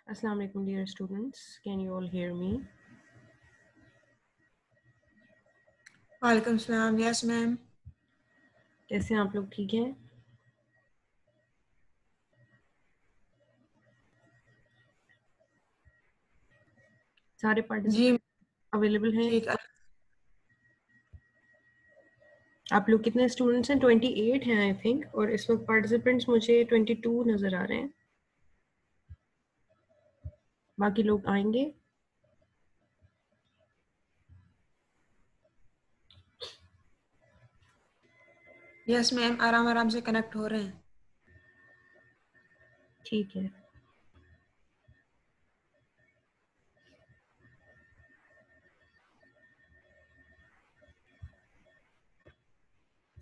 Assalamu alaikum dear students, can you all hear me? वालेकुम सलाम। Yes ma'am. कैसे हैं आप लोग? ठीक हैं? सारे जी पार्टिसिपेंट अवेलेबल हैं? ठीक है। आप लोग कितने स्टूडेंट्स हैं? 28 हैं आई थिंक, और इस वक्त पार्टिसिपेंट्स मुझे 22 नजर आ रहे हैं। बाकी लोग आएंगे। यस मैम, आराम आराम से कनेक्ट हो रहे हैं। ठीक है।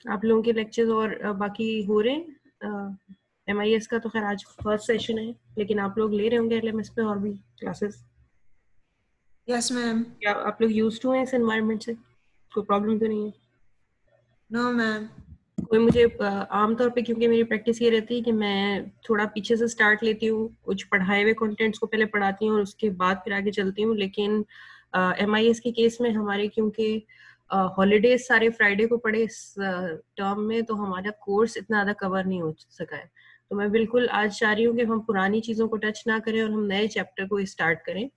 आप लोगों के लेक्चर्स और बाकी हो रहे हैं। MIS का तो खैर आज फर्स्ट सेशन है, लेकिन आप लोग ले रहे होंगे LMS पे और भी क्लासेस। Yes ma'am. क्या आप लोग यूज्ड टू हैं इस एनवायरनमेंट से? कोई प्रॉब्लम तो नहीं है? No ma'am. कोई मुझे आमतौर पे, क्योंकि मेरी प्रैक्टिस ये रहती है कि मैं थोड़ा पीछे से स्टार्ट लेती हूँ, कुछ पढ़ाए हुए कंटेंट्स को पहले पढ़ाती हूँ और उसके बाद फिर आगे चलती हूँ। लेकिन MIS के केस में हमारे क्योंकि हॉलीडेज सारे फ्राइडे को पड़े इस टर्म में, तो हमारा कोर्स इतना ज़्यादा कवर नहीं हो सका है। तो मैं बिल्कुल आज चाह रही हूँ कि हम पुरानी चीज़ों को टच ना करें और हम नए चैप्टर को स्टार्ट करें।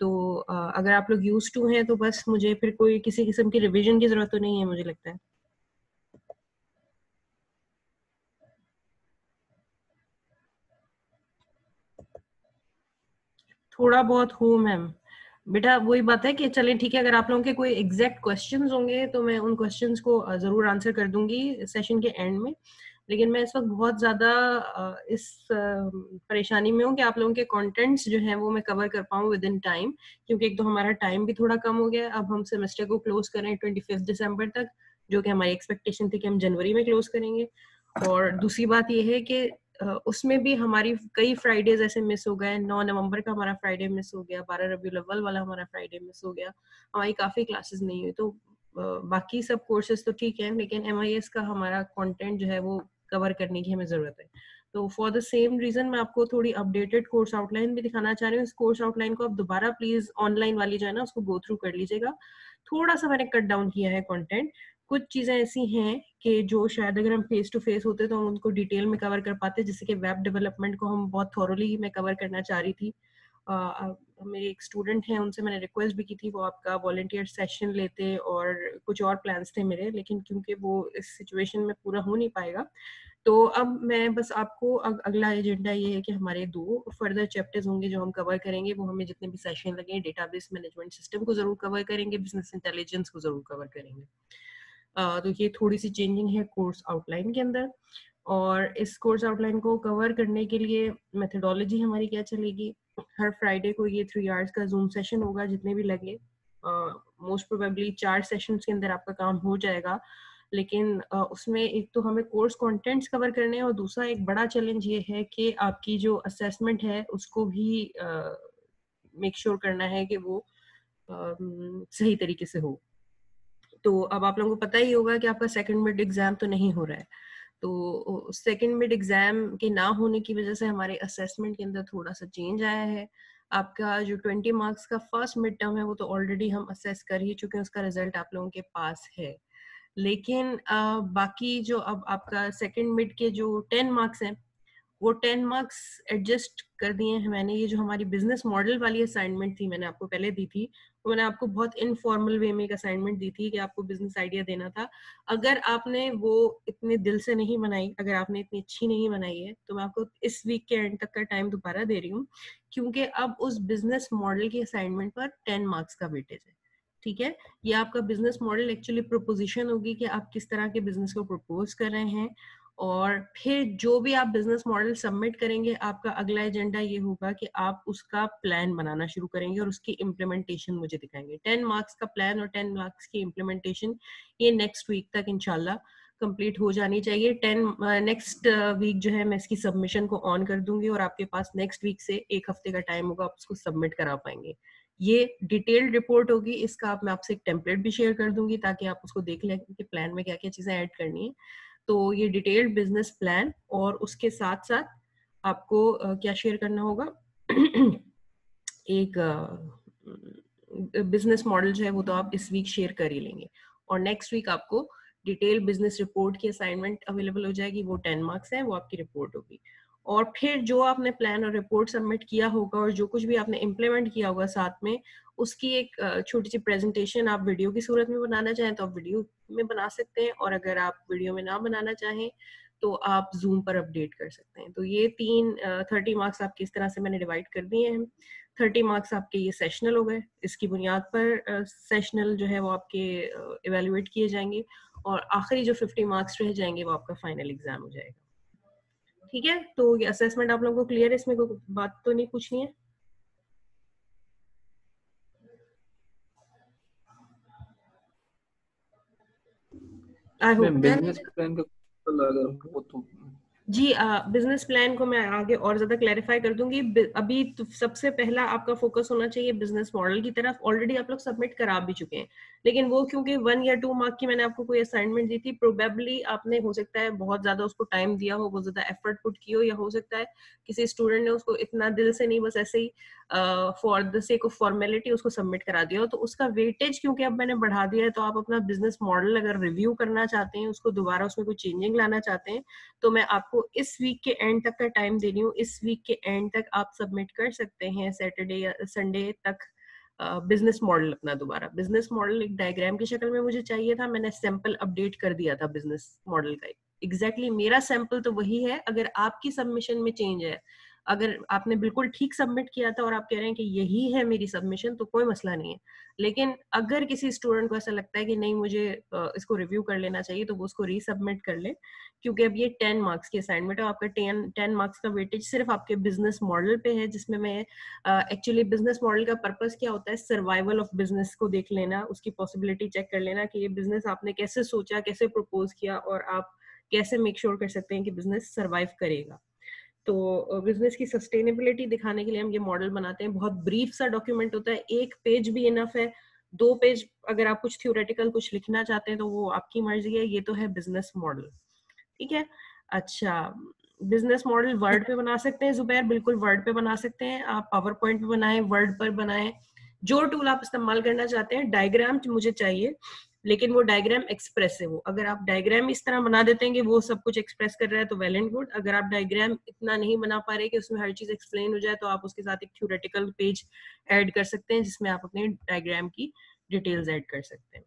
तो अगर आप लोग यूज टू हैं तो बस मुझे फिर कोई किसी किस्म की रिविजन की जरूरत तो नहीं है, मुझे लगता है। थोड़ा बहुत हूँ मैम। बेटा वही बात है कि चलें ठीक है, अगर आप लोगों के कोई एग्जैक्ट क्वेश्चंस होंगे तो मैं उन क्वेश्चंस को जरूर आंसर कर दूंगी सेशन के एंड में। लेकिन मैं इस वक्त बहुत ज्यादा इस परेशानी में हूँ कि आप लोगों के कंटेंट्स जो हैं वो मैं कवर कर पाऊँ विद इन टाइम, क्योंकि एक तो हमारा टाइम भी थोड़ा कम हो गया। अब हम सेमेस्टर को क्लोज करें 25 दिसंबर तक, जो कि हमारी एक्सपेक्टेशन थी कि हम जनवरी में क्लोज करेंगे। और दूसरी बात यह है कि उसमें भी हमारी कई फ्राइडेज ऐसे मिस हो गए। 9 नवंबर का हमारा फ्राइडे मिस हो गया, 12 रबीउल अव्वल वाला हमारा फ्राइडे मिस हो गया, हमारी काफी क्लासेस नहीं हुई। तो बाकी सब कोर्सेज तो ठीक है, लेकिन MIS का हमारा कंटेंट जो है वो कवर करने की हमें जरूरत है। तो फॉर द सेम रीजन मैं आपको थोड़ी अपडेटेड कोर्स आउटलाइन भी दिखाना चाह रही हूँ। इस कोर्स आउटलाइन को आप दोबारा प्लीज ऑनलाइन वाली जो है ना उसको गो थ्रू कर लीजिएगा। थोड़ा सा मैंने कट डाउन किया है कंटेंट। कुछ चीजें ऐसी हैं कि जो शायद अगर हम फेस टू फेस होते तो हम उनको डिटेल में कवर कर पाते, जैसे कि वेब डेवलपमेंट को हम बहुत थॉरोली मैं कवर करना चाह रही थी। मेरे एक स्टूडेंट हैं, उनसे मैंने रिक्वेस्ट भी की थी वो आपका वॉलंटियर सेशन लेते, और कुछ और प्लान्स थे मेरे, लेकिन क्योंकि वो इस सिचुएशन में पूरा हो नहीं पाएगा, तो अब मैं बस आपको अगला एजेंडा ये है कि हमारे 2 फर्दर चैप्टर्स होंगे जो हम कवर करेंगे। वो हमें जितने भी सेशन लगे, डेटाबेस मैनेजमेंट सिस्टम को जरूर कवर करेंगे, बिजनेस इंटेलिजेंस को जरूर कवर करेंगे। तो ये थोड़ी सी चेंजिंग है कोर्स आउटलाइन के अंदर। और इस कोर्स आउटलाइन को कवर करने के लिए मेथोडोलॉजी हमारी क्या चलेगी, हर फ्राइडे को ये 3 आवर्स का जूम सेशन होगा, जितने भी लगे। मोस्ट प्रोबेबली 4 सेशंस के अंदर आपका काम हो जाएगा। लेकिन उसमें एक तो हमें कोर्स कंटेंट्स कवर करने हैं, और दूसरा एक बड़ा चैलेंज ये है कि आपकी जो असेसमेंट है उसको भी मेक श्योर करना है कि वो सही तरीके से हो। तो अब आप लोगों को पता ही होगा कि आपका सेकंड मिड एग्जाम तो नहीं हो रहा है। तो सेकंड मिड एग्जाम के ना होने की वजह से हमारे असेसमेंट के अंदर थोड़ा सा चेंज आया है। आपका जो 20 मार्क्स का फर्स्ट मिड टर्म है वो तो ऑलरेडी हम असेस कर ही चुके हैं, उसका रिजल्ट आप लोगों के पास है। लेकिन बाकी जो अब आपका सेकंड मिड के जो 10 मार्क्स हैं वो 10 मार्क्स एडजस्ट कर दिए हैं मैंने। ये जो हमारी बिजनेस मॉडल वाली असाइनमेंट थी मैंने आपको पहले दी थी, तो मैंने आपको बहुत इनफॉर्मल वे में एक असाइनमेंट दी थी कि आपको बिजनेस आइडिया देना था। अगर आपने वो इतने दिल से नहीं बनाई, अगर आपने इतनी अच्छी नहीं बनाई है, तो मैं आपको इस वीक के एंड तक का टाइम दोबारा दे रही हूँ, क्योंकि अब उस बिजनेस मॉडल की असाइनमेंट पर 10 मार्क्स का वेटेज है। ठीक है, ये आपका बिजनेस मॉडल एक्चुअली प्रोपोजिशन होगी कि आप किस तरह के बिजनेस को प्रपोज कर रहे हैं, और फिर जो भी आप बिजनेस मॉडल सबमिट करेंगे, आपका अगला एजेंडा ये होगा कि आप उसका प्लान बनाना शुरू करेंगे और उसकी इम्प्लीमेंटेशन मुझे दिखाएंगे। 10 मार्क्स का प्लान और 10 मार्क्स की इम्प्लीमेंटेशन ये नेक्स्ट वीक तक इंशाल्लाह कंप्लीट हो जानी चाहिए। नेक्स्ट वीक जो है मैं इसकी सबमिशन को ऑन कर दूंगी और आपके पास नेक्स्ट वीक से एक हफ्ते का टाइम होगा, आप उसको सबमिट करा पाएंगे। ये डिटेल्ड रिपोर्ट होगी, इसका मैं आपसे एक टेम्पलेट भी शेयर कर दूंगी ताकि आप उसको देख लें कि प्लान में क्या क्या चीजें ऐड करनी है। तो ये डिटेल्ड बिजनेस प्लान और उसके साथ साथ आपको क्या शेयर करना होगा एक बिजनेस मॉडल जो है वो तो आप इस वीक शेयर कर ही लेंगे और नेक्स्ट वीक आपको डिटेल बिजनेस रिपोर्ट की असाइनमेंट अवेलेबल हो जाएगी। वो 10 मार्क्स है, वो आपकी रिपोर्ट होगी। और फिर जो आपने प्लान और रिपोर्ट सबमिट किया होगा और जो कुछ भी आपने इम्प्लीमेंट किया होगा साथ में, उसकी एक छोटी सी प्रेजेंटेशन आप वीडियो की सूरत में बनाना चाहें तो आप वीडियो में बना सकते हैं, और अगर आप वीडियो में ना बनाना चाहें तो आप जूम पर अपडेट कर सकते हैं। तो ये 30 मार्क्स आपके इस तरह से मैंने डिवाइड कर दिए हैं। 30 मार्क्स आपके ये सेशनल हो गए, इसकी बुनियाद पर सेशनल जो है वो आपके इवेल्युएट किए जाएंगे और आखिरी जो 50 मार्क्स रह जाएंगे वो आपका फाइनल एग्जाम हो जाएगा। ठीक है, तो ये असेसमेंट आप लोगों को क्लियर है, इसमें कोई बात तो नहीं पूछनी है? आई होप बिजनेस प्लान का वो तो जी, बिजनेस प्लान को मैं आगे और ज्यादा क्लैरिफाई कर दूंगी। अभी तो सबसे पहला आपका फोकस होना चाहिए बिजनेस मॉडल की तरफ। ऑलरेडी आप लोग सबमिट करा भी चुके हैं, लेकिन वो क्योंकि 1 या 2 मार्क की मैंने आपको कोई असाइनमेंट दी थी, प्रोबेबली आपने हो सकता है बहुत ज्यादा उसको टाइम दिया हो, बहुत ज्यादा एफर्ट पुट की हो, या हो सकता है किसी स्टूडेंट ने उसको इतना दिल से नहीं, बस ऐसे ही for the sake of formality उसको सबमिट करा दिया हो। तो उसका वेटेज क्योंकि अब मैंने बढ़ा दिया है, तो आप अपना बिजनेस मॉडल अगर रिव्यू करना चाहते हैं, उसको दोबारा उसमें कोई चेंजिंग लाना चाहते हैं, तो मैं आपको इस वीक के एंड तक का टाइम दे रही हूँ। इस वीक के एंड तक आप सबमिट कर सकते हैं, सैटरडे या संडे तक, बिजनेस मॉडल अपना दोबारा। बिजनेस मॉडल एक डायग्राम की शक्ल में मुझे चाहिए था, मैंने सैंपल अपडेट कर दिया था बिजनेस मॉडल का। एग्जैक्टली मेरा सैंपल तो वही है। अगर आपकी सबमिशन में चेंज है, अगर आपने बिल्कुल ठीक सबमिट किया था और आप कह रहे हैं कि यही है मेरी सबमिशन, तो कोई मसला नहीं है। लेकिन अगर किसी स्टूडेंट को ऐसा लगता है कि नहीं मुझे इसको रिव्यू कर लेना चाहिए, तो वो उसको रीसबमिट कर ले, क्योंकि अब ये 10 मार्क्स की असाइनमेंट है। आपका 10 मार्क्स का वेटेज सिर्फ आपके बिजनेस मॉडल पे है, जिसमें मैं एक्चुअली बिजनेस मॉडल का पर्पस क्या होता है, सर्वाइवल ऑफ बिजनेस को देख लेना, उसकी पॉसिबिलिटी चेक कर लेना कि ये बिजनेस आपने कैसे सोचा, कैसे प्रपोज किया, और आप कैसे मेक श्योर कर सकते हैं कि बिजनेस सर्वाइव करेगा। तो बिजनेस की सस्टेनेबिलिटी दिखाने के लिए हम ये मॉडल बनाते हैं। बहुत ब्रीफ सा डॉक्यूमेंट होता है, 1 पेज भी इनफ है। 2 पेज अगर आप कुछ थ्योरेटिकल कुछ लिखना चाहते हैं तो वो आपकी मर्जी है। ये तो है बिजनेस मॉडल, ठीक है। अच्छा, बिजनेस मॉडल वर्ड पे बना सकते हैं जुबैर, बिल्कुल वर्ड पे बना सकते हैं आप। पावर पॉइंट पे बनाएं, वर्ड पर बनाएं, जो टूल आप इस्तेमाल करना चाहते हैं। डायग्राम मुझे चाहिए, लेकिन वो डायग्राम एक्सप्रेसिव हो। अगर आप डायग्राम इस तरह बना देते हैं कि वो सब कुछ एक्सप्रेस कर रहा है तो वेल एंड गुड। अगर आप डायग्राम इतना नहीं बना पा रहे कि उसमें हर चीज एक्सप्लेन हो जाए, तो आप उसके साथ एक थ्योरेटिकल पेज ऐड कर सकते हैं जिसमें आप अपने डायग्राम की डिटेल्स ऐड कर सकते हैं।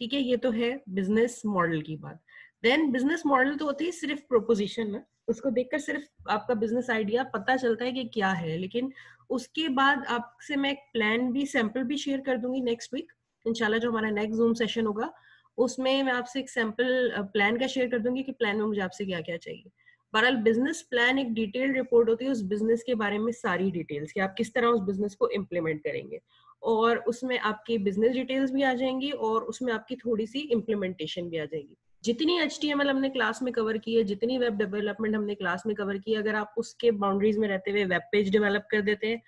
ठीक है, ये तो है बिजनेस मॉडल की बात। देन बिजनेस मॉडल तो होती है सिर्फ प्रोपोजिशन ना, उसको देखकर सिर्फ आपका बिजनेस आइडिया पता चलता है कि क्या है। लेकिन उसके बाद आपसे मैं एक प्लान भी, सैंपल भी शेयर कर दूंगी नेक्स्ट वीक इंशाल्लाह। जो हमारा नेक्स्ट जूम सेशन होगा उसमें मैं आपसे एक सैंपल प्लान का शेयर कर दूंगी कि प्लान में मुझे आपसे क्या क्या चाहिए। बहरहाल बिजनेस प्लान एक डिटेल्ड रिपोर्ट होती है उस बिजनेस के बारे में, सारी डिटेल्स कि आप किस तरह उस बिजनेस को इम्प्लीमेंट करेंगे, और उसमें आपकी बिजनेस डिटेल्स भी आ जाएंगी और उसमें आपकी थोड़ी सी इम्प्लीमेंटेशन भी आ जाएगी। जितनी HTML हमने क्लास में कवर की है, जितनी वेब डेवलपमेंट हमने क्लास में कवर की है, अगर आप उसके बाउंड्रीज में रहते हुए वेब पेज डेवलप कर देते हैं,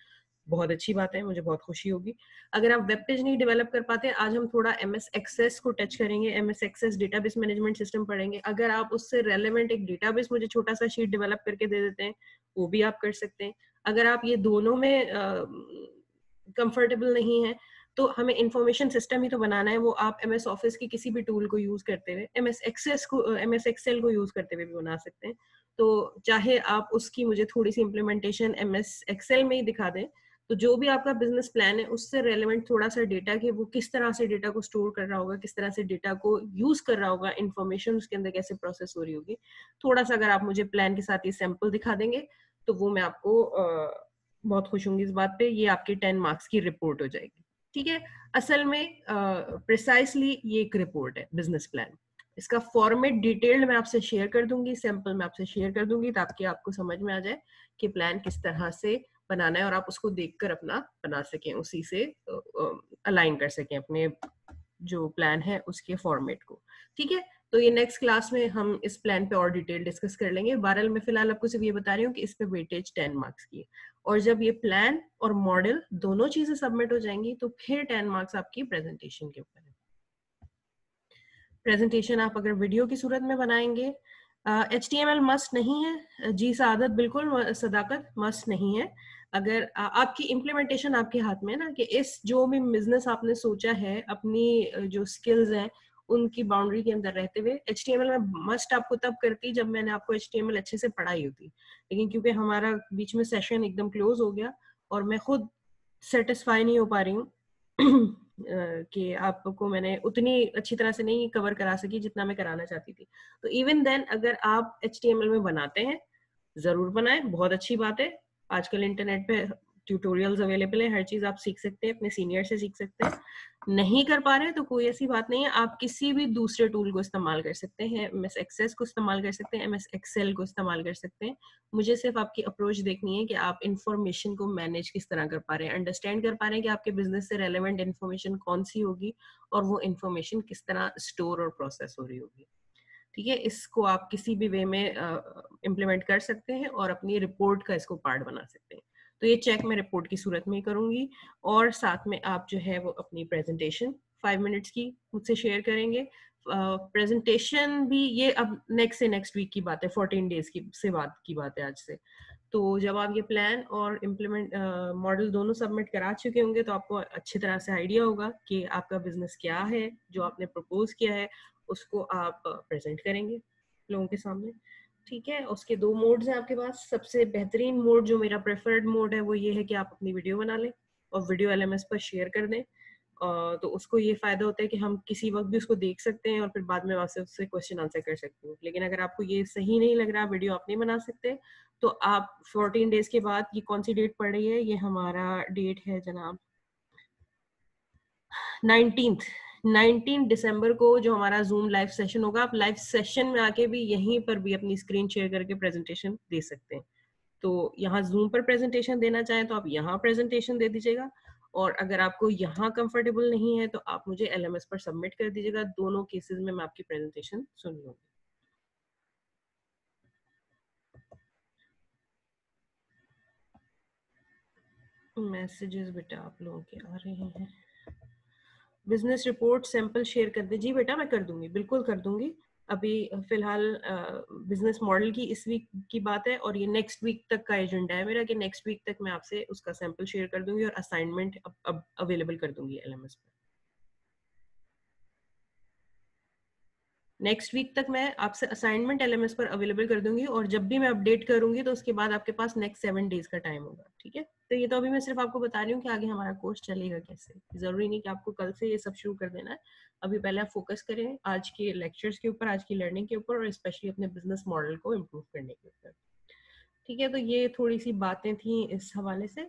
बहुत अच्छी बात है, मुझे बहुत खुशी होगी। अगर आप वेब पेज नहीं डेवलप कर पाते, आज हम थोड़ा MS एक्सेस को टच करेंगे, MS access database management system पढ़ेंगे। अगर आप उससे रेलेवेंट एक डेटाबेस मुझे छोटा सा शीट डेवलप करके दे देते हैं, वो भी आप कर सकते हैं। अगर आप ये दोनों में कंफर्टेबल नहीं है, तो हमें इंफॉर्मेशन सिस्टम ही तो बनाना है। वो आप MS ऑफिस की किसी भी टूल को यूज करते हुए, MS एक्सेल को यूज करते हुए भी बना सकते हैं। तो चाहे आप उसकी मुझे थोड़ी सी इम्प्लीमेंटेशन MS एक्सेल में ही दिखा दें, तो जो भी आपका बिजनेस प्लान है उससे रेलेवेंट थोड़ा सा डेटा कि वो किस तरह से डेटा को स्टोर कर रहा होगा, किस तरह से डेटा को यूज कर रहा होगा, इंफॉर्मेशन उसके अंदर कैसे प्रोसेस हो रही होगी, थोड़ा सा अगर आप मुझे प्लान के साथ ये सैंपल दिखा देंगे तो वो मैं आपको बहुत खुश होंगी इस बात पे। ये आपके 10 मार्क्स की रिपोर्ट हो जाएगी। ठीक है, असल में प्रिसाइसली ये एक रिपोर्ट है बिजनेस प्लान। इसका फॉर्मेट डिटेल्ड मैं आपसे शेयर कर दूंगी, सैंपल मैं आपसे शेयर कर दूंगी ताकि आपको समझ में आ जाए कि प्लान किस तरह से बनाना है और आप उसको देखकर अपना बना सकें, उसी से अलाइन कर सकें अपने जो प्लान है उसके फॉर्मेट को। ठीक है, तो ये नेक्स्ट क्लास में हम इस प्लान पे और डिटेल डिस्कस कर लेंगे। 12 में फिलहाल आपको सिर्फ ये बता रही हूँ कि इस पे वेटेज 10 मार्क्स की है, और जब ये प्लान और मॉडल दोनों चीजें सबमिट हो जाएंगी तो फिर 10 मार्क्स आपकी प्रेजेंटेशन के ऊपर है। प्रेजेंटेशन आप अगर वीडियो की सूरत में बनाएंगे, HTML मस्ट नहीं है जी, सादत बिल्कुल, सदाकत मस्ट नहीं है। अगर आपकी इम्प्लीमेंटेशन आपके हाथ में है ना, कि इस जो भी बिजनेस आपने सोचा है अपनी जो स्किल्स हैं उनकी बाउंड्री के अंदर रहते हुए, HTML में मस्ट आपको तब करती जब मैंने आपको HTML अच्छे से पढ़ाई होती, लेकिन क्योंकि हमारा बीच में सेशन एकदम क्लोज हो गया और मैं खुद सेटिस्फाई नहीं हो पा रही हूँ कि आपको मैंने उतनी अच्छी तरह से नहीं कवर करा सकी जितना मैं कराना चाहती थी। तो इवन देन अगर आप HTML में बनाते हैं, जरूर बनाएं, बहुत अच्छी बात है। आजकल इंटरनेट पे ट्यूटोरियल्स अवेलेबल है, हर चीज आप सीख सकते हैं, अपने सीनियर से सीख सकते हैं। नहीं कर पा रहे तो कोई ऐसी बात नहीं है, आप किसी भी दूसरे टूल को इस्तेमाल कर सकते हैं, MS Access को इस्तेमाल कर सकते हैं, MS Excel को इस्तेमाल कर सकते हैं। मुझे सिर्फ आपकी अप्रोच देखनी है कि आप इंफॉर्मेशन को मैनेज किस तरह कर पा रहे हैं, अंडरस्टैंड कर पा रहे हैं कि आपके बिजनेस से रेलेवेंट इन्फॉर्मेशन कौन सी होगी और वो इन्फॉर्मेशन किस तरह स्टोर और प्रोसेस हो रही होगी। ठीक है, इसको आप किसी भी वे में इम्प्लीमेंट कर सकते हैं और अपनी रिपोर्ट का इसको पार्ट बना सकते हैं। तो ये चेक मैं रिपोर्ट की सूरत में ही करूंगी, और साथ में आप जो है वो अपनी प्रेजेंटेशन 5 मिनट्स की मुझसे शेयर करेंगे। प्रेजेंटेशन भी ये अब नेक्स्ट वीक की बात है, 14 डेज की बात है आज से। तो जब आप ये प्लान और इम्प्लीमेंट मॉडल दोनों सबमिट करा चुके होंगे तो आपको अच्छी तरह से आइडिया होगा कि आपका बिजनेस क्या है, जो आपने प्रपोज किया है उसको आप प्रेजेंट करेंगे लोगों के सामने। ठीक है, उसके 2 मोड्स हैं आपके पास। सबसे बेहतरीन मोड जो मेरा प्रेफर्ड मोड है वो ये है कि आप अपनी वीडियो बना लें और वीडियो LMS पर शेयर कर दें। तो उसको ये फायदा होता है कि हम किसी वक्त भी उसको देख सकते हैं और फिर बाद में आपसे उससे क्वेश्चन आंसर कर सकते हैं। लेकिन अगर आपको ये सही नहीं लग रहा, वीडियो आप नहीं बना सकते, तो आप 14 डेज के बाद, ये कौन सी डेट पड़ रही है, ये हमारा डेट है जनाब 19 दिसंबर को जो हमारा जूम लाइव सेशन होगा, आप लाइव सेशन में आके भी यहीं पर भी अपनी स्क्रीन शेयर करके प्रेजेंटेशन दे सकते हैं। तो यहाँ जूम पर प्रेजेंटेशन देना चाहें तो आप यहाँ प्रेजेंटेशन दे दीजिएगा, और अगर आपको यहाँ कंफर्टेबल नहीं है तो आप मुझे LMS पर सबमिट कर दीजिएगा। दोनों केसेस में मैं आपकी प्रेजेंटेशन सुन लूंगी। मैसेजेस बेटा आप लोगों के आ रहे हैं। बिजनेस रिपोर्ट सैंपल शेयर कर दे। जी बेटा मैं कर दूंगी, बिल्कुल कर दूंगी। अभी फिलहाल बिजनेस मॉडल की इस वीक की बात है और ये नेक्स्ट वीक तक का एजेंडा है मेरा कि नेक्स्ट वीक तक मैं आपसे उसका सैंपल शेयर कर दूंगी और असाइनमेंट अब अवेलेबल कर दूंगी LMS पर। नेक्स्ट वीक तक मैं आपसे असाइनमेंट LMS पर अवेलेबल कर दूंगी, और जब भी मैं अपडेट करूंगी तो उसके बाद आपके पास नेक्स्ट 7 डेज का टाइम होगा। ठीक है, तो ये तो अभी मैं सिर्फ आपको बता रही हूँ कि आगे हमारा कोर्स चलेगा कैसे। जरूरी नहीं कि आपको कल से ये सब शुरू कर देना है, अभी पहले आप फोकस करें आज के लेक्चर्स के ऊपर, आज की लर्निंग के ऊपर, और स्पेशली अपने बिजनेस मॉडल को इम्प्रूव करने के ऊपर। ठीक है, तो ये थोड़ी सी बातें थी इस हवाले से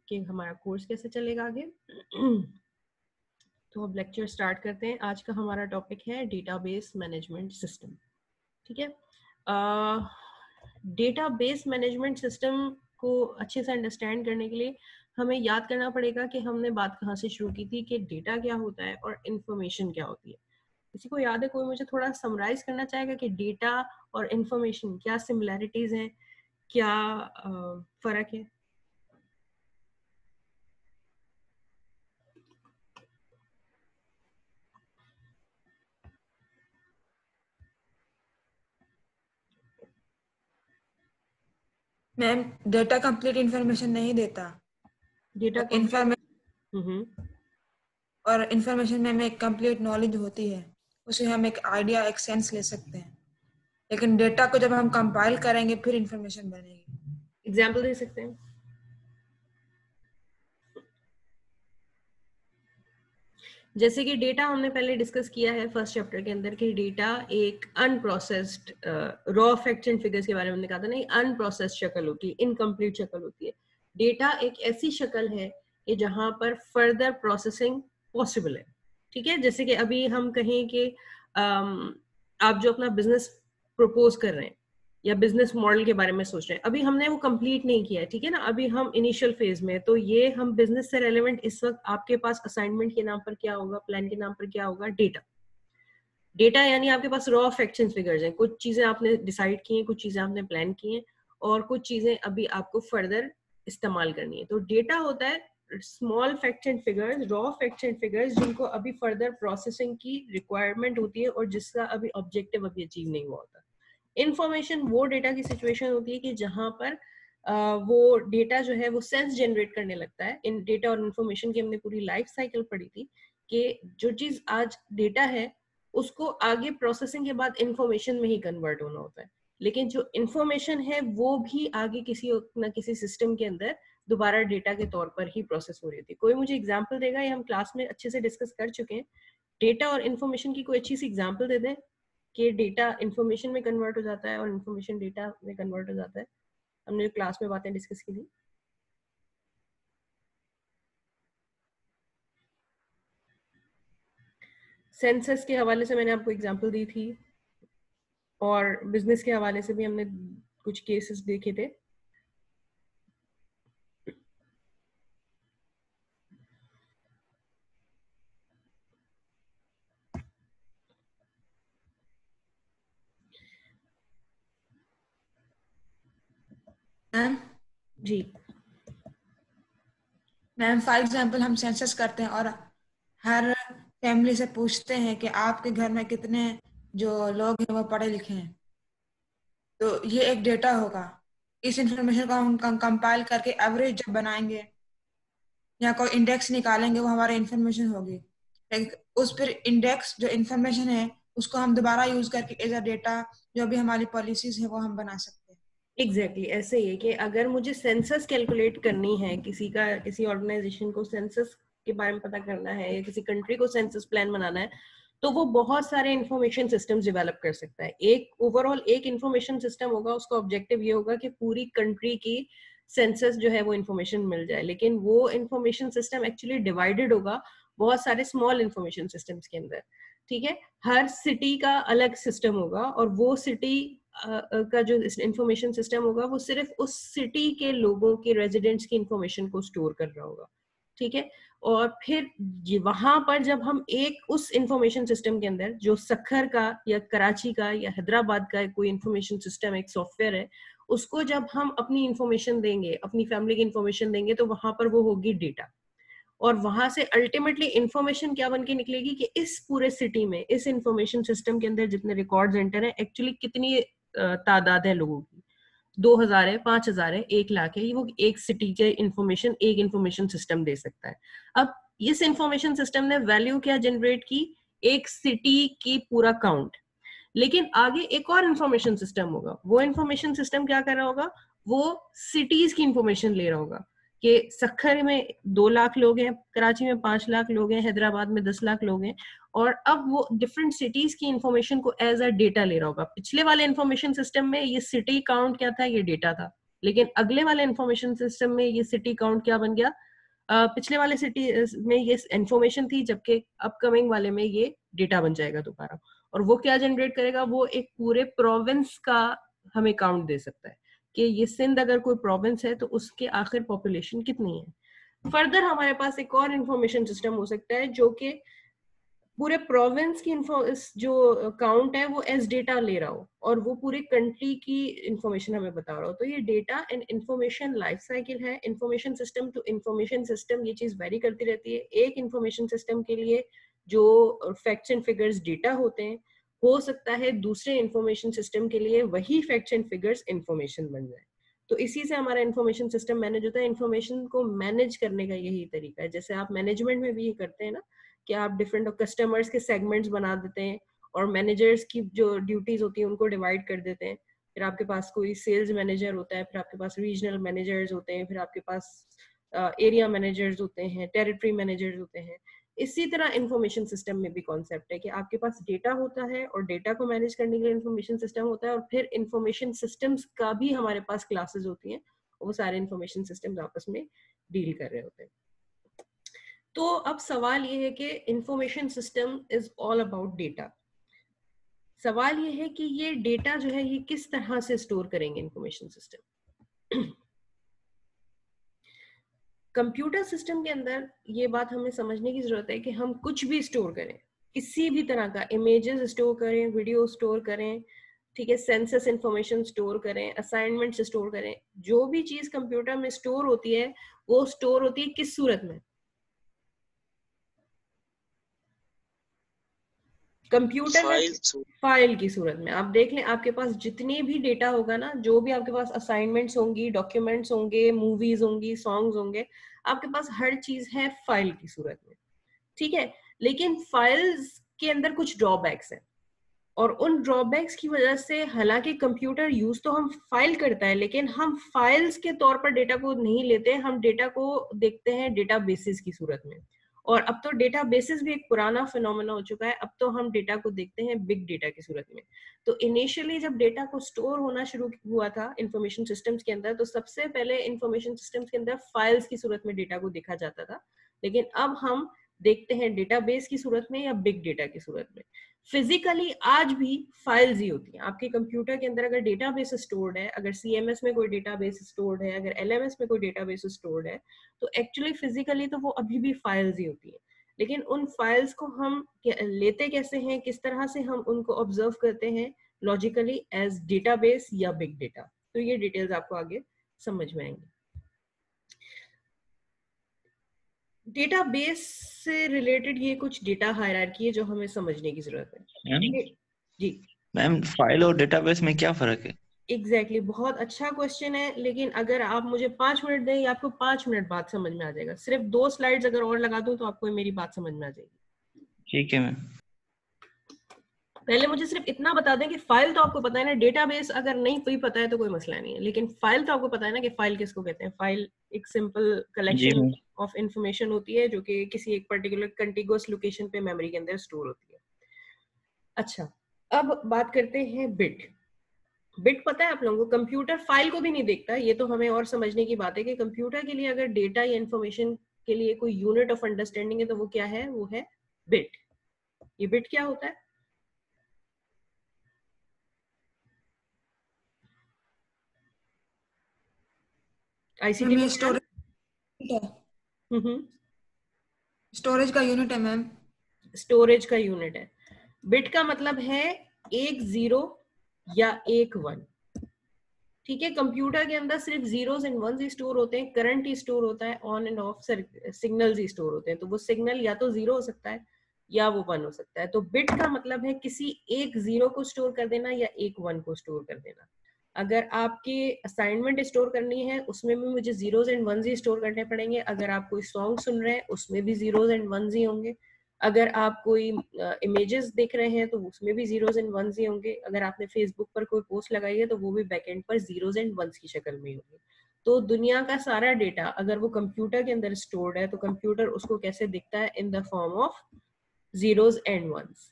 कि हमारा कोर्स कैसे चलेगा आगे। तो अब लेक्चर स्टार्ट करते हैं। आज का हमारा टॉपिक है डेटाबेस मैनेजमेंट सिस्टम। ठीक है, डेटाबेस मैनेजमेंट सिस्टम को अच्छे से अंडरस्टैंड करने के लिए हमें याद करना पड़ेगा कि हमने बात कहाँ से शुरू की थी, कि डेटा क्या होता है और इंफॉर्मेशन क्या होती है। किसी को याद है? कोई मुझे थोड़ा समराइज करना चाहेगा कि डेटा और इंफॉर्मेशन क्या सिमिलैरिटीज हैं, क्या फर्क है? मैम डेटा कंप्लीट इंफॉर्मेशन नहीं देता। डेटा इंफॉर्मेशन और इंफॉर्मेशन में हमें एक कंप्लीट नॉलेज होती है, उसे हम एक आइडिया, एक सेंस ले सकते हैं। लेकिन डेटा को जब हम कंपाइल करेंगे फिर इंफॉर्मेशन बनेगी। एग्जाम्पल दे सकते हैं? जैसे कि डेटा हमने पहले डिस्कस किया है फर्स्ट चैप्टर के अंदर कि डेटा एक unprocessed raw facts and figures के बारे में हमने कहा था, नहीं, अनप्रोसेस्ड शक्ल होती है, इनकम्प्लीट शक्ल होती है। डेटा एक ऐसी शक्ल है कि जहां पर फर्दर प्रोसेसिंग पॉसिबल है। ठीक है, जैसे कि अभी हम कहें कि आप जो अपना बिजनेस प्रपोज कर रहे हैं या बिजनेस मॉडल के बारे में सोच रहे हैं, अभी हमने वो कंप्लीट नहीं किया है, ठीक है ना, अभी हम इनिशियल फेज में, तो ये हम बिजनेस से रेलेवेंट इस वक्त आपके पास असाइनमेंट के नाम पर क्या होगा, प्लान के नाम पर क्या होगा, डेटा। डेटा यानी आपके पास रॉ फैक्ट्स एंड फिगर्स हैं, कुछ चीजें आपने डिसाइड की हैं, कुछ चीजें आपने प्लान की हैं, और कुछ चीजें अभी आपको फर्दर इस्तेमाल करनी है। तो डेटा होता है small facts and figures, raw facts and figures, जिनको अभी फर्दर प्रोसेसिंग की रिक्वायरमेंट होती है और जिसका अभी ऑब्जेक्टिव अभी अचीव नहीं हुआ होता। इंफॉर्मेशन वो डेटा की सिचुएशन होती है कि जहां पर वो डेटा जो है वो सेंस जनरेट करने लगता है। इन डेटा और इंफॉर्मेशन की हमने पूरी लाइफ साइकिल पढ़ी थी कि जो चीज आज डेटा है उसको आगे प्रोसेसिंग के बाद इंफॉर्मेशन में ही कन्वर्ट होना होता है, लेकिन जो इंफॉर्मेशन है वो भी आगे किसी न किसी सिस्टम के अंदर दोबारा डेटा के तौर पर ही प्रोसेस हो रही थी। कोई मुझे एग्जांपल देगा, या हम क्लास में अच्छे से डिस्कस कर चुके हैं, डेटा और इंफॉर्मेशन की कोई अच्छी सी एग्जांपल दे दें कि डेटा इंफॉर्मेशन में कन्वर्ट हो जाता है और इंफॉर्मेशन डेटा में कन्वर्ट हो जाता है। हमने क्लास में बातें डिस्कस की थी। सेंसस के हवाले से मैंने आपको एग्जांपल दी थी, और बिजनेस के हवाले से भी हमने कुछ केसेस देखे थे। Ma'am ji ma'am for example हम सेंसस करते हैं और हर फैमिली से पूछते हैं कि आपके घर में कितने जो लोग हैं वो पढ़े लिखे हैं, तो ये एक डेटा होगा। इस इंफॉर्मेशन को हम कंपाइल करके एवरेज जब बनाएंगे या कोई इंडेक्स निकालेंगे वो हमारी इंफॉर्मेशन होगी। उस फिर इंडेक्स जो इंफॉर्मेशन है उसको हम दोबारा यूज करके एज अ डेटा जो भी हमारी पॉलिसीज है वो हम बना सकते हैं। एग्जैक्टली ऐसे ही है कि अगर मुझे सेंसस कैलकुलेट करनी है, किसी ऑर्गेनाइजेशन को सेंसस के बारे में पता करना है या किसी कंट्री को सेंसस प्लान बनाना है, तो वो बहुत सारे इंफॉर्मेशन सिस्टम्स डेवलप कर सकता है। एक ओवरऑल एक इंफॉर्मेशन सिस्टम होगा, उसका ऑब्जेक्टिव ये होगा कि पूरी कंट्री की सेंसस जो है वो इंफॉर्मेशन मिल जाए, लेकिन वो इंफॉर्मेशन सिस्टम एक्चुअली डिवाइडेड होगा बहुत सारे स्मॉल इंफॉर्मेशन सिस्टम्स के अंदर, ठीक है। हर सिटी का अलग सिस्टम होगा और वो सिटी का जो इंफॉर्मेशन सिस्टम होगा वो सिर्फ उस सिटी के लोगों के रेजिडेंट्स की इंफॉर्मेशन को स्टोर कर रहा होगा, ठीक है। और फिर वहां पर जब हम एक उस इंफॉर्मेशन सिस्टम के अंदर जो सखर का या कराची का या हैदराबाद का कोई इंफॉर्मेशन सिस्टम एक सॉफ्टवेयर है, उसको जब हम अपनी इंफॉर्मेशन देंगे, अपनी फैमिली की इंफॉर्मेशन देंगे, तो वहां पर वो होगी डेटा। और वहां से अल्टीमेटली इंफॉर्मेशन क्या बन के निकलेगी कि इस पूरे सिटी में, इस इंफॉर्मेशन सिस्टम के अंदर जितने रिकॉर्ड्स एंटर हैं, एक्चुअली कितनी तादाद है लोगों की, 2000 है, 5000 है, 1 लाख है, ये वो एक सिटी के इंफॉर्मेशन एक इंफॉर्मेशन सिस्टम दे सकता है। अब इस इंफॉर्मेशन सिस्टम ने वैल्यू क्या जनरेट की, एक सिटी की पूरा काउंट। लेकिन आगे एक और इंफॉर्मेशन सिस्टम होगा, वो इंफॉर्मेशन सिस्टम क्या कर रहा होगा, वो सिटीज की इंफॉर्मेशन ले रहा होगा कि सखर में 2 लाख लोग हैं, कराची में 5 लाख लोग हैं, हैदराबाद में 10 लाख लोग हैं, और अब वो डिफरेंट सिटीज की इंफॉर्मेशन को एज अ डेटा ले रहा होगा। पिछले वाले इंफॉर्मेशन सिस्टम में ये सिटी काउंट क्या था, ये डेटा था, लेकिन अगले वाले इंफॉर्मेशन सिस्टम में ये सिटी काउंट क्या बन गया, पिछले वाले सिटी में ये इंफॉर्मेशन थी, जबकि अपकमिंग वाले में ये डेटा बन जाएगा दोबारा। और वो क्या जनरेट करेगा, वो एक पूरे प्रोविंस का हमें काउंट दे सकता है कि ये सिंध अगर कोई प्रोविंस है तो उसके आखिर पॉपुलेशन कितनी है। फर्दर हमारे पास एक और इंफॉर्मेशन सिस्टम हो सकता है जो कि पूरे प्रोविंस की जो काउंट है वो एज डेटा ले रहा हो और वो पूरी कंट्री की इंफॉर्मेशन हमें बता रहा हो। तो ये data and information life cycle है। Information system to information system ये चीज वेरी करती रहती है। एक इंफॉर्मेशन सिस्टम के लिए जो फैक्ट्स एंड फिगर्स डेटा होते हैं, हो सकता है दूसरे इंफॉर्मेशन सिस्टम के लिए वही फैक्ट्स एंड फिगर्स इंफॉर्मेशन बन जाए। तो इसी से हमारा इंफॉर्मेशन सिस्टम मैनेज होता है। इंफॉर्मेशन को मैनेज करने का यही तरीका है, जैसे आप मैनेजमेंट में भी ये करते हैं ना कि आप डिफरेंट कस्टमर्स के सेगमेंट्स बना देते हैं और मैनेजर्स की जो ड्यूटीज होती है उनको डिवाइड कर देते हैं। फिर आपके पास कोई सेल्स मैनेजर होता है, फिर आपके पास रीजनल मैनेजर्स होते हैं, फिर आपके पास एरिया मैनेजर्स होते हैं, टेरिटरी मैनेजर्स होते हैं। इसी तरह इंफॉर्मेशन सिस्टम में भी कॉन्सेप्ट है कि आपके पास डेटा होता है और डेटा को मैनेज करने के लिए इंफॉर्मेशन सिस्टम होता है, और फिर इंफॉर्मेशन सिस्टम्स का भी हमारे पास क्लासेस होती हैं, वो सारे इंफॉर्मेशन सिस्टम्स आपस में डील कर रहे होते हैं। तो अब सवाल ये है कि information system is all about data. सवाल ये है कि ये डेटा जो है ये किस तरह से स्टोर करेंगे इंफॉर्मेशन सिस्टम। कंप्यूटर सिस्टम के अंदर ये बात हमें समझने की जरूरत है कि हम कुछ भी स्टोर करें, किसी भी तरह का इमेजेस स्टोर करें, वीडियो स्टोर करें, ठीक है, सेंसस इंफॉर्मेशन स्टोर करें, असाइनमेंट स्टोर करें, जो भी चीज कंप्यूटर में स्टोर होती है वो स्टोर होती है किस सूरत में? कंप्यूटर में फाइल की सूरत में। आप देख लें आपके पास जितने भी डेटा होगा ना, जो भी आपके पास असाइनमेंट्स होंगी, डॉक्यूमेंट्स होंगे, मूवीज होंगी, सॉन्ग्स होंगे, आपके पास हर चीज है फाइल की सूरत में, ठीक है। लेकिन फाइल्स के अंदर कुछ ड्रॉबैक्स हैं, और उन ड्रॉबैक्स की वजह से हालांकि कंप्यूटर यूज तो हम फाइल करता है, लेकिन हम फाइल्स के तौर पर डेटा को नहीं लेते, हम डेटा को देखते हैं डेटाबेसेस की सूरत में। और अब तो डेटाबेसेस भी एक पुराना फिनोमेना हो चुका है, अब तो हम डेटा को देखते हैं बिग डेटा की सूरत में। तो इनिशियली जब डेटा को स्टोर होना शुरू हुआ था इंफॉर्मेशन सिस्टम्स के अंदर, तो सबसे पहले इंफॉर्मेशन सिस्टम्स के अंदर फाइल्स की सूरत में डेटा को देखा जाता था, लेकिन अब हम देखते हैं डेटाबेस की सूरत में या बिग डेटा की सूरत में। फिजिकली आज भी फाइल्स ही होती हैं आपके कंप्यूटर के अंदर। अगर डेटाबेस स्टोर्ड है, अगर सीएमएस में कोई डेटाबेस स्टोर्ड है, अगर एलएमएस में कोई डेटाबेस स्टोर्ड है, तो एक्चुअली फिजिकली तो वो अभी भी फाइल्स ही होती है। लेकिन उन फाइल्स को हम लेते कैसे हैं, किस तरह से हम उनको ऑब्जर्व करते हैं लॉजिकली एज डेटाबेस या बिग डेटा, तो ये डिटेल्स आपको आगे समझ में आएंगी। डेटाबेस से रिलेटेड ये कुछ डेटा हायरार्की है जो हमें समझने की जरूरत है। जी मैम, फाइल और डेटाबेस में क्या फर्क है? एग्जैक्टली बहुत अच्छा क्वेश्चन है, लेकिन अगर आप मुझे 5 मिनट दें, आपको 5 मिनट बाद समझ में आ जाएगा। सिर्फ 2 स्लाइड्स अगर और लगा दूं तो आपको मेरी बात समझ में आ जाएगी। ठीक है मैम। पहले मुझे सिर्फ इतना बता दें कि फाइल तो आपको पता है ना, डेटाबेस अगर नहीं कोई पता है तो कोई मसला नहीं है, लेकिन फाइल तो आपको पता है ना कि फाइल किसको कहते हैं। फाइल एक सिंपल कलेक्शन ऑफ इंफॉर्मेशन होती है जो कि किसी एक पर्टिकुलर कंटिगुअस लोकेशन पे मेमोरी के अंदर स्टोर होती है। अच्छा, अब बात करते हैं बिट। बिट पता है आप लोगों को, कंप्यूटर फाइल को भी नहीं देखता, ये तो हमें और समझने की बात है कि कंप्यूटर के लिए अगर डेटा या इंफॉर्मेशन के लिए कोई यूनिट ऑफ अंडरस्टैंडिंग है तो वो क्या है, वो है बिट। ये बिट क्या होता है? आईसीटी में स्टोरेज का यूनिट है मैम। स्टोरेज का यूनिट है। बिट का मतलब है 1 0 या 1 1, ठीक है। कंप्यूटर के अंदर सिर्फ जीरोस एंड वंस ही स्टोर होते हैं, करंट ही स्टोर होता है, ऑन एंड ऑफ सिग्नल्स ही स्टोर होते हैं। तो वो सिग्नल या तो 0 हो सकता है या वो 1 हो सकता है। तो बिट का मतलब है किसी एक 0 को स्टोर कर देना या एक 1 को स्टोर कर देना। अगर आपकी असाइनमेंट स्टोर करनी है उसमें भी मुझे जीरोस एंड वंस ही स्टोर करने पड़ेंगे। अगर आप कोई सॉन्ग सुन रहे हैं उसमें भी जीरोस एंड वंस ही होंगे। अगर आप कोई इमेजेस देख रहे हैं तो उसमें भी जीरोस एंड वंस ही होंगे। अगर आपने फेसबुक पर कोई पोस्ट लगाई है तो वो भी बैकएंड पर जीरोस एंड वंस की शक्ल में होगी। तो दुनिया का सारा डेटा अगर वो कंप्यूटर के अंदर स्टोर्ड है तो कंप्यूटर उसको कैसे दिखता है, in the form of zeros and ones.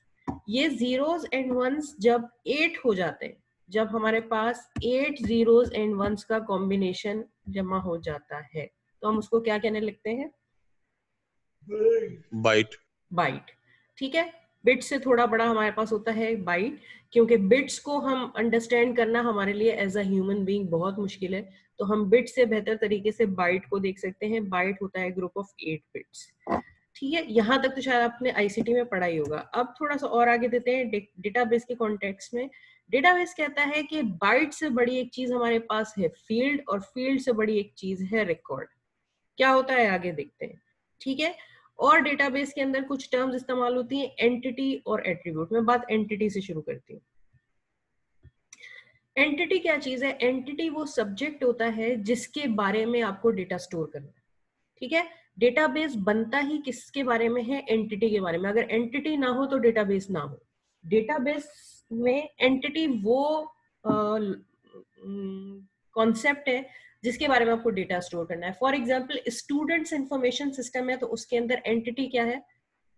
ये जीरोस एंड वंस जब 8 हो जाते हैं, जब हमारे पास 8 जीरोस एंड वंस का कॉम्बिनेशन जमा हो जाता है, तो हम उसको क्या कहने लगते हैं? बाइट। बाइट, ठीक है। बिट से थोड़ा बड़ा हमारे पास होता है बाइट, क्योंकि बिट्स को हम अंडरस्टैंड करना हमारे लिए एज अ ह्यूमन बीइंग बहुत मुश्किल है। तो हम बिट से बेहतर तरीके से बाइट को देख सकते हैं। बाइट होता है ग्रुप ऑफ 8 बिट्स, ठीक है। यहाँ तक तो शायद आपने आईसीटी में पढ़ा ही होगा। अब थोड़ा सा और आगे देते हैं डेटाबेस के कॉन्टेक्स्ट में। डेटाबेस कहता है कि बाइट से बड़ी एक चीज हमारे पास है फील्ड, और फील्ड से बड़ी एक चीज है रिकॉर्ड। क्या होता है आगे देखते हैं, ठीक है। और डेटाबेस के अंदर कुछ टर्म्स इस्तेमाल होती हैं, एंटिटी और एट्रीब्यूट। मैं बात एंटिटी से शुरू करती हूँ। एंटिटी क्या चीज है? एंटिटी वो सब्जेक्ट होता है जिसके बारे में आपको डेटा स्टोर करना है, ठीक है। डेटाबेस बनता ही किसके बारे में है? एंटिटी के बारे में। अगर एंटिटी ना हो तो डेटाबेस ना हो। डेटाबेस में एंटिटी वो कॉन्सेप्ट है जिसके बारे में आपको डेटा स्टोर करना है। For example students information system है तो उसके अंदर एंटिटी क्या है?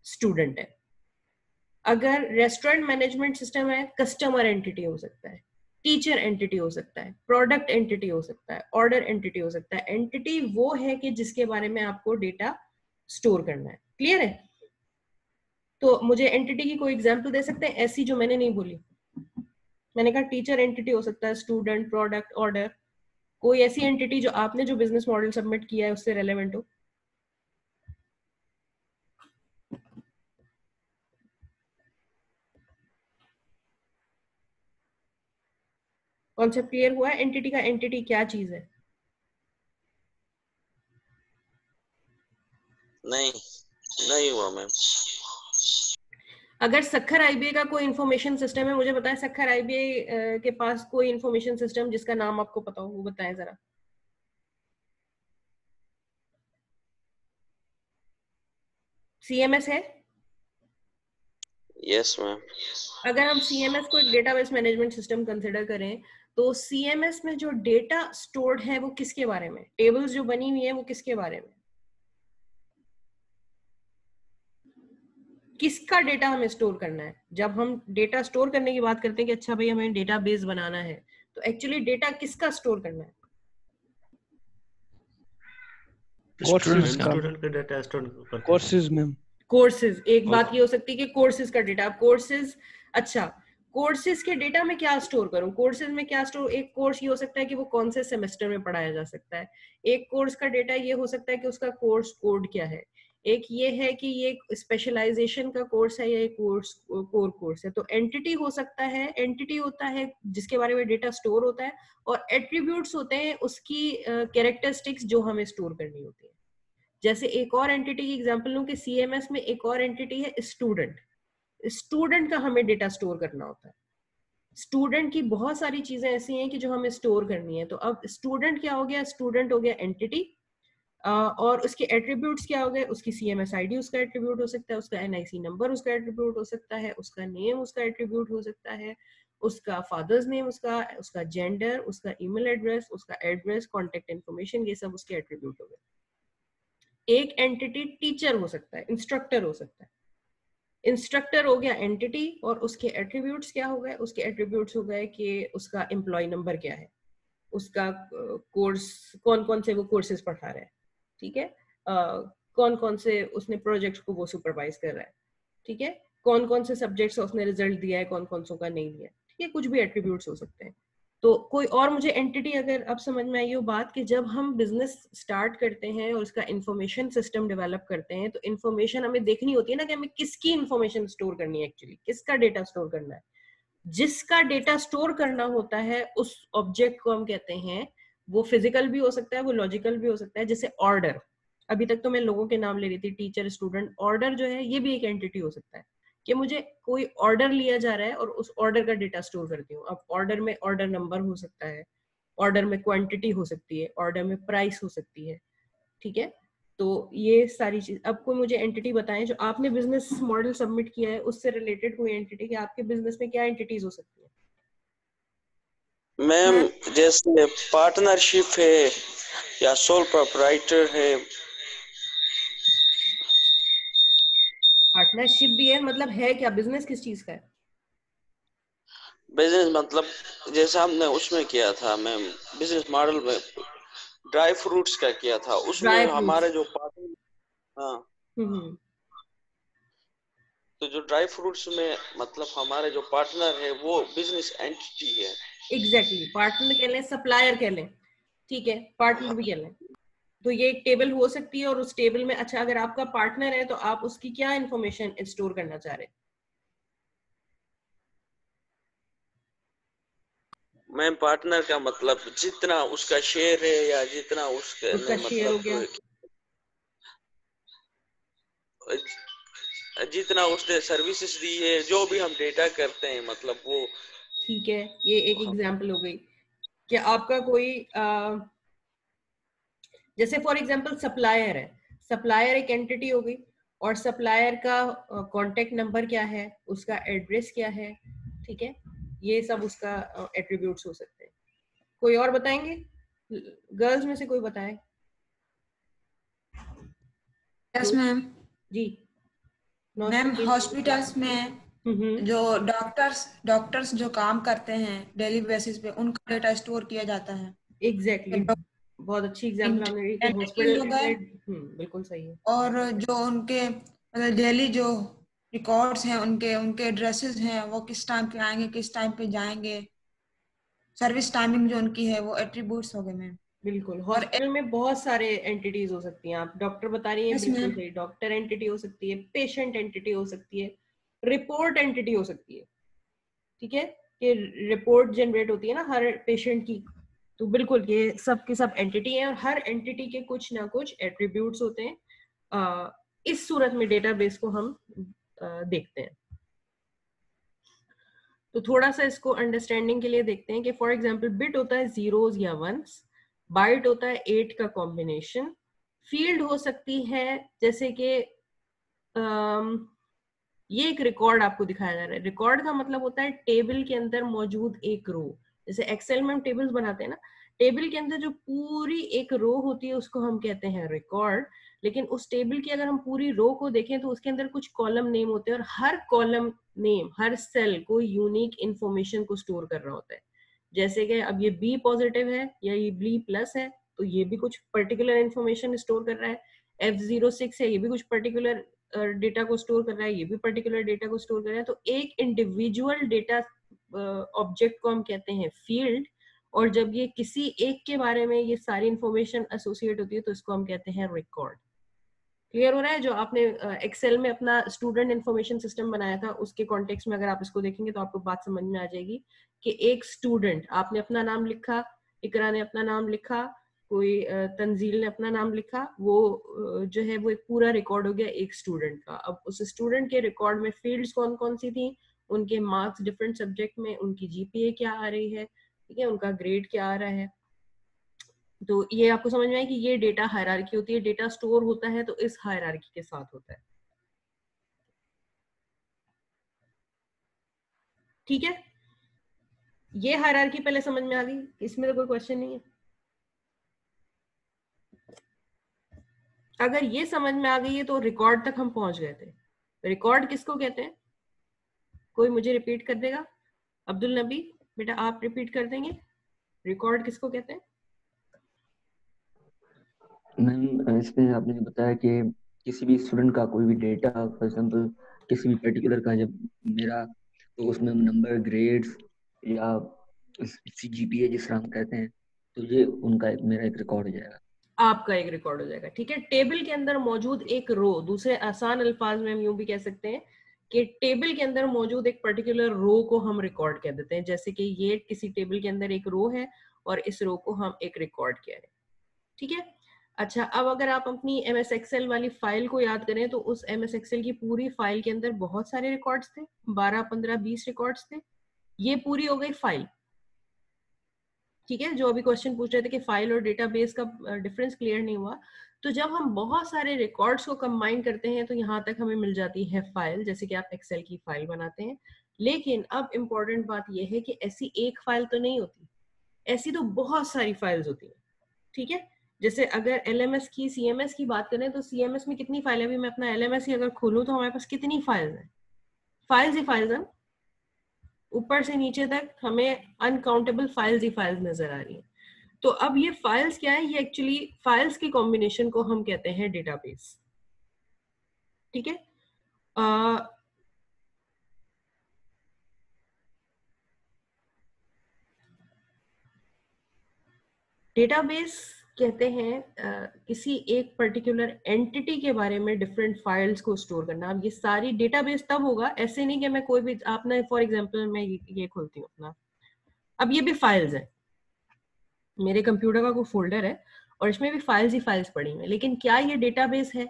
स्टूडेंट है। अगर रेस्टोरेंट मैनेजमेंट सिस्टम है, कस्टमर एंटिटी हो सकता है, टीचर एंटिटी हो सकता है, प्रोडक्ट एंटिटी हो सकता है, ऑर्डर एंटिटी हो सकता है। एंटिटी वो है कि जिसके बारे में आपको डेटा स्टोर करना है। क्लियर है? तो मुझे एंटिटी की कोई एग्जांपल दे सकते हैं ऐसी जो मैंने नहीं बोली? मैंने कहा टीचर एंटिटी हो सकता है, स्टूडेंट, प्रोडक्ट, ऑर्डर, कोई ऐसी एंटिटी जो आपने जो बिजनेस मॉडल सबमिट किया है उससे रेलेवेंट हो। कॉन्सेप्ट क्लियर हुआ है एंटिटी का? एंटिटी क्या चीज है? नहीं नहीं हुआ मैम। अगर सखर आईबीए का कोई इंफॉर्मेशन सिस्टम है, मुझे बताएं सखर आईबीए के पास कोई इंफॉर्मेशन सिस्टम जिसका नाम आपको पता हो, वो बताएं जरा। सीएमएस है? Yes ma'am. अगर हम सीएमएस को एक डेटाबेस मैनेजमेंट सिस्टम कंसिडर करें तो सीएमएस में जो डेटा स्टोर्ड है वो किसके बारे में, टेबल्स जो बनी हुई है वो किसके बारे में, किसका डेटा हमें स्टोर करना है? जब हम डेटा स्टोर करने की बात करते हैं कि अच्छा भाई हमें डेटाबेस बनाना है, तो एक्चुअली डेटा किसका स्टोर करना है? स्टूडेंट का डेटा स्टोर करते हैं। कोर्सेज में, कोर्सेज, एक बात ये हो सकती है कि कोर्सेज का डेटा, कोर्सेज, अच्छा कोर्सेज के डेटा में क्या स्टोर करूं? कोर्सेज में क्या स्टोर, एक कोर्स ये हो सकता है कि वो कौन से सेमेस्टर में पढ़ाया जा सकता है, एक कोर्स का डेटा ये हो सकता है कि उसका कोर्स कोड क्या है, एक ये है कि ये स्पेशलाइजेशन का कोर्स है या एक कोर्स कोर कोर्स है। तो एंटिटी हो सकता है, एंटिटी होता है जिसके बारे में डेटा स्टोर होता है, और एट्रीब्यूट्स होते हैं उसकी कैरेक्टरिस्टिक्स जो हमें स्टोर करनी होती है। जैसे एक और एंटिटी की एग्जांपल लूं कि सीएमएस में एक और एंटिटी है स्टूडेंट, स्टूडेंट का हमें डेटा स्टोर करना होता है। स्टूडेंट की बहुत सारी चीजें ऐसी हैं कि जो हमें स्टोर करनी है। तो अब स्टूडेंट क्या हो गया? स्टूडेंट हो गया एंटिटी, और उसके एट्रीब्यूट्स क्या हो गए? उसकी सीएमएस आईडी उसका एट्रीब्यूट हो सकता है, उसका एनआईसी नंबर उसका एट्रीब्यूट हो सकता है, उसका नेम उसका एट्रीब्यूट हो सकता है, उसका फादर्स नेम, उसका जेंडर, उसका ईमेल एड्रेस, कॉन्टेक्ट इन्फॉर्मेशन, ये सब उसके एट्रीब्यूट हो गए। एक एंटिटी टीचर हो सकता है, इंस्ट्रक्टर हो सकता है। इंस्ट्रक्टर हो गया एंटिटी, और उसके एट्रीब्यूट्स क्या हो गए? उसके एट्रीब्यूट्स हो गए कि उसका एम्प्लॉय नंबर क्या है, उसका कोर्स, कौन कौन से वो कोर्सेज पढ़ा रहा है, ठीक है, कौन कौन से उसने प्रोजेक्ट्स को वो सुपरवाइज कर रहा है, ठीक है, कौन कौन से सब्जेक्ट्स उसने रिजल्ट दिया है, कौन कौन सो का नहीं दिया, ठीक है, कुछ भी एट्रीब्यूट्स हो सकते हैं। तो कोई और मुझे एंटिटी, अगर अब समझ में आई हो बात, कि जब हम बिजनेस स्टार्ट करते हैं और उसका इंफॉर्मेशन सिस्टम डेवलप करते हैं तो इंफॉर्मेशन हमें देखनी होती है ना कि हमें किसकी इंफॉर्मेशन स्टोर करनी है, एक्चुअली किसका डेटा स्टोर करना है। जिसका डेटा स्टोर करना होता है उस ऑब्जेक्ट को हम कहते हैं, वो फिजिकल भी हो सकता है, वो लॉजिकल भी हो सकता है। जैसे ऑर्डर, अभी तक तो मैं लोगों के नाम ले रही थी, टीचर, स्टूडेंट, ऑर्डर जो है ये भी एक एंटिटी हो सकता है कि मुझे कोई ऑर्डर लिया जा रहा है और उस ऑर्डर का डेटा स्टोर करती हूँ। अब ऑर्डर में ऑर्डर नंबर हो सकता है, ऑर्डर में क्वांटिटी हो सकती है, ऑर्डर में प्राइस हो सकती है, ठीक है। तो ये सारी चीज, अब कोई मुझे एंटिटी बताएं जो आपने बिजनेस मॉडल सबमिट किया है उससे रिलेटेड कोई एंटिटी, कि आपके बिजनेस में क्या एंटिटीज हो सकती है? मैम जैसे पार्टनरशिप है या सोल प्रोप्राइटर है। पार्टनरशिप भी है, मतलब है क्या, बिजनेस किस चीज का है? बिजनेस मतलब जैसे हमने उसमें किया था मैम, बिजनेस मॉडल में ड्राई फ्रूट्स का किया था, उसमें हमारे जो पार्टनर, हाँ, तो जो ड्राई फ्रूट्स में मतलब हमारे जो पार्टनर है वो बिजनेस एंटिटी है। एग्जैक्टली, पार्टनर कह लें, सप्लायर कह लें, ठीक है, पार्टनर भी कह लें। तो ये एक टेबल हो सकती है, और उस टेबल में, अच्छा अगर आपका पार्टनर है तो आप उसकी क्या इंफॉर्मेशन स्टोर करना चाह रहे हैं? मैम पार्टनर का मतलब जितना उसका शेयर है या जितना उसका शेयर हो गया, जितना उसने सर्विसेज दी है, जो भी हम डेटा करते हैं मतलब वो, ठीक है। ये एक एग्जांपल हो गई कि आपका कोई जैसे फॉर एग्जांपल सप्लायर है, सप्लायर एक एंटिटी हो गई, और सप्लायर का कांटेक्ट नंबर क्या है, उसका एड्रेस क्या है, ठीक है, ये सब उसका एट्रीब्यूट्स हो सकते हैं। कोई और बताएंगे? गर्ल्स में से कोई बताए? Yes ma'am. जी मैम हॉस्पिटल्स में जो डॉक्टर्स जो काम करते हैं डेली बेसिस पे, उनका डेटा स्टोर किया जाता है। एग्जैक्टली, बहुत अच्छी एग्जांपल आपने दी कि हॉस्पिटल, बिल्कुल सही है। और जो उनके मतलब डेली जो रिकॉर्ड्स हैं उनके, उनके एड्रेसेस हैं, वो किस टाइम पे आएंगे, किस टाइम पे जाएंगे, सर्विस टाइमिंग जो उनकी है, वो एट्रीब्यूट्स हो गए मैम। बिल्कुल, और हॉस्पिटल में बहुत सारे एंटिटीज हो सकती हैं। आप डॉक्टर बता रही हैं, यस बिल्कुल मैम, सही। डॉक्टर एंटिटी हो सकती है, पेशेंट एंटिटी हो सकती है, रिपोर्ट एंटिटी हो सकती है। ठीक है, कि रिपोर्ट जनरेट होती है ना हर पेशेंट की, तो बिल्कुल ये सब के सब एंटिटी है और हर एंटिटी के कुछ ना कुछ एट्रीब्यूट्स होते हैं। इस सूरत में डेटाबेस को हम देखते हैं। तो थोड़ा सा इसको अंडरस्टैंडिंग के लिए देखते हैं कि फॉर एग्जांपल बिट होता है जीरोस या वंस, बाइट होता है 8 का कॉम्बिनेशन, फील्ड हो सकती है जैसे कि ये एक रिकॉर्ड आपको दिखाया जा रहा है। रिकॉर्ड का मतलब होता है टेबल के अंदर मौजूद एक रो। जैसे एक्सेल में हम टेबल्स बनाते हैं ना, टेबल के अंदर जो पूरी एक रो होती है उसको हम कहते हैं रिकॉर्ड। लेकिन उस टेबल की अगर हम पूरी रो को देखें तो उसके अंदर कुछ कॉलम नेम होते हैं और हर कॉलम नेम, हर सेल कोई यूनिक इंफॉर्मेशन को स्टोर कर रहा होता है। जैसे कि अब ये बी पॉजिटिव है या ये बी प्लस है, तो ये भी कुछ पर्टिकुलर इंफॉर्मेशन स्टोर कर रहा है। F06 है, ये भी कुछ पर्टिकुलर डेटा को स्टोर कर रहा है, ये भी पर्टिकुलर डेटा को स्टोर कर रहा है। तो एक इंडिविजुअल डेटा ऑब्जेक्ट को हम कहते हैं फील्ड, और जब ये किसी एक के बारे में ये सारी इंफॉर्मेशन एसोसिएट होती है तो इसको हम कहते हैं रिकॉर्ड। क्लियर हो रहा है? जो आपने एक्सेल में अपना स्टूडेंट इंफॉर्मेशन सिस्टम बनाया था उसके कॉन्टेक्स्ट में अगर आप इसको देखेंगे तो आपको बात समझ में आ जाएगी कि एक स्टूडेंट, आपने अपना नाम लिखा, इकरा ने अपना नाम लिखा, कोई तंजील ने अपना नाम लिखा, वो जो है वो एक पूरा रिकॉर्ड हो गया एक स्टूडेंट का। अब उस स्टूडेंट के रिकॉर्ड में फील्ड्स कौन कौन सी थी, उनके मार्क्स डिफरेंट सब्जेक्ट में, उनकी जीपीए क्या आ रही है, ठीक है, उनका ग्रेड क्या आ रहा है। तो ये आपको समझ में आए कि ये डेटा हायरार्की होती है। डेटा स्टोर होता है तो इस हायरार्की के साथ होता है। ठीक है, ये हायरार्की पहले समझ में आ गई, इसमें तो कोई क्वेश्चन नहीं है। अगर ये समझ में आ गई है तो रिकॉर्ड तक हम पहुंच गए थे। रिकॉर्ड किसको कहते हैं? कोई मुझे रिपीट कर देगा? अब्दुल नबी बेटा आप रिपीट कर देंगे, रिकॉर्ड किसको कहते हैं? मैम इसमें आपने जो बताया कि किसी भी स्टूडेंट का कोई भी डेटा, फॉर एग्जांपल किसी भी पर्टिकुलर का जब मेरा, तो उसमें नंबर, ग्रेड्स या जीपीए जिस तरह हम कहते हैं, तो ये उनका मेरा एक रिकॉर्ड हो जाएगा, आपका एक रिकॉर्ड हो जाएगा। ठीक है, टेबल के अंदर मौजूद एक रो, दूसरे आसान अल्फाज में हम यूं भी कह सकते हैं कि टेबल के अंदर मौजूद एक पर्टिकुलर रो को हम रिकॉर्ड कह देते हैं। जैसे कि ये किसी टेबल के अंदर एक रो है और इस रो को हम एक रिकॉर्ड कह रहे हैं। ठीक है, अच्छा अब अगर आप अपनी एमएस एक्सेल वाली फाइल को याद करें तो उस एमएस एक्सेल की पूरी फाइल के अंदर बहुत सारे रिकॉर्ड्स थे, 12, 15, 20 रिकॉर्ड्स थे। ये पूरी हो गई फाइल। ठीक है, जो अभी क्वेश्चन पूछ रहे थे कि फाइल और डेटाबेस का डिफरेंस क्लियर नहीं हुआ, तो जब हम बहुत सारे रिकॉर्ड्स को कंबाइन करते हैं तो यहाँ तक हमें मिल जाती है फाइल, जैसे कि आप एक्सेल की फाइल बनाते हैं। लेकिन अब इम्पोर्टेंट बात यह है कि ऐसी एक फाइल तो नहीं होती, ऐसी तो बहुत सारी फाइल्स होती है। ठीक है, जैसे अगर एलएमएस की, सीएमएस की बात करें तो सीएमएस में कितनी फाइल है? अभी मैं अपना एलएमएस ही अगर खोलूं तो हमारे पास कितनी फाइल्स हैं? फाइल्स ही फाइल्स हैं, ऊपर से नीचे तक हमें अनकाउंटेबल फाइल्स ही फाइल्स नजर आ रही हैं। तो अब ये फाइल्स क्या है? ये एक्चुअली फाइल्स के कॉम्बिनेशन को हम कहते हैं डेटाबेस। ठीक है, डेटाबेस कहते हैं किसी एक पर्टिकुलर एंटिटी के बारे में डिफरेंट फाइल्स को स्टोर करना। अब ये सारी डेटाबेस तब होगा, ऐसे नहीं कि मैं कोई भी, आपने फॉर एग्जांपल मैं ये खोलती हूँ अपना, अब ये भी फाइल्स है, मेरे कंप्यूटर का कोई फोल्डर है और इसमें भी फाइल्स ही फाइल्स पड़ी हुई हैं, लेकिन क्या ये डेटाबेस है?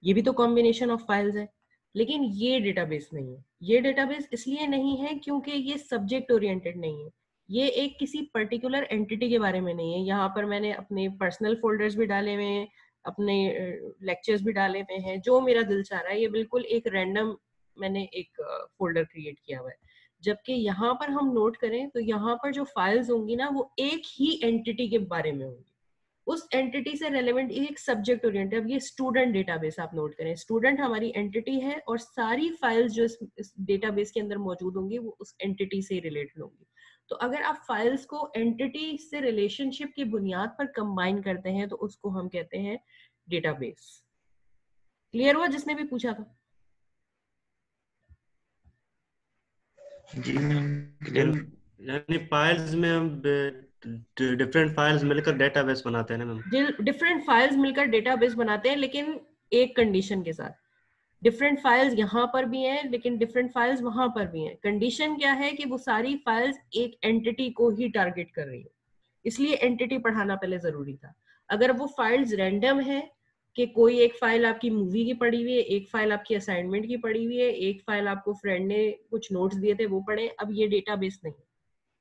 ये भी तो कॉम्बिनेशन ऑफ फाइल्स है, लेकिन ये डेटाबेस नहीं है। ये डेटाबेस इसलिए नहीं है क्योंकि ये सब्जेक्ट ओरिएंटेड नहीं है, ये एक किसी पर्टिकुलर एंटिटी के बारे में नहीं है। यहाँ पर मैंने अपने पर्सनल फोल्डर्स भी डाले हुए हैं, अपने लेक्चर्स भी डाले हुए हैं, जो मेरा दिल चाह रहा है, ये बिल्कुल एक रैंडम मैंने एक फोल्डर क्रिएट किया हुआ है। जबकि यहाँ पर हम नोट करें तो यहाँ पर जो फाइल्स होंगी ना वो एक ही एंटिटी के बारे में होंगी, उस एंटिटी से रेलेवेंट एक सब्जेक्ट ओरिएंटेड। अब ये स्टूडेंट डेटाबेस आप नोट करें, स्टूडेंट हमारी एंटिटी है और सारी फाइल्स जो इस डेटाबेस के अंदर मौजूद होंगी वो उस एंटिटी से रिलेटेड होंगी। तो अगर आप फाइल्स को एंटिटी से रिलेशनशिप की बुनियाद पर कंबाइन करते हैं तो उसको हम कहते हैं डेटाबेस। क्लियर हुआ जिसने भी पूछा था? जी मैम क्लियर। यानी फाइल्स में हम डिफरेंट फाइल्स मिलकर डेटाबेस बनाते हैं ना मैम? डिफरेंट फाइल्स मिलकर डेटाबेस बनाते हैं, लेकिन एक कंडीशन के साथ। डिफरेंट फाइल्स यहाँ पर भी हैं लेकिन डिफरेंट फाइल्स वहां पर भी हैं। कंडीशन क्या है कि वो सारी फाइल्स एक एंटिटी को ही टारगेट कर रही है, इसलिए एंटिटी पढ़ाना पहले जरूरी था। अगर वो फाइल्स रैंडम है कि कोई एक फाइल आपकी मूवी की पड़ी हुई है, एक फाइल आपकी असाइनमेंट की पड़ी हुई है, एक फाइल आपको फ्रेंड ने कुछ नोट्स दिए थे वो पढ़े, अब ये डेटाबेस नहीं है।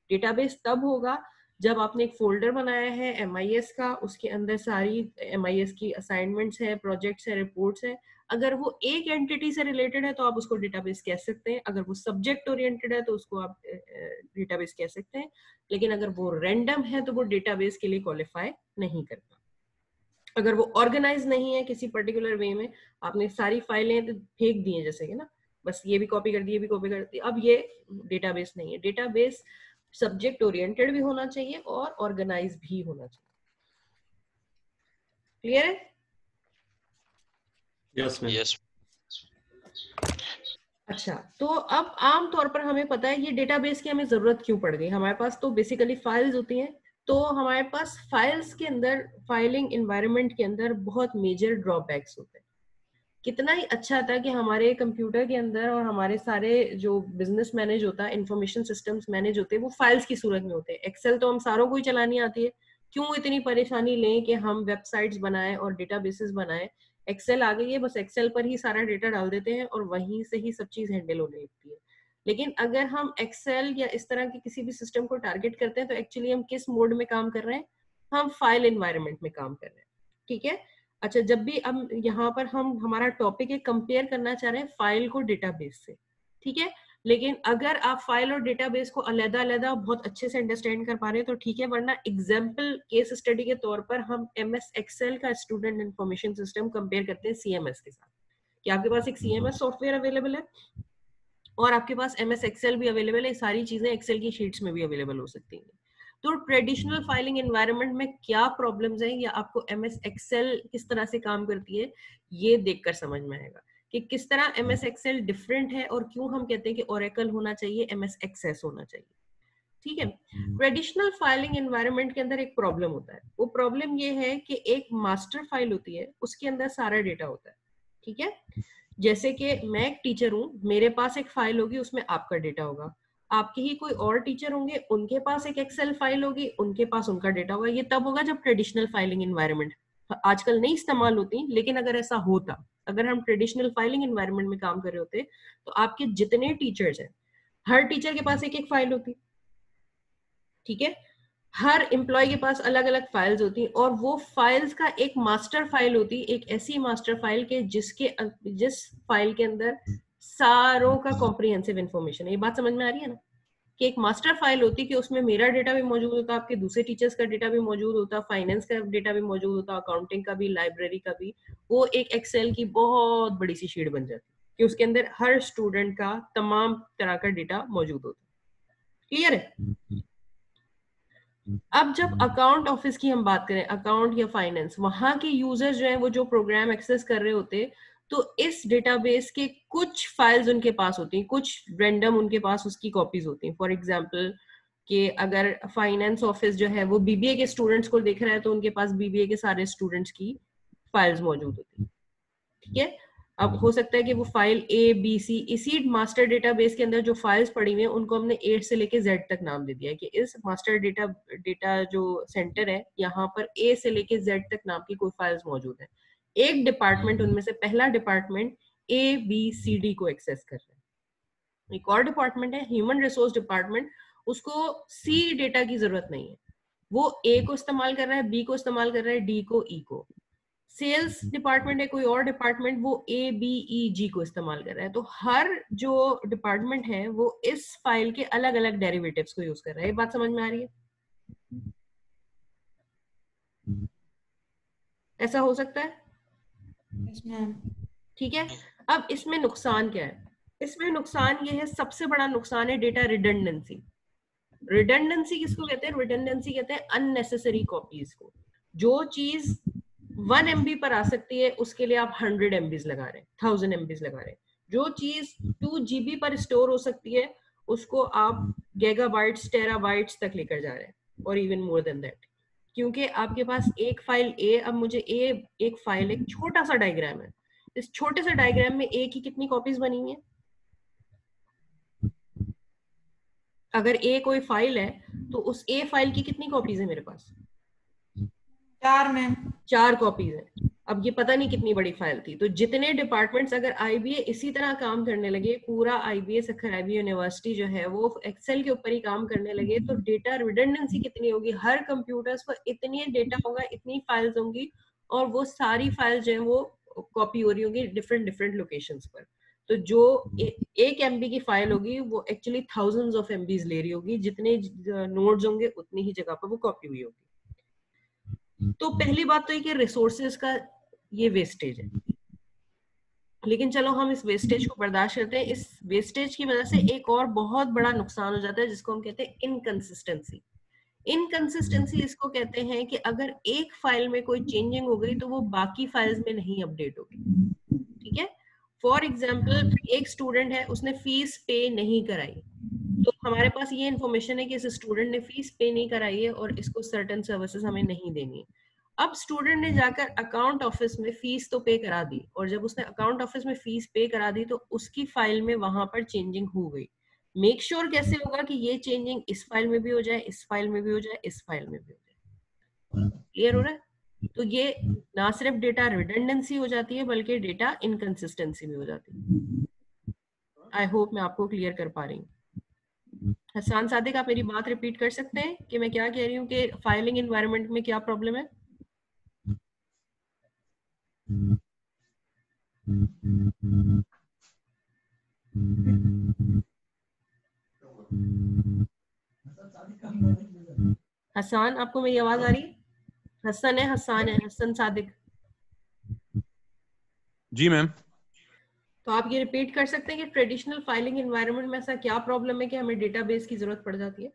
डेटाबेस तब होगा जब आपने एक फोल्डर बनाया है MIS का, उसके अंदर सारी MIS की असाइनमेंट्स है, प्रोजेक्ट्स है, रिपोर्ट्स है। अगर वो एक एंटिटी से रिलेटेड है तो आप उसको डेटाबेस कह सकते हैं। अगर वो सब्जेक्ट ओरिएंटेड है तो उसको आप डेटाबेस कह सकते हैं। लेकिन अगर वो रैंडम है तो वो डेटाबेस के लिए क्वालिफाई नहीं करता। अगर वो ऑर्गेनाइज नहीं है किसी पर्टिकुलर वे में, आपने सारी फाइलें तो फेंक दी हैं जैसे कि ना, बस ये भी कॉपी कर दी, ये भी कॉपी कर दी, अब ये डेटाबेस नहीं है। डेटाबेस सब्जेक्ट ओरिएंटेड भी होना चाहिए और ऑर्गेनाइज भी होना चाहिए। क्लियर है? Yes ma'am. यस। अच्छा, तो अब आम तौर पर हमें पता है ये डेटाबेस की हमें जरूरत क्यों पड़ गई। हमारे पास तो बेसिकली फाइल्स होती हैं, तो हमारे पास फाइल्स के अंदर, फाइलिंग एनवायरनमेंट के अंदर बहुत मेजर ड्रॉबैक्स होते हैं। कितना ही अच्छा था कि हमारे कंप्यूटर के अंदर और हमारे सारे जो बिजनेस मैनेज होता है, इंफॉर्मेशन सिस्टम्स मैनेज होते हैं, वो फाइल्स की सूरत में होते हैं। एक्सेल तो हम सारों को ही चलानी आती है, क्यों इतनी परेशानी लें कि हम वेबसाइट्स बनाएं और डेटाबेसेस बनाएं। एक्सेल आ गई है, बस एक्सेल पर ही सारा डेटा डाल देते हैं और वहीं से ही सब चीज हैंडल होने लगती है। लेकिन अगर हम एक्सेल या इस तरह के किसी भी सिस्टम को टारगेट करते हैं तो एक्चुअली हम किस मोड में काम कर रहे हैं? हम फाइल एनवायरनमेंट में काम कर रहे हैं। ठीक है। अच्छा, जब भी हम यहाँ पर हम हमारा टॉपिक है, कंपेयर करना चाह रहे हैं फाइल को डेटाबेस से, ठीक है। लेकिन अगर आप फाइल और डेटाबेस को अलग-अलग बहुत अच्छे से अंडरस्टैंड कर पा रहे हैं तो ठीक है, वरना एग्जांपल केस स्टडी के तौर पर हम MS एक्सेल का स्टूडेंट इंफॉर्मेशन सिस्टम कंपेयर करते हैं CMS के साथ। कि आपके पास एक CMS सॉफ्टवेयर अवेलेबल है और आपके पास MS एक्सेल भी अवेलेबल है। सारी चीजें एक्सेल की शीट्स में भी अवेलेबल हो सकती हैं। तो ट्रेडिशनल फाइलिंग एनवायरनमेंट में क्या प्रॉब्लम्स हैं या आपको MS एक्सेल किस तरह से काम करती है, ये देखकर समझ में आएगा कि किस तरह MS एक्सेल डिफरेंट है और क्यों हम कहते हैं कि ओरेकल होना चाहिए, MS एक्सेस होना चाहिए। ठीक है। ट्रेडिशनल फाइलिंग एनवायरनमेंट के अंदर एक प्रॉब्लम होता है। वो प्रॉब्लम ये है कि एक मास्टर फाइल होती है, उसके अंदर सारा डेटा होता है। ठीक है। जैसे कि मैं एक टीचर हूँ, मेरे पास एक फाइल होगी, उसमें आपका डेटा होगा। आपके ही कोई और टीचर होंगे, उनके पास एक एक्सेल फाइल होगी, उनके पास उनका डेटा होगा। ये तब होगा जब ट्रेडिशनल फाइलिंग एनवायरनमेंट आजकल नहीं इस्तेमाल होती, लेकिन अगर ऐसा होता, अगर हम ट्रेडिशनल फाइलिंग एनवायरनमेंट में काम कर रहे होते, तो आपके जितने टीचर्स हैं, हर टीचर के पास एक एक फाइल होती। ठीक है। हर एम्प्लॉय के पास अलग अलग फाइल्स होती और वो फाइल्स का एक मास्टर फाइल होती, एक ऐसी मास्टर फाइल के जिस फाइल के अंदर सारों का कॉम्प्रिहेंसिव इंफॉर्मेशन है। ये बात समझ में आ रही है ना, कि एक मास्टर फाइल होती कि उसमें मेरा डेटा भी मौजूद होता, आपके दूसरे टीचर्स का डेटा भी मौजूद होता, फाइनेंस का डेटा भी मौजूद होता, अकाउंटिंग का भी, लाइब्रेरी का भी। वो एक एक्सेल की बहुत बड़ी सी शीट बन जाती कि उसके अंदर हर स्टूडेंट का तमाम तरह का डेटा मौजूद होता। क्लियर है? अब जब अकाउंट ऑफिस की हम बात करें, अकाउंट या फाइनेंस, वहां के यूजर्स जो हैं वो जो प्रोग्राम एक्सेस कर रहे होते, तो इस डेटाबेस के कुछ फाइल्स उनके पास होती हैं, कुछ रैंडम उनके पास उसकी कॉपीज होती हैं। फॉर एग्जांपल कि अगर फाइनेंस ऑफिस जो है वो BBA के स्टूडेंट्स को देख रहा है तो उनके पास BBA के सारे स्टूडेंट्स की फाइल्स मौजूद होती हैं। ठीक है। अब हो सकता है कि वो फाइल ABC, इसी मास्टर डेटाबेस के अंदर जो फाइल्स पड़ी हुई हैं उनको हमने A से लेके Z तक नाम दे दिया है कि इस मास्टर डेटा जो सेंटर है, यहाँ पर A से लेके Z तक नाम की कोई फाइल्स मौजूद है। एक डिपार्टमेंट, उनमें से पहला डिपार्टमेंट ABCD को एक्सेस कर रहा है। एक और डिपार्टमेंट है ह्यूमन रिसोर्स डिपार्टमेंट, उसको C डेटा की जरूरत नहीं है, वो A को इस्तेमाल कर रहा है, B को इस्तेमाल कर रहा है, D को, E को। सेल्स डिपार्टमेंट है कोई और डिपार्टमेंट, वो ABEG को इस्तेमाल कर रहा है। तो हर जो डिपार्टमेंट है वो इस फाइल के अलग अलग डेरिवेटिव्स को यूज कर रहा है। ये बात समझ में आ रही है? ऐसा हो सकता है? ठीक है। अब इसमें नुकसान क्या है? इसमें नुकसान ये है, सबसे बड़ा नुकसान है डेटा रिडंडेंसी। रिडंडेंसी किसको कहते हैं? रिडंडेंसी कहते हैं अननेसेसरी कॉपीज को। जो चीज 1 MB पर आ सकती है उसके लिए आप 100 MB लगा रहे हैं, 1000 MB लगा रहे हैं। जो चीज 2 GB पर स्टोर हो सकती है उसको आप गीगाबाइट्स टेराबाइट्स तक लेकर जा रहे हैं, और इवन मोर देन दैट, क्योंकि आपके पास एक फाइल ए, अब मुझे एक फाइल, एक छोटा सा डायग्राम है, इस छोटे से डायग्राम में ए की कितनी कॉपीज बनी हुई है? अगर ए कोई फाइल है तो उस ए फाइल की कितनी कॉपीज है मेरे पास? 4 मैम। 4 कॉपीज है। अब ये पता नहीं कितनी बड़ी फाइल थी। तो जितने डिपार्टमेंट्स, अगर आईबीए इसी तरह काम करने लगे, पूरा आईबीए सखर आईबीए यूनिवर्सिटी जो है वो एक्सेल के ऊपर ही काम करने लगे, तो डेटा रिडंडेंसी कितनी होगी? हर कंप्यूटर्स पर इतनी डेटा होगा, इतनी फाइल्स होंगी, और वो सारी फाइल्स जो है वो कॉपी हो रही होगी डिफरेंट डिफरेंट लोकेशंस पर। तो जो एक एमबी की फाइल होगी वो एक्चुअली थाउजेंड्स ऑफ एमबीज ले रही होगी, जितने नोड्स होंगे उतनी ही जगह पर वो कॉपी हुई होगी। तो पहली बात तो ये कि रिसोर्सेज का ये वेस्टेज है। लेकिन चलो हम इस वेस्टेज को बर्दाश्त करते हैं। इस वेस्टेज की वजह से एक और बहुत बड़ा नुकसान हो जाता है जिसको हम कहते हैं इनकंसिस्टेंसी। इनकंसिस्टेंसी इसको कहते हैं कि अगर एक फाइल में कोई चेंजिंग हो गई तो वो बाकी फाइल्स में नहीं अपडेट होगी। ठीक है, फॉर एग्जाम्पल एक स्टूडेंट है, उसने फीस पे नहीं कराई, तो हमारे पास ये इन्फॉर्मेशन है कि इस स्टूडेंट ने फीस पे नहीं कराई है और इसको सर्टेन सर्विसेज हमें नहीं देनी है। अब स्टूडेंट ने जाकर अकाउंट ऑफिस में फीस तो पे करा दी, और जब उसने अकाउंट ऑफिस में फीस पे करा दी तो उसकी फाइल में वहां पर चेंजिंग हो गई। मेक श्योर कैसे होगा कि ये चेंजिंग इस फाइल में भी हो जाए, इस फाइल में भी हो जाए, इस फाइल में भी हो जाए? क्लियर हो रहा है? तो ये ना सिर्फ डेटा रिडंडेंसी हो जाती है बल्कि डेटा इनकंसिस्टेंसी भी हो जाती है। आई होप मैं आपको क्लियर कर पा रही हूँ। हसन सादिक, आप मेरी बात रिपीट कर सकते हैं कि मैं क्या कह रही हूँ कि फाइलिंग एनवायरनमेंट में क्या प्रॉब्लम है? हसन, आपको मेरी आवाज आ रही है? हसन है, हसन है, हसन सादिक। जी मैम। तो आप ये रिपीट कर सकते हैं कि ट्रेडिशनल फाइलिंग एनवायरनमेंट में ऐसा क्या प्रॉब्लम है कि हमें डेटाबेस की जरूरत पड़ जाती है?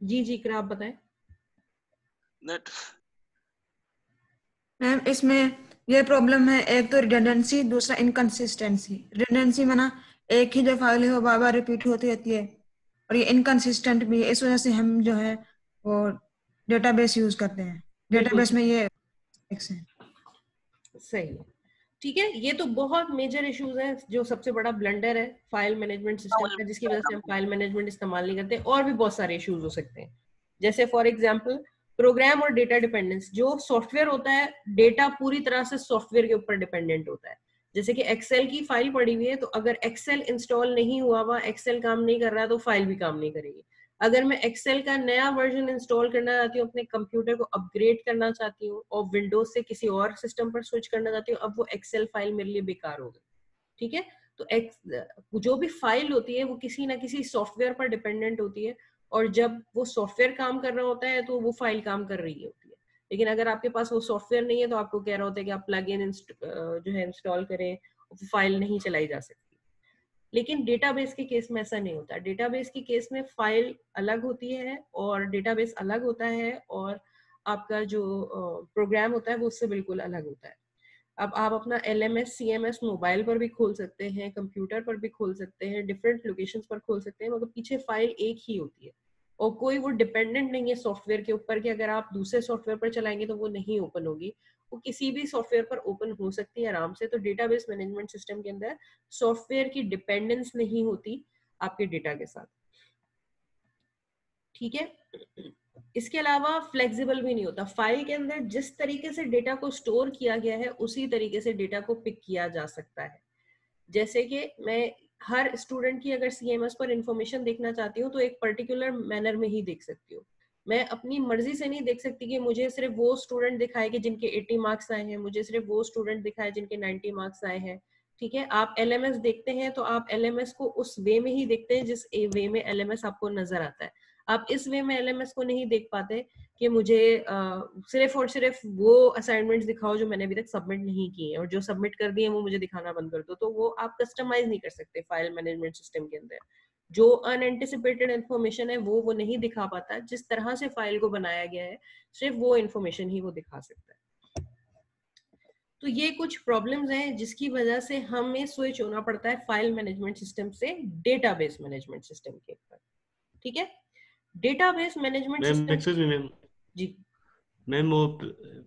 जी जी, कर आप बताएं। नेट मैम इसमें ये प्रॉब्लम है, एक तो रिडंडेंसी, दूसरा इनकंसिस्टेंसी। रिडंडेंसी माना एक ही जो फाइल है वो बार बार रिपीट होती रहती है, और ये इनकंसिस्टेंट भी है। इस वजह से हम जो है वो डेटाबेस यूज करते हैं। डेटाबेस में ये सही है, ठीक है। ये तो बहुत मेजर इश्यूज हैं, जो सबसे बड़ा ब्लंडर है फाइल मैनेजमेंट सिस्टम का, जिसकी वजह से हम फाइल मैनेजमेंट इस्तेमाल नहीं करते। और भी बहुत सारे इश्यूज हो सकते हैं, जैसे फॉर एग्जांपल प्रोग्राम और डेटा डिपेंडेंस। जो सॉफ्टवेयर होता है, डेटा पूरी तरह से सॉफ्टवेयर के ऊपर डिपेंडेंट होता है। जैसे कि एक्सेल की फाइल पड़ी हुई है, तो अगर एक्सेल इंस्टॉल नहीं हुआ हुआ, एक्सेल काम नहीं कर रहा, तो फाइल भी काम नहीं करेगी। अगर मैं एक्सेल का नया वर्जन इंस्टॉल करना चाहती हूँ, अपने कंप्यूटर को अपग्रेड करना चाहती हूँ और विंडोज से किसी और सिस्टम पर स्विच करना चाहती हूँ, अब वो एक्सेल फाइल मेरे लिए बेकार हो गई। ठीक है, तो जो भी फाइल होती है वो किसी ना किसी सॉफ्टवेयर पर डिपेंडेंट होती है, और जब वो सॉफ्टवेयर काम कर रहा होता है तो वो फाइल काम कर रही होती है। लेकिन अगर आपके पास वो सॉफ्टवेयर नहीं है तो आपको कह रहा होता है कि आप प्लग इन जो है इंस्टॉल करें, फाइल नहीं चलाई जा सकती। लेकिन डेटाबेस के केस में ऐसा नहीं होता। डेटाबेस के केस में फाइल अलग होती है और डेटाबेस अलग होता है, और आपका जो प्रोग्राम होता है वो उससे बिल्कुल अलग होता है। अब आप अपना LMS CMS मोबाइल पर भी खोल सकते हैं, कंप्यूटर पर भी खोल सकते हैं, डिफरेंट लोकेशंस पर खोल सकते हैं, मगर पीछे फाइल एक ही होती है, और कोई वो डिपेंडेंट नहीं है सॉफ्टवेयर के ऊपर कि अगर आप दूसरे सॉफ्टवेयर पर चलाएंगे तो वो नहीं ओपन होगी। वो किसी भी सॉफ्टवेयर पर ओपन हो सकती है आराम से। तो डेटाबेस मैनेजमेंट सिस्टम के अंदर सॉफ्टवेयर की डिपेंडेंस नहीं होती आपके डेटा के साथ। ठीक है, इसके अलावा फ्लेक्सिबल भी नहीं होता। फाइल के अंदर जिस तरीके से डेटा को स्टोर किया गया है उसी तरीके से डेटा को पिक किया जा सकता है। जैसे कि मैं हर स्टूडेंट की अगर CMS पर इंफॉर्मेशन देखना चाहती हूँ तो एक पर्टिकुलर मैनर में ही देख सकती हूँ। मैं अपनी मर्जी से नहीं देख सकती कि मुझे सिर्फ वो स्टूडेंट दिखाए कि जिनके 80 मार्क्स आए हैं, मुझे सिर्फ वो स्टूडेंट दिखाए जिनके 90 मार्क्स आए हैं। ठीक है, आप LMS देखते हैं तो आप LMS को उस वे में ही देखते हैं जिस वे में LMS आपको नजर आता है। आप इस वे में एलएमएस को नहीं देख पाते कि मुझे सिर्फ और सिर्फ वो असाइनमेंट्स दिखाओ जो मैंने अभी तक सबमिट नहीं किए हैं, और जो सबमिट कर दिए वो मुझे दिखाना बंद कर दो। तो वो आप कस्टमाइज नहीं कर सकते फाइल मैनेजमेंट सिस्टम के अंदर। जो अनएंटिसिपेटेड इन्फॉर्मेशन है वो नहीं दिखा पाता। जिस तरह से फाइल को बनाया गया है सिर्फ वो इन्फॉर्मेशन ही वो दिखा सकता है। तो ये कुछ प्रॉब्लम्स हैं जिसकी वजह से हमें स्विच होना पड़ता है फाइल मैनेजमेंट सिस्टम से डेटाबेस मैनेजमेंट सिस्टम के ऊपर। ठीक है, database management system. Excuse me ma'am. जी मैम वो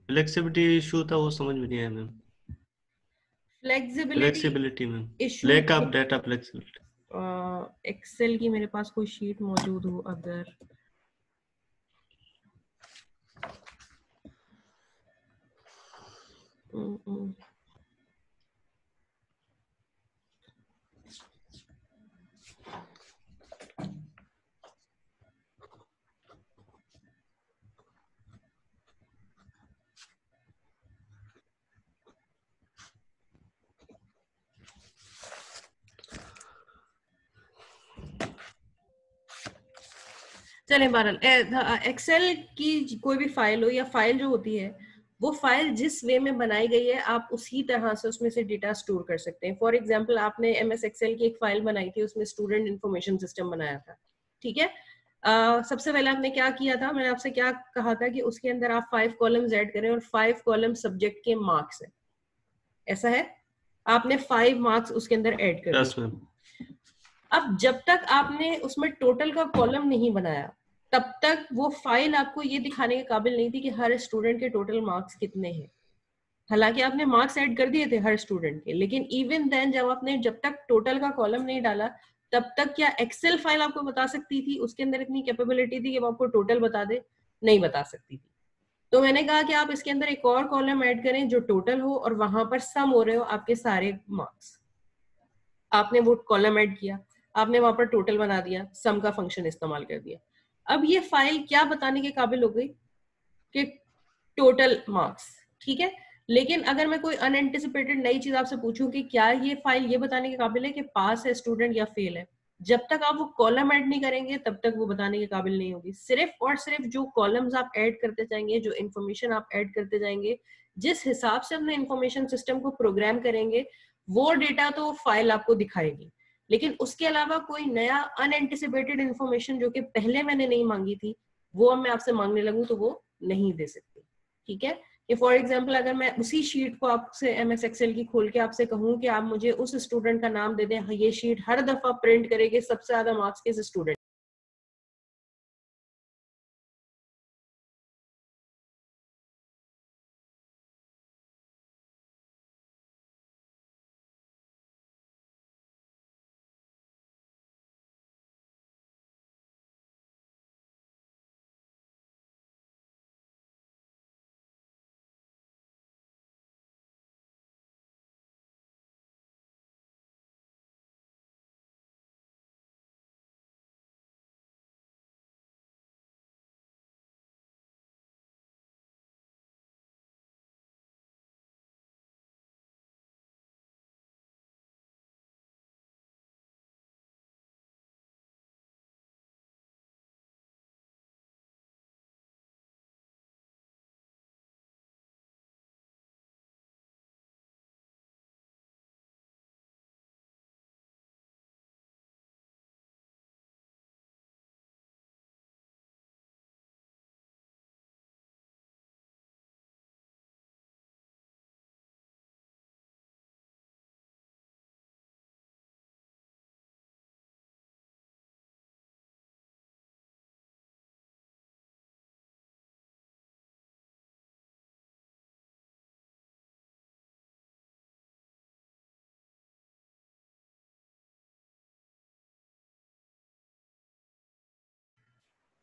फ्लेक्सिबिलिटी इशू था, वो समझ में नहीं आया ma'am. Flexibility ma'am, issue lack of data flexibility. Excel की मेरे पास कोई शीट मौजूद हो अगर, चले बहरहाल एक्सेल की कोई भी फाइल हो या फाइल जो होती है वो फाइल जिस वे में बनाई गई है आप उसी तरह से उसमें से डेटा स्टोर कर सकते हैं। फॉर एग्जांपल आपने एमएस एक्सेल की एक फाइल बनाई थी, उसमें स्टूडेंट इंफॉर्मेशन सिस्टम बनाया था। ठीक है, सबसे पहले आपने क्या किया था, मैंने आपसे क्या कहा था कि उसके अंदर आप 5 कॉलम्स ऐड करें और 5 कॉलम सब्जेक्ट के मार्क्स है, ऐसा है। आपने 5 मार्क्स उसके अंदर ऐड कर दिए। अब जब तक आपने उसमें टोटल का कॉलम नहीं बनाया तब तक वो फाइल आपको ये दिखाने के काबिल नहीं थी कि हर स्टूडेंट के टोटल मार्क्स कितने हैं। हालांकि आपने मार्क्स ऐड कर दिए थे हर स्टूडेंट के, लेकिन इवन देन जब तक टोटल का कॉलम नहीं डाला तब तक क्या एक्सेल फाइल आपको बता सकती थी, उसके अंदर इतनी कैपेबिलिटी थी कि वो आपको टोटल बता दे? नहीं बता सकती थी। तो मैंने कहा कि आप इसके अंदर एक और कॉलम ऐड करें जो टोटल हो और वहां पर सम हो रहे हो आपके सारे मार्क्स। आपने वो कॉलम ऐड किया, आपने वहां पर टोटल बना दिया, सम का फंक्शन इस्तेमाल कर दिया। अब ये फाइल क्या बताने के काबिल हो गई कि टोटल मार्क्स। ठीक है, लेकिन अगर मैं कोई अनएंटिसिपेटेड नई चीज आपसे पूछूं कि क्या ये फाइल ये बताने के काबिल है कि पास है स्टूडेंट या फेल है, जब तक आप वो कॉलम ऐड नहीं करेंगे तब तक वो बताने के काबिल नहीं होगी। सिर्फ और सिर्फ जो कॉलम्स आप ऐड करते जाएंगे, जो इन्फॉर्मेशन आप ऐड करते जाएंगे, जिस हिसाब से अपने इन्फॉर्मेशन सिस्टम को प्रोग्राम करेंगे वो डेटा तो फाइल आपको दिखाएगी। लेकिन उसके अलावा कोई नया अनएंटिसिपेटेड इन्फॉर्मेशन जो कि पहले मैंने नहीं मांगी थी वो अब मैं आपसे मांगने लगूं तो वो नहीं दे सकती। ठीक है, कि फॉर एग्जांपल अगर मैं उसी शीट को आपसे एमएस एक्सेल की खोल के आपसे कहूं कि आप मुझे उस स्टूडेंट का नाम दे दें, ये शीट हर दफा प्रिंट करेगी सबसे ज्यादा मार्क्स किस स्टूडेंट।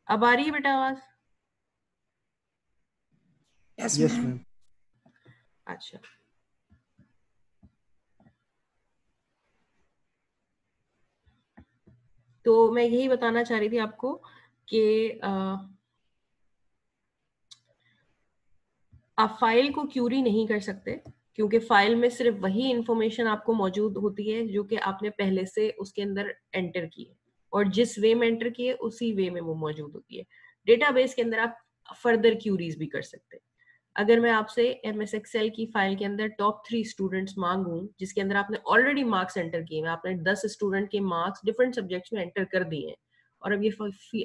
अब आ रही है बेटा आवाज? Yes ma'am. अच्छा, तो मैं यही बताना चाह रही थी आपको कि आप फाइल को क्यूरी नहीं कर सकते क्योंकि फाइल में सिर्फ वही इंफॉर्मेशन आपको मौजूद होती है जो कि आपने पहले से उसके अंदर एंटर की है। और जिस वे में एंटर किए उसी वे में वो मौजूद होती है। डेटाबेस के अंदर आप फर्दर क्यूरीज भी कर सकते हैं। अगर मैं आपसे MS Excel की फाइल के अंदर टॉप 3 स्टूडेंट्स मांगूं जिसके अंदर आपने ऑलरेडी मार्क्स एंटर किए हैं, आपने 10 स्टूडेंट के मार्क्स डिफरेंट सब्जेक्ट्स में एंटर कर दिए हैं और अब ये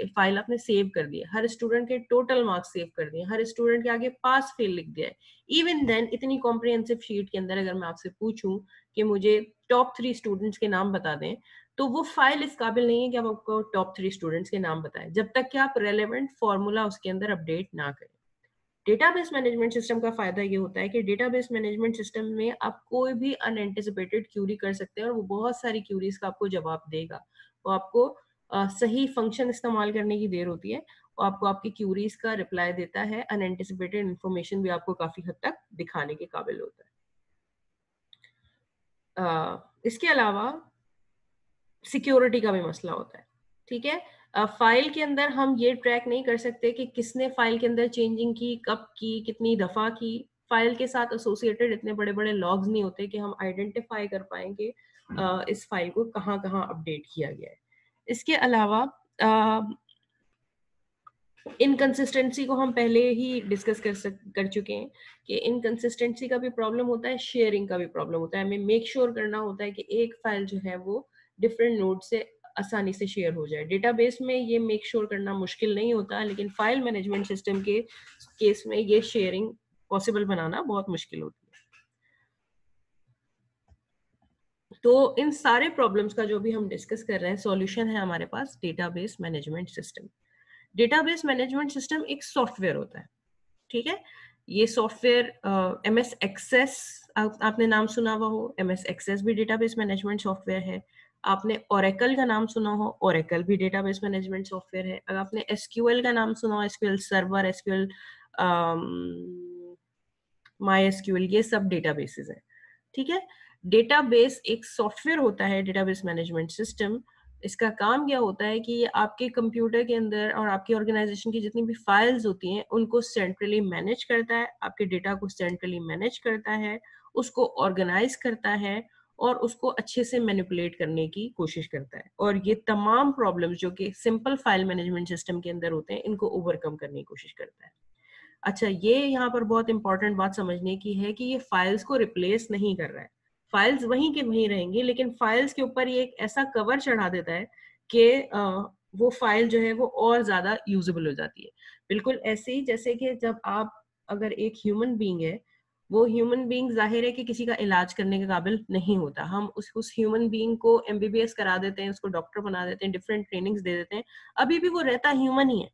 फाइल आपने सेव कर दी है, हर स्टूडेंट के टोटल मार्क्स सेव कर दिए, हर स्टूडेंट के आगे पास फेल लिख दिया है, इवन देन इतनी कॉम्प्रिहेंसिव शीट के अंदर अगर मैं आपसे पूछूं कि मुझे टॉप 3 स्टूडेंट्स के नाम बता दें, तो वो फाइल इस काबिल नहीं है कि आप आपको टॉप 3 स्टूडेंट्स के नाम बताएं जब तक कि आप रेलेवेंट फॉर्मूला उसके अंदर अपडेट ना करें। डेटाबेस मैनेजमेंट सिस्टम का फायदा ये होता है कि डेटाबेस मैनेजमेंट सिस्टम में आप कोई भी अनएंटिसिपेटेड क्यूरी कर सकते हैं और वो बहुत सारी क्यूरीज का आपको जवाब देगा। वो आपको सही फंक्शन इस्तेमाल करने की देर होती है, वो आपको आपकी क्यूरीज का रिप्लाई देता है, अनएंटिसिपेटेड इंफॉर्मेशन भी आपको काफी हद तक दिखाने के काबिल होता है। इसके अलावा सिक्योरिटी का भी मसला होता है, ठीक है। फाइल के अंदर हम ये ट्रैक नहीं कर सकते कि किसने फाइल के अंदर चेंजिंग की, कब की, कितनी दफा की। फाइल के साथ एसोसिएटेड इतने बड़े बड़े लॉग्स नहीं होते कि हम आइडेंटिफाई कर पाएंगे इस फाइल को कहाँ कहाँ अपडेट किया गया है। इसके अलावा इनकंसिस्टेंसी को हम पहले ही डिस्कस कर चुके हैं कि इनकंसिस्टेंसी का भी प्रॉब्लम होता है, शेयरिंग का भी प्रॉब्लम होता है। हमें मेक श्योर करना होता है कि एक फाइल जो है वो डिफरेंट नोड से आसानी से शेयर हो जाए। डेटाबेस में ये मेक श्योर करना मुश्किल नहीं होता, लेकिन फाइल मैनेजमेंट सिस्टम के केस में ये शेयरिंग पॉसिबल बनाना बहुत मुश्किल होती है। तो इन सारे प्रॉब्लम्स का जो भी हम डिस्कस कर रहे हैं, सॉल्यूशन है हमारे पास database management system. Database management system एक सॉफ्टवेयर होता है, ठीक है। ये सॉफ्टवेयर MS Access आपने नाम सुना हुआ हो, MS Access भी डेटाबेस मैनेजमेंट सॉफ्टवेयर है। आपने Oracle का नाम सुना हो, Oracle भी डेटाबेस मैनेजमेंट सॉफ्टवेयर है। अगर आपने SQL का नाम सुना हो, SQL सर्वर, SQL MySQL, ये सब डेटाबेसेस हैं, ठीक है। डेटाबेस एक सॉफ्टवेयर होता है, डेटाबेस मैनेजमेंट सिस्टम। इसका काम क्या होता है कि ये आपके कंप्यूटर के अंदर और आपकी ऑर्गेनाइजेशन की जितनी भी फाइल्स होती हैं उनको सेंट्रली मैनेज करता है, आपके डेटा को सेंट्रली मैनेज करता है, उसको ऑर्गेनाइज करता है और उसको अच्छे से मैनिपुलेट करने की कोशिश करता है। और ये तमाम प्रॉब्लम्स जो कि सिंपल फाइल मैनेजमेंट सिस्टम के अंदर होते हैं, इनको ओवरकम करने की कोशिश करता है। अच्छा, ये यहाँ पर बहुत इंपॉर्टेंट बात समझने की है कि ये फाइल्स को रिप्लेस नहीं कर रहा है, फाइल्स वहीं के वहीं रहेंगी, लेकिन फाइल्स के ऊपर ये एक ऐसा कवर चढ़ा देता है कि वो फाइल जो है वो और ज्यादा यूजेबल हो जाती है। बिल्कुल ऐसे ही जैसे कि जब आप अगर एक ह्यूमन बीइंग है, वो ह्यूमन बीइंग जाहिर है कि किसी का इलाज करने के काबिल नहीं होता, हम उस ह्यूमन बीइंग को MBBS करा देते हैं, उसको डॉक्टर बना देते हैं, डिफरेंट ट्रेनिंग्स दे देते हैं, अभी भी वो रहता ह्यूमन ही है।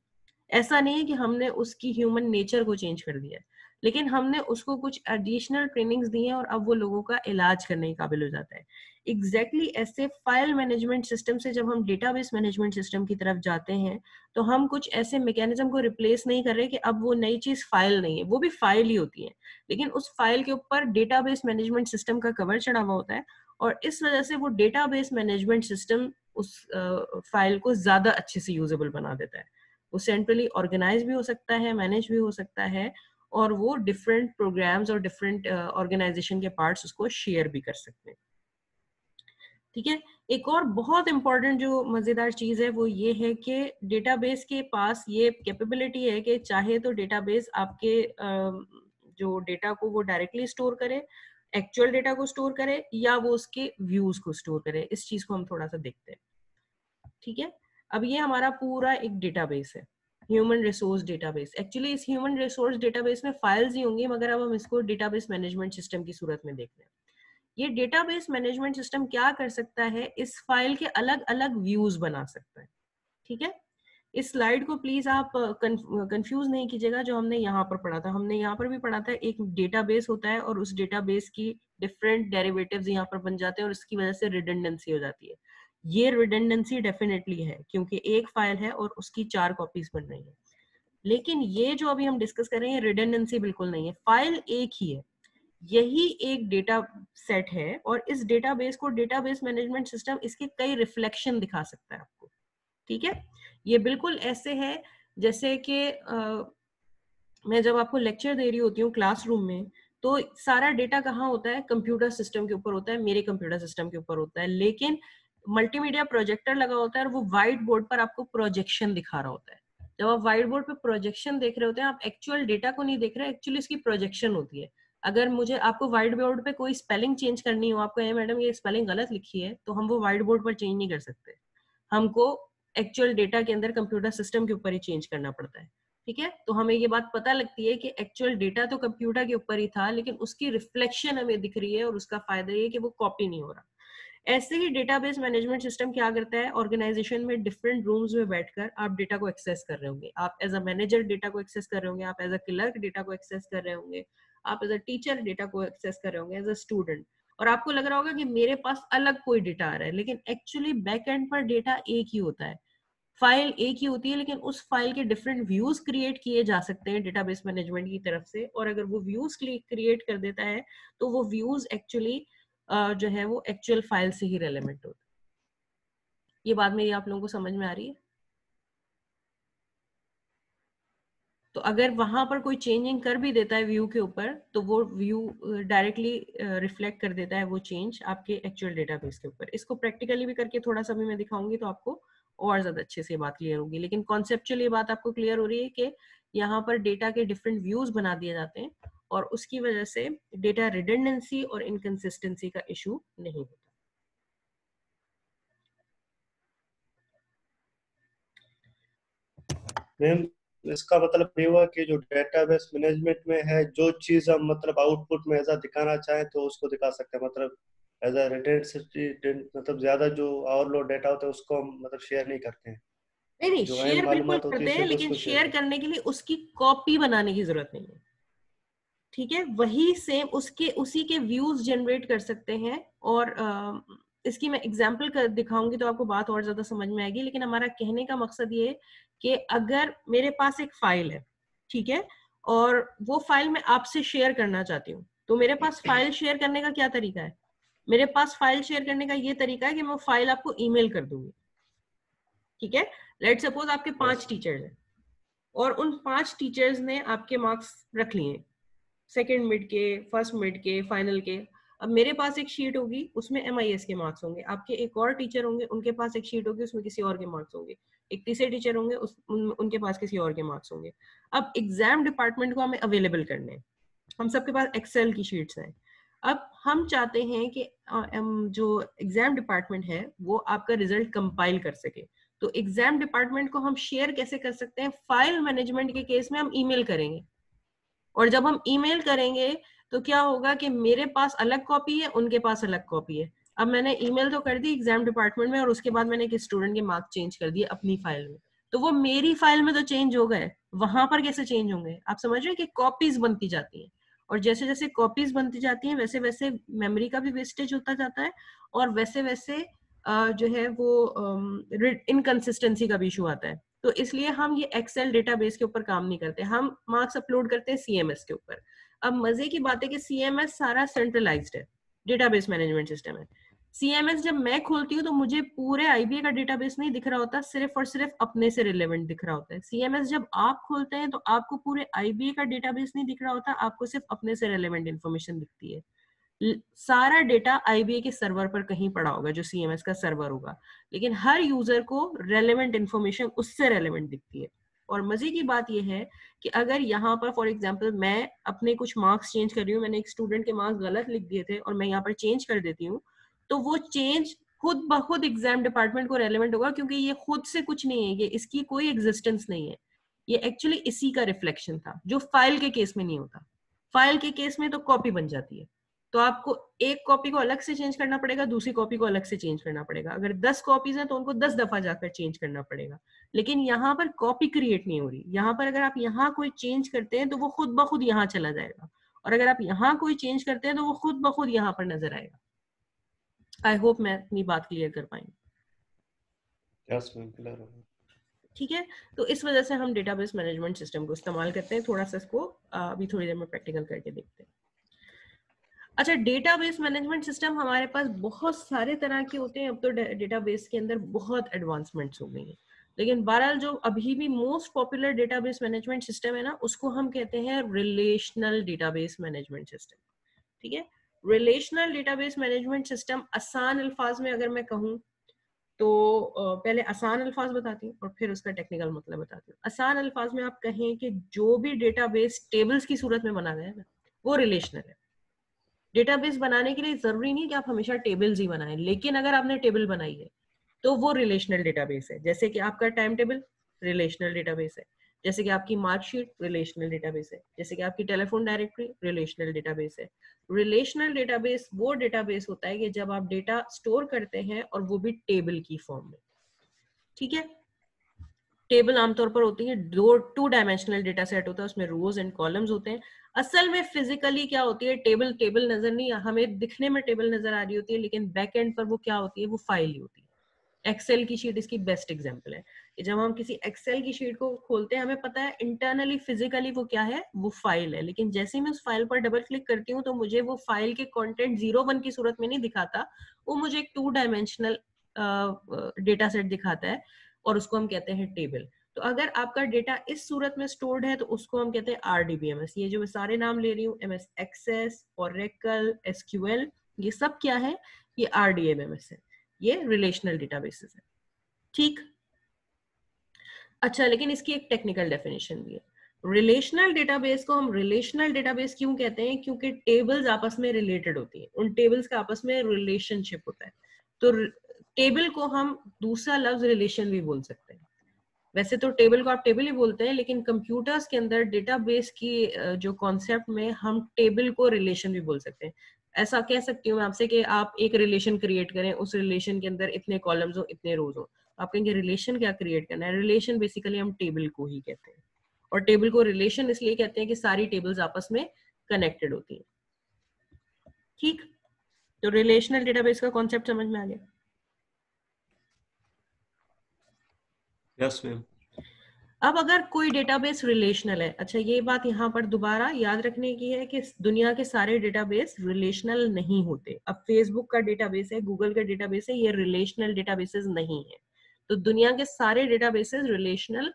ऐसा नहीं है कि हमने उसकी ह्यूमन नेचर को चेंज कर दिया है, लेकिन हमने उसको कुछ एडिशनल ट्रेनिंग्स दी हैं और अब वो लोगों का इलाज करने के काबिल हो जाता है। एग्जैक्टली ऐसे फाइल मैनेजमेंट सिस्टम से जब हम डेटाबेस मैनेजमेंट सिस्टम की तरफ जाते हैं तो हम कुछ ऐसे मैकेनिज्म को रिप्लेस नहीं कर रहे कि अब वो नई चीज फाइल नहीं है, वो भी फाइल ही होती है, लेकिन उस फाइल के ऊपर डेटाबेस मैनेजमेंट सिस्टम का कवर चढ़ा हुआ होता है और इस वजह से वो डेटाबेस मैनेजमेंट सिस्टम उस फाइल को ज्यादा अच्छे से यूजेबल बना देता है। वो सेंट्रली ऑर्गेनाइज भी हो सकता है, मैनेज भी हो सकता है और वो डिफरेंट प्रोग्राम्स और डिफरेंट ऑर्गेनाइजेशन के पार्ट्स उसको शेयर भी कर सकते हैं, ठीक है। एक और बहुत इंपॉर्टेंट जो मजेदार चीज है वो ये है कि डेटाबेस के पास ये कैपेबिलिटी है कि चाहे तो डेटाबेस आपके जो डेटा को वो डायरेक्टली स्टोर करे, एक्चुअल डेटा को स्टोर करे, या वो उसके व्यूज को स्टोर करे। इस चीज को हम थोड़ा सा देखते हैं, ठीक है। अब ये हमारा पूरा एक डेटाबेस है, ह्यूमन रिसोर्स डेटाबेस। एक्चुअली इस ह्यूमन रिसोर्स डेटाबेस में फाइल्स ही होंगी, मगर अब हम इसको डेटाबेस मैनेजमेंट सिस्टम की सूरत में देख रहे हैं। ये डेटाबेस मैनेजमेंट सिस्टम क्या कर सकता है, इस फाइल के अलग अलग व्यूज बना सकता है, ठीक है। इस स्लाइड को प्लीज आप कंफ्यूज नहीं कीजिएगा, जो हमने यहाँ पर पढ़ा था, हमने यहाँ पर भी पढ़ा था एक डेटाबेस होता है और उस डेटाबेस की डिफरेंट डेरिवेटिव्स यहाँ पर बन जाते हैं और उसकी वजह से रिडंडेंसी हो जाती है। ये रिडंडेंसी डेफिनेटली है क्योंकि एक फाइल है और उसकी 4 कॉपीज बन रही है, लेकिन ये जो अभी हम डिस्कस कर रहे हैं रिडंडेंसी बिल्कुल नहीं है, फाइल एक ही है, यही एक डेटा सेट है और इस डेटाबेस को डेटाबेस मैनेजमेंट सिस्टम इसके कई रिफ्लेक्शन दिखा सकता है आपको, ठीक है। ये बिल्कुल ऐसे है जैसे कि मैं जब आपको लेक्चर दे रही होती हूँ क्लासरूम में, तो सारा डेटा कहाँ होता है, कंप्यूटर सिस्टम के ऊपर होता है, मेरे कंप्यूटर सिस्टम के ऊपर होता है, लेकिन मल्टीमीडिया प्रोजेक्टर लगा होता है और वो व्हाइट बोर्ड पर आपको प्रोजेक्शन दिखा रहा होता है। जब आप व्हाइट बोर्ड पे प्रोजेक्शन देख रहे होते हैं, आप एक्चुअल डेटा को नहीं देख रहे, एक्चुअली इसकी प्रोजेक्शन होती है। अगर मुझे आपको व्हाइट बोर्ड पे कोई स्पेलिंग चेंज करनी हो, आपको मैडम ये स्पेलिंग गलत लिखी है, तो हम वो व्हाइट बोर्ड पर चेंज नहीं कर सकते, हमको एक्चुअल डेटा के अंदर कंप्यूटर सिस्टम के ऊपर ही चेंज करना पड़ता है। ठीक है, तो हमें ये बात पता लगती है कि एक्चुअल डेटा तो कंप्यूटर के ऊपर ही था, लेकिन उसकी रिफ्लेक्शन हमें दिख रही है और उसका फायदा ये है कि वो कॉपी नहीं हो रहा। ऐसे ही डेटाबेस मैनेजमेंट सिस्टम क्या करता है, ऑर्गेनाइजेशन में डिफरेंट रूम्स में बैठकर आप डेटा को एक्सेस कर रहे होंगे। आप एज अ मैनेजर डेटा को एक्सेस कर रहे होंगे, आप एज अ क्लर्क डेटा को एक्सेस कर रहे होंगे, आप एज अ टीचर डेटा को एक्सेस कर रहे होंगे, एज अ स्टूडेंट। और आपको लग रहा होगा कि मेरे पास अलग कोई डेटा आ रहा है, लेकिन एक्चुअली बैक एंड पर डेटा एक ही होता है, फाइल एक ही होती है, लेकिन उस फाइल के डिफरेंट व्यूज क्रिएट किए जा सकते हैं डेटाबेस मैनेजमेंट की तरफ से। और अगर वो व्यूज क्रिएट कर देता है तो वो व्यूज एक्चुअली जो है वो एक्चुअल फाइल से ही रेलेवेंट होता है। ये बात मेरी आप लोगों को समझ में आ रही है? तो अगर वहां पर कोई चेंजिंग कर भी देता है व्यू के ऊपर, तो वो व्यू डायरेक्टली रिफ्लेक्ट कर देता है वो चेंज आपके एक्चुअल डेटाबेस के ऊपर। इसको प्रैक्टिकली भी करके थोड़ा सा भी मैं दिखाऊंगी तो आपको और ज्यादा अच्छे से बात क्लियर होगी, लेकिन कॉन्सेप्चुअली ये बात आपको क्लियर हो रही है कि यहाँ पर डेटा के डिफरेंट व्यूज बना दिए जाते हैं और उसकी वजह से डेटा रिडंडेंसी और इनकंसिस्टेंसी का इशू नहीं होता। मैम इसका मतलब ये हुआ कि जो डेटाबेस मैनेजमेंट में है, जो चीज हम मतलब आउटपुट में ऐसा दिखाना चाहें तो उसको दिखा सकते हैं, मतलब एज अ रिडंडेंसी, मतलब ज्यादा जो ओवरलोड डेटा होता है उसको हम मतलब शेयर नहीं करते हैं। नहीं, जो शेयर बिल्कुल मालूमात होती करते है हैं, सिर्फ लेकिन उसको शेयर शेयर करने के लिए उसकी कॉपी बनाने की जरूरत नहीं है। ठीक है, वही सेम उसी के व्यूज जनरेट कर सकते हैं। और इसकी मैं एग्जांपल कर दिखाऊंगी तो आपको बात और ज्यादा समझ में आएगी, लेकिन हमारा कहने का मकसद ये है कि अगर मेरे पास एक फाइल है, ठीक है, और वो फाइल मैं आपसे शेयर करना चाहती हूँ, तो मेरे पास फाइल शेयर करने का क्या तरीका है? मेरे पास फाइल शेयर करने का ये तरीका है कि मैं फाइल आपको ईमेल कर दूंगी। ठीक है, लेट सपोज आपके 5 टीचर्स हैं और उन 5 टीचर्स ने आपके मार्क्स रख लिए, सेकंड मिड के, फर्स्ट मिड के, फाइनल के। अब मेरे पास एक शीट होगी, उसमें MIS के मार्क्स होंगे, आपके एक और टीचर होंगे, उनके पास एक शीट होगी, उसमें किसी और के मार्क्स होंगे, एक तीसरे टीचर होंगे, उनके पास किसी और के मार्क्स होंगे। अब एग्जाम डिपार्टमेंट को हमें अवेलेबल करने हैं, हम सबके पास एक्सेल की शीट्स हैं। अब हम चाहते हैं कि जो एग्जाम डिपार्टमेंट है वो आपका रिजल्ट कंपाइल कर सके, तो एग्जाम डिपार्टमेंट को हम शेयर कैसे कर सकते हैं? फाइल मैनेजमेंट के केस में हम ईमेल करेंगे, और जब हम ईमेल करेंगे तो क्या होगा कि मेरे पास अलग कॉपी है, उनके पास अलग कॉपी है। अब मैंने ईमेल तो कर दी एग्जाम डिपार्टमेंट में और उसके बाद मैंने एक स्टूडेंट के मार्क्स चेंज कर दिए अपनी फाइल में, तो वो मेरी फाइल में तो चेंज हो गए, वहां पर कैसे चेंज होंगे? आप समझ रहे हैं कि कॉपीज बनती जाती हैं, और जैसे जैसे कॉपीज बनती जाती हैं वैसे वैसे मेमोरी का भी वेस्टेज होता जाता है, और वैसे वैसे जो है वो इनकंसिस्टेंसी का भी इशू आता है। तो इसलिए हम ये एक्सेल डेटाबेस के ऊपर काम नहीं करते, हम मार्क्स अपलोड करते हैं CMS के ऊपर। अब मजे की बात है कि CMS सारा सेंट्रलाइज्ड है, डेटाबेस मैनेजमेंट सिस्टम है। CMS जब मैं खोलती हूँ तो मुझे पूरे IBA का डेटाबेस नहीं दिख रहा होता, सिर्फ और सिर्फ अपने से रिलेवेंट दिख रहा होता है। CMS जब आप खोलते हैं तो आपको पूरे IBA का डेटाबेस नहीं दिख रहा होता, आपको सिर्फ अपने से रिलेवेंट इन्फॉर्मेशन दिखती है। सारा डेटा IBA के सर्वर पर कहीं पड़ा होगा, जो CMS का सर्वर होगा, लेकिन हर यूजर को रेलेवेंट इंफॉर्मेशन उससे रेलेवेंट दिखती है। और मजे की बात यह है कि अगर यहाँ पर फॉर एग्जांपल मैं अपने कुछ मार्क्स चेंज कर रही हूँ, मैंने एक स्टूडेंट के मार्क्स गलत लिख दिए थे और मैं यहाँ पर चेंज कर देती हूँ, तो वो चेंज खुद ब खुद एग्जाम डिपार्टमेंट को रेलेवेंट होगा, क्योंकि ये खुद से कुछ नहीं है, ये इसकी कोई एग्जिस्टेंस नहीं है, ये एक्चुअली इसी का रिफ्लेक्शन था, जो फाइल के केस में नहीं होता। फाइल के केस में तो कॉपी बन जाती है, तो आपको एक कॉपी को अलग से चेंज करना पड़ेगा, दूसरी कॉपी को अलग से चेंज करना पड़ेगा। अगर 10 कॉपीज हैं तो उनको 10 दफा जाकर चेंज करना पड़ेगा, लेकिन यहाँ पर कॉपी क्रिएट नहीं हो रही। यहाँ पर अगर आप यहाँ कोई चेंज करते हैं तो वो खुद ब खुद यहाँ चला जाएगा, और अगर आप यहाँ कोई चेंज करते हैं तो वो खुद ब खुद यहाँ पर नजर आएगा। आई होप मैं अपनी बात क्लियर कर पाई। ठीक है, तो इस वजह से हम डेटाबेस मैनेजमेंट सिस्टम को इस्तेमाल करते हैं। थोड़ा सा इसको अभी थोड़ी देर में प्रैक्टिकल करके देखते हैं। अच्छा, डेटाबेस मैनेजमेंट सिस्टम हमारे पास बहुत सारे तरह के होते हैं। अब तो डेटाबेस के अंदर बहुत एडवांसमेंट्स हो गई हैं, लेकिन बहरहाल जो अभी भी most popular database management system है ना, उसको हम कहते हैं रिलेशनल डेटाबेस मैनेजमेंट सिस्टम। ठीक है, रिलेशनल डेटाबेस मैनेजमेंट सिस्टम आसान अल्फाज में अगर मैं कहूँ तो पहले आसान अल्फाज बताती हूँ और फिर उसका टेक्निकल मतलब बताती हूँ। आसान अल्फाज में आप कहें कि जो भी डेटाबेस टेबल्स की सूरत में बना गया है ना, वो रिलेशनल है। डेटाबेस बनाने के लिए जरूरी नहीं कि आप हमेशा टेबल्स ही बनाएं, लेकिन अगर आपने टेबल बनाई है तो वो रिलेशनल डेटाबेस है। जैसे कि आपका टाइम टेबल रिलेशनल डेटाबेस है, जैसे कि आपकी मार्कशीट रिलेशनल डेटाबेस है, जैसे कि आपकी टेलीफोन डायरेक्टरी रिलेशनल डेटाबेस है। रिलेशनल डेटाबेस वो डेटाबेस होता है कि जब आप डेटा स्टोर करते हैं और वो भी टेबल की फॉर्म में। ठीक है, टेबल आमतौर पर होती है टू डायमेंशनल डेटा सेट होता है, उसमें रोज एंड कॉलम्स होते हैं। असल में फिजिकली क्या होती है, टेबल नजर नहीं, हमें दिखने में टेबल नजर आ रही होती है, लेकिन बैक एंड पर वो क्या होती है, वो फाइल ही होती है। एक्सेल की शीट इसकी बेस्ट एग्जांपल है कि जब हम किसी एक्सेल की शीट को खोलते हैं हमें पता है इंटरनली फिजिकली वो क्या है, वो फाइल है, लेकिन जैसे ही मैं उस फाइल पर डबल क्लिक करती हूँ तो मुझे वो फाइल के कंटेंट 0-1 की सूरत में नहीं दिखाता, वो मुझे एक 2 डायमेंशनल डेटा सेट दिखाता है और उसको हम कहते हैं टेबल। तो अगर आपका डेटा इस सूरत में स्टोर्ड है तो उसको हम कहते हैं RDBMS। ये जो मैं सारे नाम ले रही हूँ, MS एक्सेस, ओरेकल, SQL, ये सब क्या है, ये RDBMS है, ये रिलेशनल डेटाबेसेस है। ठीक, अच्छा, लेकिन इसकी एक टेक्निकल डेफिनेशन भी है। रिलेशनल डेटाबेस को हम रिलेशनल डेटाबेस क्यों कहते हैं, क्योंकि टेबल्स आपस में रिलेटेड होती हैं, उन टेबल्स का आपस में रिलेशनशिप होता है। तो टेबल को हम दूसरा लफ्ज रिलेशन भी बोल सकते हैं। वैसे तो टेबल को आप टेबल ही बोलते हैं, लेकिन कंप्यूटर्स के अंदर डेटाबेस की जो कॉन्सेप्ट में हम टेबल को रिलेशन भी बोल सकते हैं। ऐसा कह सकती हूँ मैं आपसे कि आप एक रिलेशन क्रिएट करें, उस रिलेशन के अंदर इतने कॉलम्स हो, इतने रोज हो, आप कहेंगे रिलेशन क्या क्रिएट करना है। रिलेशन बेसिकली हम टेबल को ही कहते हैं, और टेबल को रिलेशन इसलिए कहते हैं कि सारी टेबल्स आपस में कनेक्टेड होती हैं। ठीक, तो रिलेशनल डेटाबेस का कॉन्सेप्ट समझ में आ गया? Yes ma'am. अब अगर कोई डेटाबेस रिलेशनल है, अच्छा ये बात यहाँ पर दोबारा याद रखने की है कि दुनिया के सारे डेटाबेस रिलेशनल नहीं होते। अब फेसबुक का डेटाबेस है, गूगल का डेटाबेस है, ये रिलेशनल डेटाबेसेस नहीं है। तो दुनिया के सारे डेटाबेसेस रिलेशनल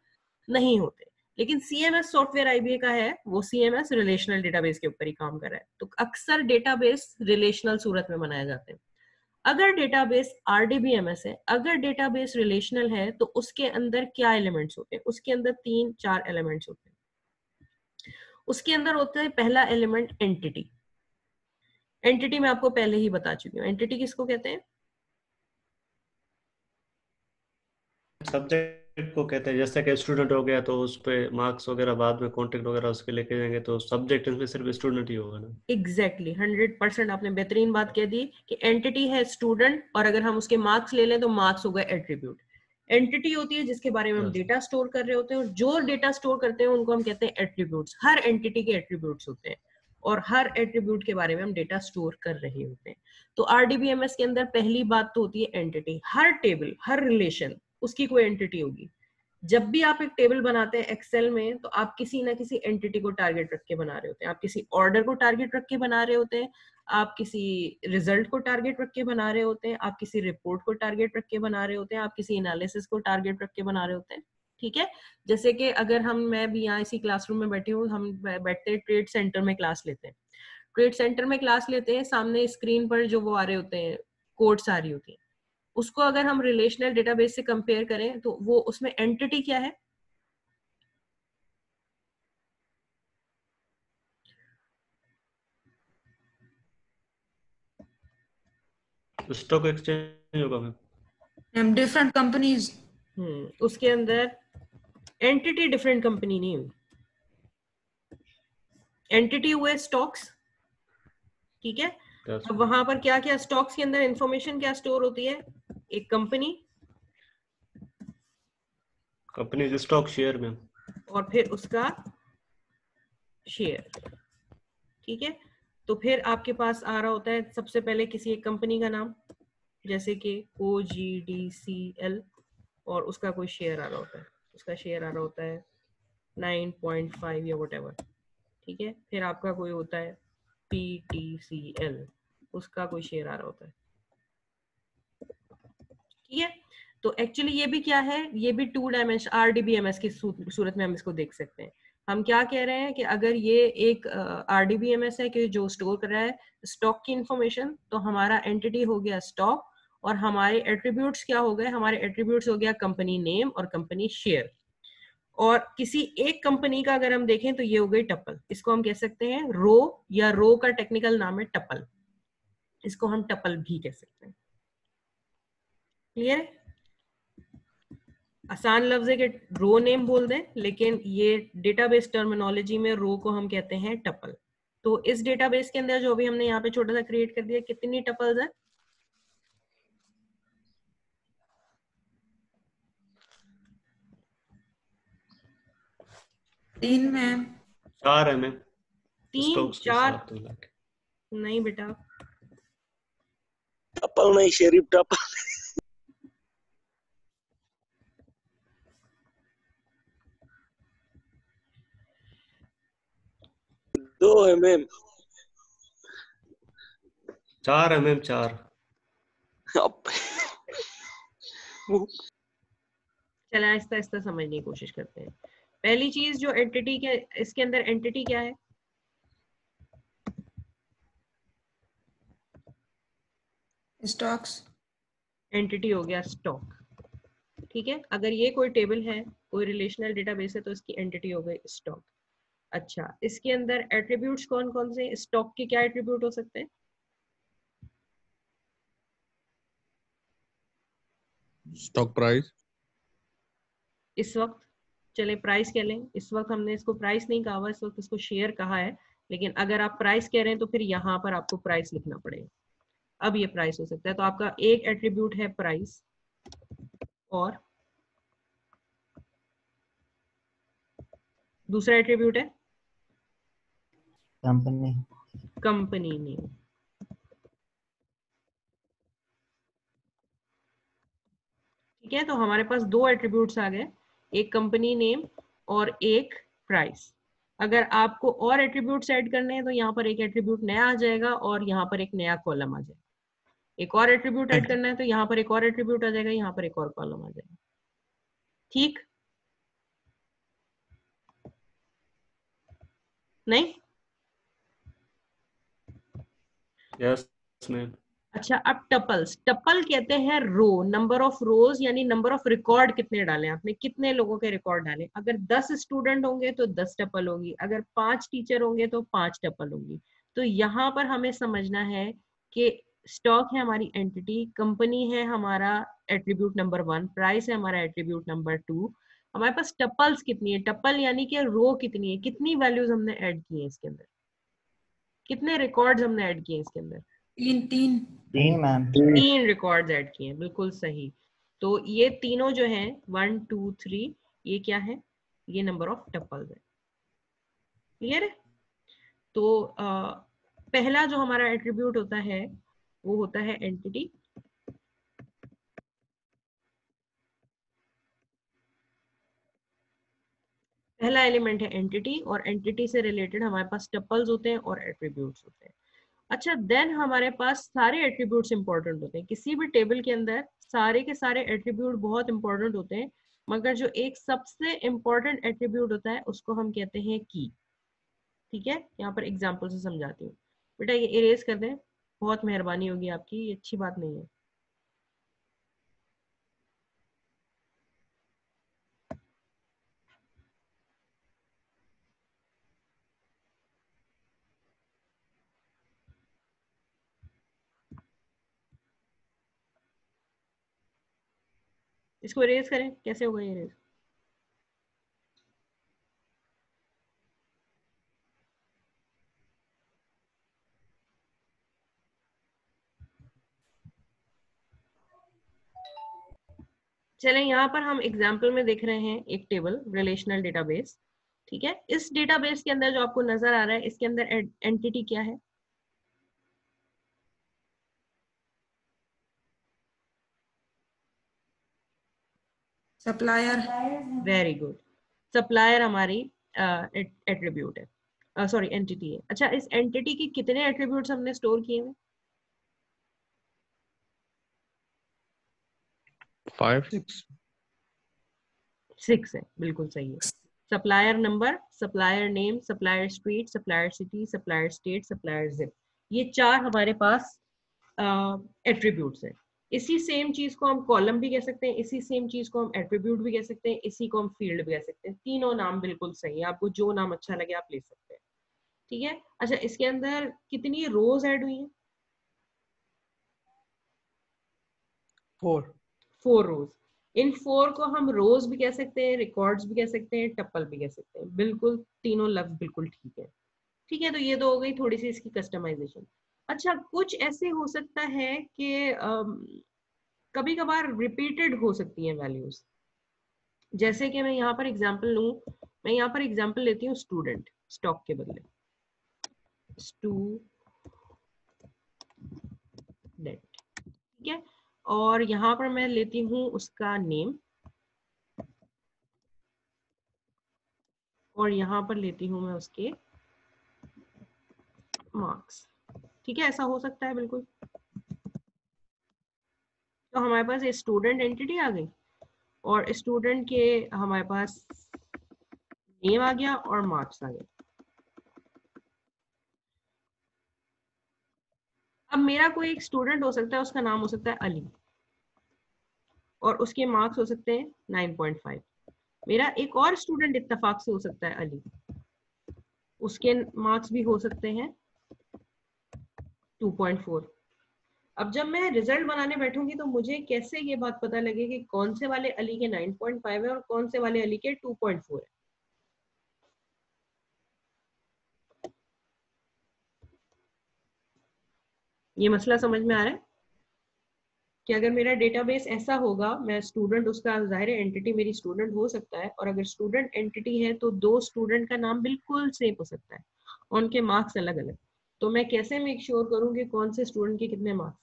नहीं होते, लेकिन CMS सॉफ्टवेयर IBA का है, वो CMS रिलेशनल डेटाबेस के ऊपर ही काम कर रहा है। तो अक्सर डेटाबेस रिलेशनल सूरत में बनाए जाते हैं। अगर डेटाबेस RDBMS है, अगर डेटाबेस रिलेशनल है, तो उसके अंदर क्या एलिमेंट्स होते हैं? उसके अंदर 3-4 एलिमेंट्स होते हैं। उसके अंदर होता है पहला एलिमेंट एंटिटी। एंटिटी मैं आपको पहले ही बता चुकी हूँ, एंटिटी किसको कहते हैं? सब्जेक्ट को कहते हैं। जैसे कि स्टूडेंट हो गया तो उस पे मार्क्स वगैरह बाद में कॉन्टेक्ट वगैरह उसके लेके जाएंगे, तो सब्जेक्ट इसमें सिर्फ स्टूडेंट ही होगा ना। एग्जैक्टली 100% आपने बेहतरीन बात कह दी कि एंटिटी है स्टूडेंट, और अगर हम उसके मार्क्स ले लें तो मार्क्स होगा एट्रीब्यूट। एंटिटी होती है जिसके बारे में हम डेटा स्टोर कर रहे होते हैं, और जो डेटा स्टोर करते हैं उनको हम कहते हैं एट्रीब्यूट्स। हर एंटिटी के एट्रीब्यूट्स होते हैं और हर एट्रीब्यूट के बारे में हम डेटा स्टोर कर रहे होते हैं। तो RDBMS के अंदर पहली बात तो होती है एंटिटी। हर टेबल, हर रिलेशन, उसकी कोई एंटिटी होगी। जब भी आप एक टेबल बनाते हैं एक्सेल में, तो आप किसी ना किसी एंटिटी को टारगेट रख के बना रहे होते हैं। आप किसी ऑर्डर को टारगेट रख के बना रहे होते हैं, आप किसी रिजल्ट को टारगेट रख के बना रहे होते हैं, आप किसी रिपोर्ट को टारगेट रख के बना रहे होते हैं, आप किसी एनालिसिस को टारगेट रख के बना रहे होते हैं। ठीक है, जैसे कि अगर मैं भी यहाँ इसी क्लासरूम में बैठी हूँ, हम बैठते हैं ट्रेड सेंटर में क्लास लेते हैं। ट्रेड सेंटर में क्लास लेते हैं, सामने स्क्रीन पर जो वो आ रहे होते हैं, कोड्स आ रही होती है, उसको अगर हम रिलेशनल डेटाबेस से कंपेयर करें तो वो उसमें एंटिटी क्या है? स्टॉक एक्सचेंज होगा मैम। Different companies. उसके अंदर एंटिटी डिफरेंट कंपनी नहीं हुई, एंटिटी हुए स्टॉक्स। ठीक है, अब वहां पर क्या क्या स्टॉक्स के अंदर इंफॉर्मेशन क्या स्टोर होती है? एक कंपनी स्टॉक शेयर में, और फिर उसका शेयर। ठीक है, तो फिर आपके पास आ रहा होता है सबसे पहले किसी एक कंपनी का नाम, जैसे कि OGDCL, और उसका कोई शेयर आ रहा होता है, उसका शेयर आ रहा होता है 9.5 या व्हाटएवर। ठीक है, फिर आपका कोई होता है PTCL, उसका कोई शेयर आ रहा होता है। ठीक है, तो एक्चुअली ये भी क्या है, ये भी 2 डायमेंशन RDBMS की सूरत में हम इसको देख सकते हैं। हम क्या कह रहे हैं कि अगर ये एक RDBMS है कि जो स्टोर कर रहा है स्टॉक की इंफॉर्मेशन, तो हमारा एंटिटी हो गया स्टॉक, और हमारे एट्रीब्यूट्स क्या हो गए, हमारे एट्रीब्यूट्स हो गया कंपनी नेम और कंपनी शेयर। और किसी एक कंपनी का अगर हम देखें तो ये हो गई टपल, इसको हम कह सकते हैं रो, या रो का टेक्निकल नाम है टपल, इसको हम टपल भी कह सकते हैं। क्लियर है? आसान लफ्ज है कि रो नेम बोल दें, लेकिन ये डेटाबेस टर्मिनोलॉजी में रो को हम कहते हैं टपल। तो इस डेटाबेस के अंदर जो भी हमने यहाँ पे छोटा सा क्रिएट कर दिया, कितनी टपल्स है? 3 मैम। 4 है मैम। 3 4 नहीं बेटा, टपल नहीं शेरिफ, टपल। 2 है मैम। 4 है मैम, 4। चला आहिस्ता आहिस्ता समझने की कोशिश करते हैं। पहली चीज जो एंटिटी के, इसके अंदर एंटिटी क्या है? स्टॉक्स। एंटिटी हो गया स्टॉक, ठीक है। अगर ये कोई टेबल है, कोई रिलेशनल डेटाबेस है, तो इसकी एंटिटी हो गई स्टॉक। अच्छा, इसके अंदर एट्रीब्यूट्स कौन कौन से? स्टॉक के क्या एट्रीब्यूट हो सकते हैं? Stock price. इस वक्त चले प्राइस कह लें, इस वक्त हमने इसको प्राइस नहीं कहा हुआ, इस वक्त इसको शेयर कहा है, लेकिन अगर आप प्राइस कह रहे हैं तो फिर यहाँ पर आपको प्राइस लिखना पड़ेगा। अब ये प्राइस हो सकता है, तो आपका एक एट्रीब्यूट है प्राइस, और दूसरा एट्रीब्यूट है कंपनी। Company name. ठीक है, तो हमारे पास 2 एट्रीब्यूट्स आ गए, एक कंपनी नेम और एक प्राइस। अगर आपको और एट्रीब्यूट्स ऐड करने हैं तो यहाँ पर एक एट्रीब्यूट नया आ जाएगा और यहाँ पर एक नया कॉलम आ जाएगा। एक और एट्रीब्यूट ऐड करना है तो यहाँ पर एक और एट्रीब्यूट आ जाएगा, यहाँ पर एक और कॉलम आ जाएगा। ठीक नहीं? Yes ma'am. अच्छा, अब टपल्स, टपल कहते हैं रो, नंबर ऑफ रोज, यानी नंबर ऑफ रिकॉर्ड कितने डाले आपने, कितने लोगों के रिकॉर्ड डाले। अगर 10 स्टूडेंट होंगे तो 10 टपल होगी, अगर 5 टीचर होंगे तो 5 टपल होगी। तो यहाँ पर हमें समझना है कि स्टॉक है हमारी एंटिटी, कंपनी है हमारा एट्रीब्यूट नंबर 1, प्राइस है हमारा एट्रीब्यूट नंबर 2, हमारे पास टपल्स कितनी है, टपल यानी कि रो कितनी है, कितनी वैल्यूज हमने ऐड की है इसके अंदर, कितने रिकॉर्ड्स हमने ऐड किए इसके अंदर। 3 मैम। 3 रिकॉर्ड्स ऐड किए हैं, बिल्कुल सही। तो ये तीनों जो हैं 1 2 3, ये क्या है, ये नंबर ऑफ टपल्स है। क्लियर है? तो पहला जो हमारा एट्रीब्यूट होता है वो होता है एंटिटी। पहला एलिमेंट है एंटिटी, और एंटिटी से रिलेटेड हमारे पास टपल्स होते हैं और एट्रीब्यूट्स होते हैं। अच्छा, देन हमारे पास सारे एट्रीब्यूट्स इंपॉर्टेंट होते हैं। किसी भी टेबल के अंदर सारे के सारे एट्रीब्यूट बहुत इंपॉर्टेंट होते हैं, मगर जो एक सबसे इंपॉर्टेंट एट्रीब्यूट होता है उसको हम कहते हैं की। ठीक है, यहाँ पर एग्जांपल से समझाती हूँ। बेटा ये इरेज कर दें, बहुत मेहरबानी होगी आपकी, ये अच्छी बात नहीं है। इसको इरेज करें, कैसे होगा ये इरेज? चलें, यहाँ पर हम एग्जाम्पल में देख रहे हैं एक टेबल, रिलेशनल डेटाबेस। ठीक है, इस डेटाबेस के अंदर जो आपको नजर आ रहा है, इसके अंदर एंटिटी क्या है? सप्लायर। वेरी गुड, सप्लायर हमारी एट्रीब्यूट है, सॉरी एंटिटी है। अच्छा, इस एंटिटी के कितने एट्रीब्यूट्स हमने स्टोर किए हैं? 5 6 है, बिल्कुल सही है। Supplier number, supplier name, supplier street, supplier city, supplier state, supplier zip, ये 4 हमारे पास एट्रीब्यूट्स हैं। इसी सेम चीज को हम कॉलम भी कह सकते हैं, इसी सेम चीज को हम एट्रीब्यूट भी कह सकते हैं, इसी को हम फील्ड भी कह सकते हैं। तीनों नाम बिल्कुल सही है, आपको जो नाम अच्छा लगे आप ले सकते हैं। ठीक है, अच्छा इसके अंदर कितनी रोज ऐड हुई हैं? 4 रोज। इन 4 को हम रोज भी कह सकते हैं, रिकॉर्ड्स भी कह सकते हैं, टप्पल भी कह सकते हैं। बिल्कुल तीनों लफ्ज बिल्कुल ठीक है। ठीक है, तो ये तो हो गई थोड़ी सी इसकी कस्टमाइजेशन। अच्छा कुछ ऐसे हो सकता है कि कभी कभार रिपीटेड हो सकती हैं वैल्यूज। जैसे कि मैं यहाँ पर एग्जांपल लूं, मैं यहाँ पर एग्जांपल लेती हूँ स्टूडेंट, स्टॉक के बदले स्टूडेंट। ठीक है, और यहाँ पर मैं लेती हूँ उसका नेम, और यहाँ पर लेती हूँ मैं उसके मार्क्स। ठीक है, ऐसा हो सकता है बिल्कुल। तो हमारे पास ये स्टूडेंट एंटिटी आ गई, और स्टूडेंट के हमारे पास नेम आ गया और मार्क्स आ गए। अब मेरा कोई एक स्टूडेंट हो सकता है, उसका नाम हो सकता है अली, और उसके मार्क्स हो सकते हैं 9.5। मेरा एक और स्टूडेंट इत्तेफाक से हो सकता है अली, उसके मार्क्स भी हो सकते हैं 2.4। अब जब मैं रिजल्ट बनाने बैठूंगी तो मुझे कैसे ये बात पता लगे कि कौन से वाले अली के 9.5 है और कौन से वाले अली के 2.4 है? ये मसला समझ में आ रहा है कि अगर मेरा डेटाबेस ऐसा होगा, मैं स्टूडेंट, उसका जाहिर है एंटिटी मेरी स्टूडेंट हो सकता है, और अगर स्टूडेंट एंटिटी है तो 2 स्टूडेंट का नाम बिल्कुल सेम हो सकता है, उनके मार्क्स अलग अलग। तो मैं कैसे मेक श्योर करूं कि कौन से स्टूडेंट के कितने मार्क्स?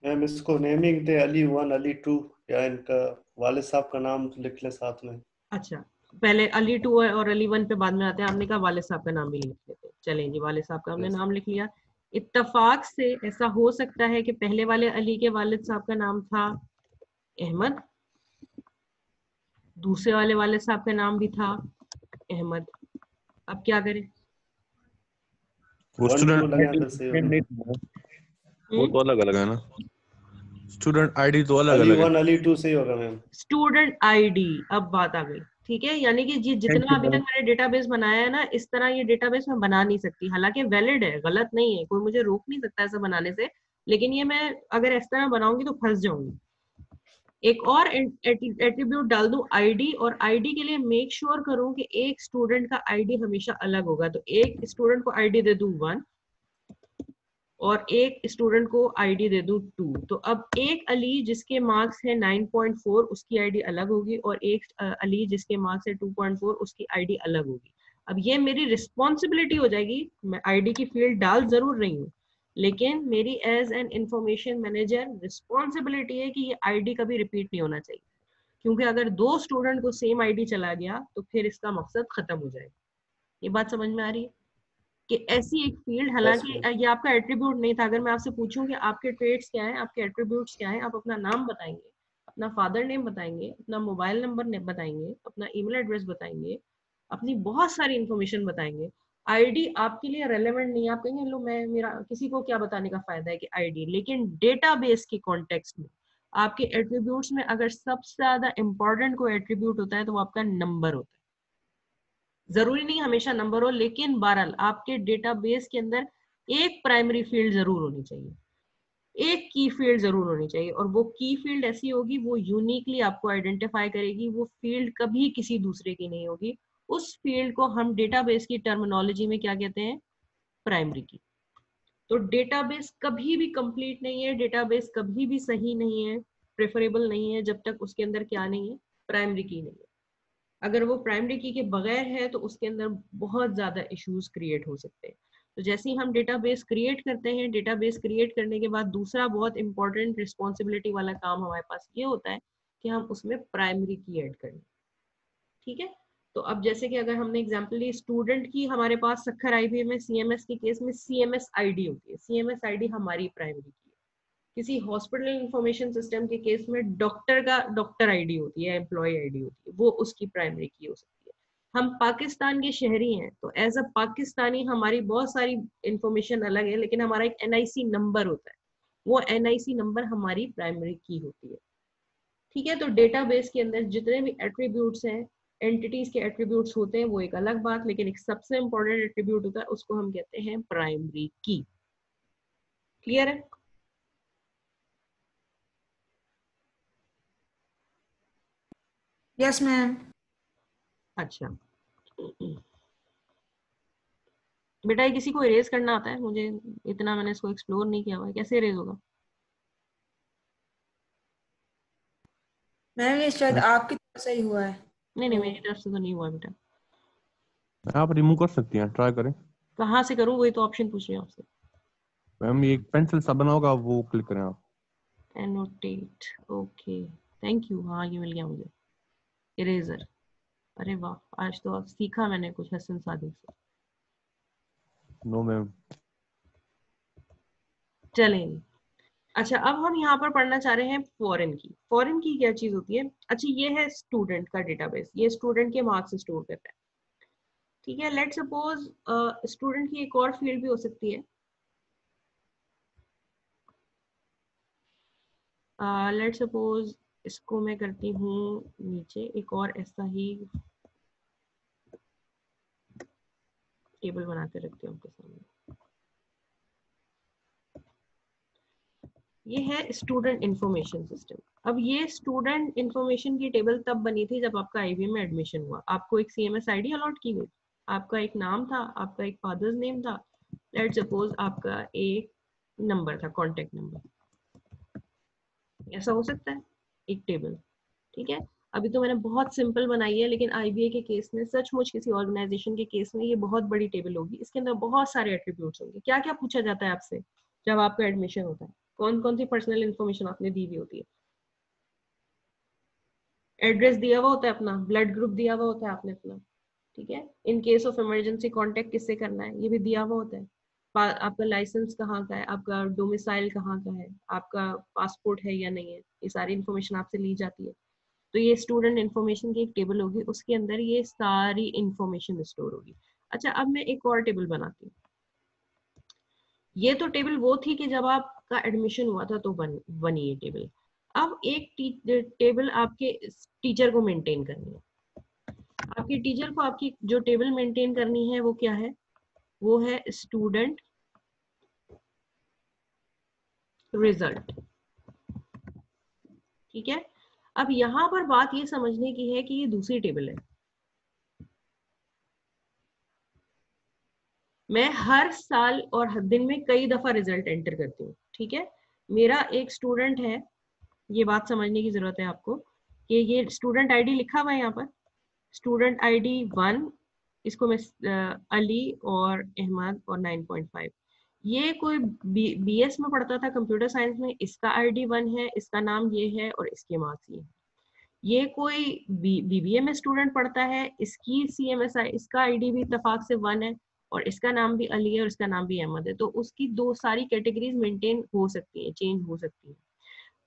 मैम इसको नेमिंग दे अली 1 अली 2, या इनका वालिद साहब का नाम लिख ले साथ में। अच्छा, पहले अली 2 और अली 1 पे बाद में आते हैं। आपने कहा वालिद साहब का नाम भी लिख लेते हैं, चलें जी, वालिद साहब का हमने नाम लिख लिया। इत्तफाक से ऐसा हो सकता है कि पहले वाले अली के वालिद साहब का नाम था अहमद, दूसरे वाले वालिद साहब का नाम भी था अहमद। अब क्या करें? वो 1 2 लगाएं स्टूडेंट तो सही होगा। वो तो अलग अलग है ना, स्टूडेंट आईडी तो अलग अली अलग है। 1 अली 2 सही होगा मैम। स्टूडेंट आईडी, अब बात आ गई। ठीक है, यानी कि जितना अभी तक मैंने डेटाबेस बनाया है ना, इस तरह ये डेटाबेस मैं बना नहीं सकती। हालांकि वैलिड है, गलत नहीं है, कोई मुझे रोक नहीं सकता ऐसा बनाने से, लेकिन ये मैं अगर इस तरह बनाऊंगी तो फंस जाऊंगी। एक और एट्रीब्यूट डाल दूं आईडी, और आईडी के लिए मेक श्योर करूं कि एक स्टूडेंट का आईडी हमेशा अलग होगा। तो एक स्टूडेंट को आईडी दे दूं 1 और एक स्टूडेंट को आईडी दे दूं 2। तो अब एक अली जिसके मार्क्स है 9.4 उसकी आईडी अलग होगी, और एक अली जिसके मार्क्स है 2.4 उसकी आईडी अलग होगी। अब ये मेरी रिस्पॉन्सिबिलिटी हो जाएगी, मैं आईडी की फील्ड डाल जरूर रही हूँ, लेकिन मेरी as an information manager responsibility है कि ये आईडी कभी रिपीट नहीं होना चाहिए, क्योंकि अगर 2 स्टूडेंट को सेम आईडी चला गया तो फिर इसका मकसद खत्म हो जाएगा। ये बात समझ में आ रही है कि ऐसी एक फील्ड, हालांकि ये आपका एट्रीब्यूट नहीं था। अगर मैं आपसे पूछूं कि आपके ट्रेड्स क्या हैं, आपके एट्रीब्यूट्स क्या हैं, आप अपना नाम बताएंगे, अपना फादर नेम बताएंगे, अपना मोबाइल नंबर बताएंगे, अपना ईमेल एड्रेस बताएंगे, अपनी बहुत सारी इंफॉर्मेशन बताएंगे। आईडी आपके लिए रेलेवेंट नहीं है, आप कहेंगे लो मैं, मेरा किसी को क्या बताने का फायदा है कि आईडी। लेकिन डेटाबेस के कॉन्टेक्स्ट में आपके एट्रीब्यूट्स में अगर सबसे ज्यादा इंपॉर्टेंट कोई एट्रीब्यूट होता है तो वो आपका नंबर होता है। जरूरी नहीं हमेशा नंबर हो, लेकिन बहरहाल आपके डेटाबेस के अंदर एक प्राइमरी फील्ड जरूर होनी चाहिए, एक की फील्ड जरूर होनी चाहिए, और वो की फील्ड ऐसी होगी, वो यूनिकली आपको आइडेंटिफाई करेगी। वो फील्ड कभी किसी दूसरे की नहीं होगी। उस फील्ड को हम डेटाबेस की टर्मिनोलॉजी में क्या कहते हैं? प्राइमरी की। तो डेटाबेस कभी भी कंप्लीट नहीं है, डेटाबेस कभी भी सही नहीं है, प्रेफरेबल नहीं है, जब तक उसके अंदर क्या नहीं है? प्राइमरी की नहीं है। अगर वो प्राइमरी की के बगैर है तो उसके अंदर बहुत ज्यादा इश्यूज क्रिएट हो सकते हैं। तो जैसे ही हम डेटाबेस क्रिएट करते हैं, डेटाबेस क्रिएट करने के बाद दूसरा बहुत इंपॉर्टेंट रिस्पॉन्सिबिलिटी वाला काम हमारे पास ये होता है कि हम उसमें प्राइमरी की ऐड करें। ठीक है, तो अब जैसे कि अगर हमने एग्जांपल ली स्टूडेंट की, हमारे पास सक्खर आईबीएम में सीएमएस के केस में सीएमएस आईडी होती है, सीएमएस आईडी हमारी प्राइमरी की है। किसी हॉस्पिटल इंफॉर्मेशन सिस्टम के केस में डॉक्टर का डॉक्टर आईडी होती है, एम्प्लॉय आईडी होती है, वो उसकी प्राइमरी की हो सकती है। हम पाकिस्तान के शहरी हैं, तो एज अ पाकिस्तानी हमारी बहुत सारी इंफॉर्मेशन अलग है, लेकिन हमारा एक एनआईसी नंबर होता है, वो एनआईसी नंबर हमारी प्राइमरी की होती है। ठीक है, तो डेटाबेस के अंदर जितने भी एट्रीब्यूट्स हैं, एंटिटीज के एट्रीब्यूट्स होते हैं, वो एक अलग बात, लेकिन एक सबसे इंपॉर्टेंट एट्रीब्यूट होता है, उसको हम कहते हैं प्राइमरी की। क्लियर है? Yes ma'am. अच्छा बेटा, ये किसी को इरेज करना आता है? मुझे इतना मैंने इसको एक्सप्लोर नहीं किया हुआ है, कैसे इरेज होगा? मैम ये शायद आपकी तरफ से ही हुआ है। नहीं नहीं, मेरी तरफ से तो नहीं हुआ बेटा। आप रिमूव कर सकती हैं, ट्राई करें। कहाँ से करूँ, वही तो ऑप्शन पूछ रही हूँ आपसे। मैम ये एक पेंसिल सा बना होगा, वो क्लिक करें आप। Annotate, okay, thank you. हाँ, ये मिल गया मुझे, इरेजर। अरे वाह, आज तो आज सीखा मैंने कुछ हसन सादिक से। No ma'am. चलेंगे। अच्छा, अब हम यहाँ पर पढ़ना चाह रहे हैं फॉरेन की। फॉरेन की क्या चीज होती है? अच्छा, ये है स्टूडेंट का डेटाबेस, ये स्टूडेंट के मार्क्स स्टोर करता है। ठीक है, लेट सपोज स्टूडेंट की एक और फील्ड भी हो सकती है। लेट सपोज इसको मैं करती हूँ नीचे, एक और ऐसा ही टेबल बना के रखती हूँ आपके सामने। ये है स्टूडेंट इंफॉर्मेशन सिस्टम। अब ये स्टूडेंट इंफॉर्मेशन की टेबल तब बनी थी जब आपका आईबीएम में एडमिशन हुआ। आपको एक सीएमएस आईडी अलॉट की गई, आपका एक नाम था, आपका एक फादर्स नेम था, लेट सपोज आपका एक नंबर था, कॉन्टेक्ट नंबर। ऐसा हो सकता है एक टेबल। ठीक है, अभी तो मैंने बहुत सिंपल बनाई है, लेकिन आईबीए के केस में, सचमुच किसी ऑर्गेनाइजेशन के केस में, ये बहुत बड़ी टेबल होगी। इसके अंदर बहुत सारे एट्रीब्यूट्स होंगे। क्या क्या पूछा जाता है आपसे जब आपका एडमिशन होता है? कौन कौन सी पर्सनल इंफॉर्मेशन आपने दी हुई होती है? एड्रेस दिया हुआ होता है अपना, ब्लड ग्रुप दिया हुआ होता है आपने अपना। ठीक है, in case of emergency contact किससे करना है, ये भी दिया हुआ होता है। आपका लाइसेंस कहाँ का है, आपका डोमिसाइल कहाँ का है, आपका पासपोर्ट है या नहीं है, ये सारी इंफॉर्मेशन आपसे ली जाती है। तो ये स्टूडेंट इन्फॉर्मेशन की एक टेबल होगी, उसके अंदर ये सारी इंफॉर्मेशन स्टोर होगी। अच्छा, अब मैं एक और टेबल बनाती हूँ। ये तो टेबल वो थी कि जब आपका एडमिशन हुआ था तो बनी ये टेबल। अब एक टेबल आपके टीचर को मेंटेन करनी है। आपके टीचर को आपकी जो टेबल मेंटेन करनी है वो क्या है? वो है स्टूडेंट रिजल्ट। ठीक है, अब यहाँ पर बात ये समझने की है कि ये दूसरी टेबल है। मैं हर साल और हर दिन में कई दफा रिजल्ट एंटर करती हूँ। ठीक है, मेरा एक स्टूडेंट है, ये बात समझने की जरूरत है आपको कि ये स्टूडेंट आईडी लिखा हुआ है यहाँ पर, स्टूडेंट आईडी 1, इसको मैं अली और अहमद और 9.5। ये कोई बीएस में पढ़ता था कंप्यूटर साइंस में, इसका आईडी 1 है, इसका नाम ये है और इसके मार्क्स ये है। ये कोई बीबीए में स्टूडेंट पढ़ता है, इसकी सीएमएस इसका आईडी भी इत्तेफाक से 1 है और इसका नाम भी अली है और इसका नाम भी अहमद है। तो उसकी दो सारी कैटेगरीज मेंटेन हो सकती है, चेंज हो सकती है।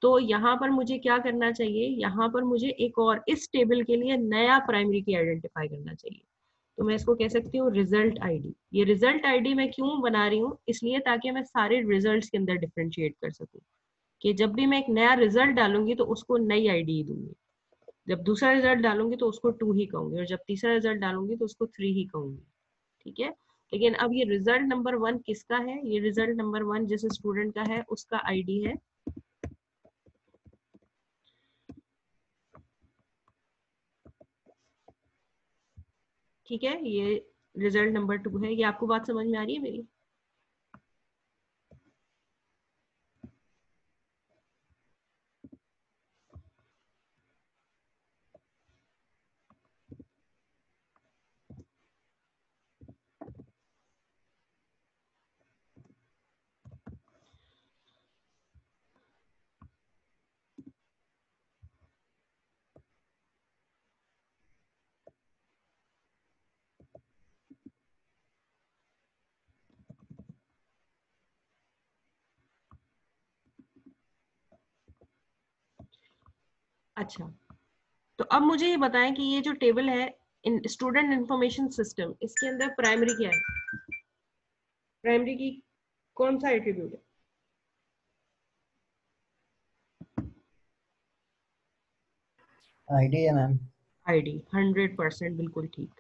तो यहाँ पर मुझे क्या करना चाहिए? यहाँ पर मुझे एक और इस टेबल के लिए नया प्राइमरी की आइडेंटिफाई करना चाहिए। तो मैं इसको कह सकती हूँ रिजल्ट आईडी। ये रिजल्ट आईडी मैं क्यों बना रही हूँ? इसलिए ताकि मैं सारे रिजल्ट्स के अंदर डिफरेंशिएट कर सकूँ, कि जब भी मैं एक नया रिजल्ट डालूंगी तो उसको नई आईडी दूंगी, जब दूसरा रिजल्ट डालूंगी तो उसको 2 ही कहूंगी, और जब तीसरा रिजल्ट डालूंगी तो उसको 3 ही कहूंगी। ठीक है, लेकिन अब ये रिजल्ट नंबर 1 किसका है? ये रिजल्ट नंबर 1 जिस स्टूडेंट का है उसका आईडी है, ठीक है, ये रिजल्ट नंबर 2 है। ये आपको बात समझ में आ रही है मेरी? अच्छा, तो अब मुझे ये बताएं कि ये जो टेबल है इन स्टूडेंट इंफॉर्मेशन सिस्टम, इसके अंदर प्राइमरी क्या है? प्राइमरी की कौन सा एट्रीब्यूट है? आईडी है मैम। आईडी, 100% बिल्कुल ठीक।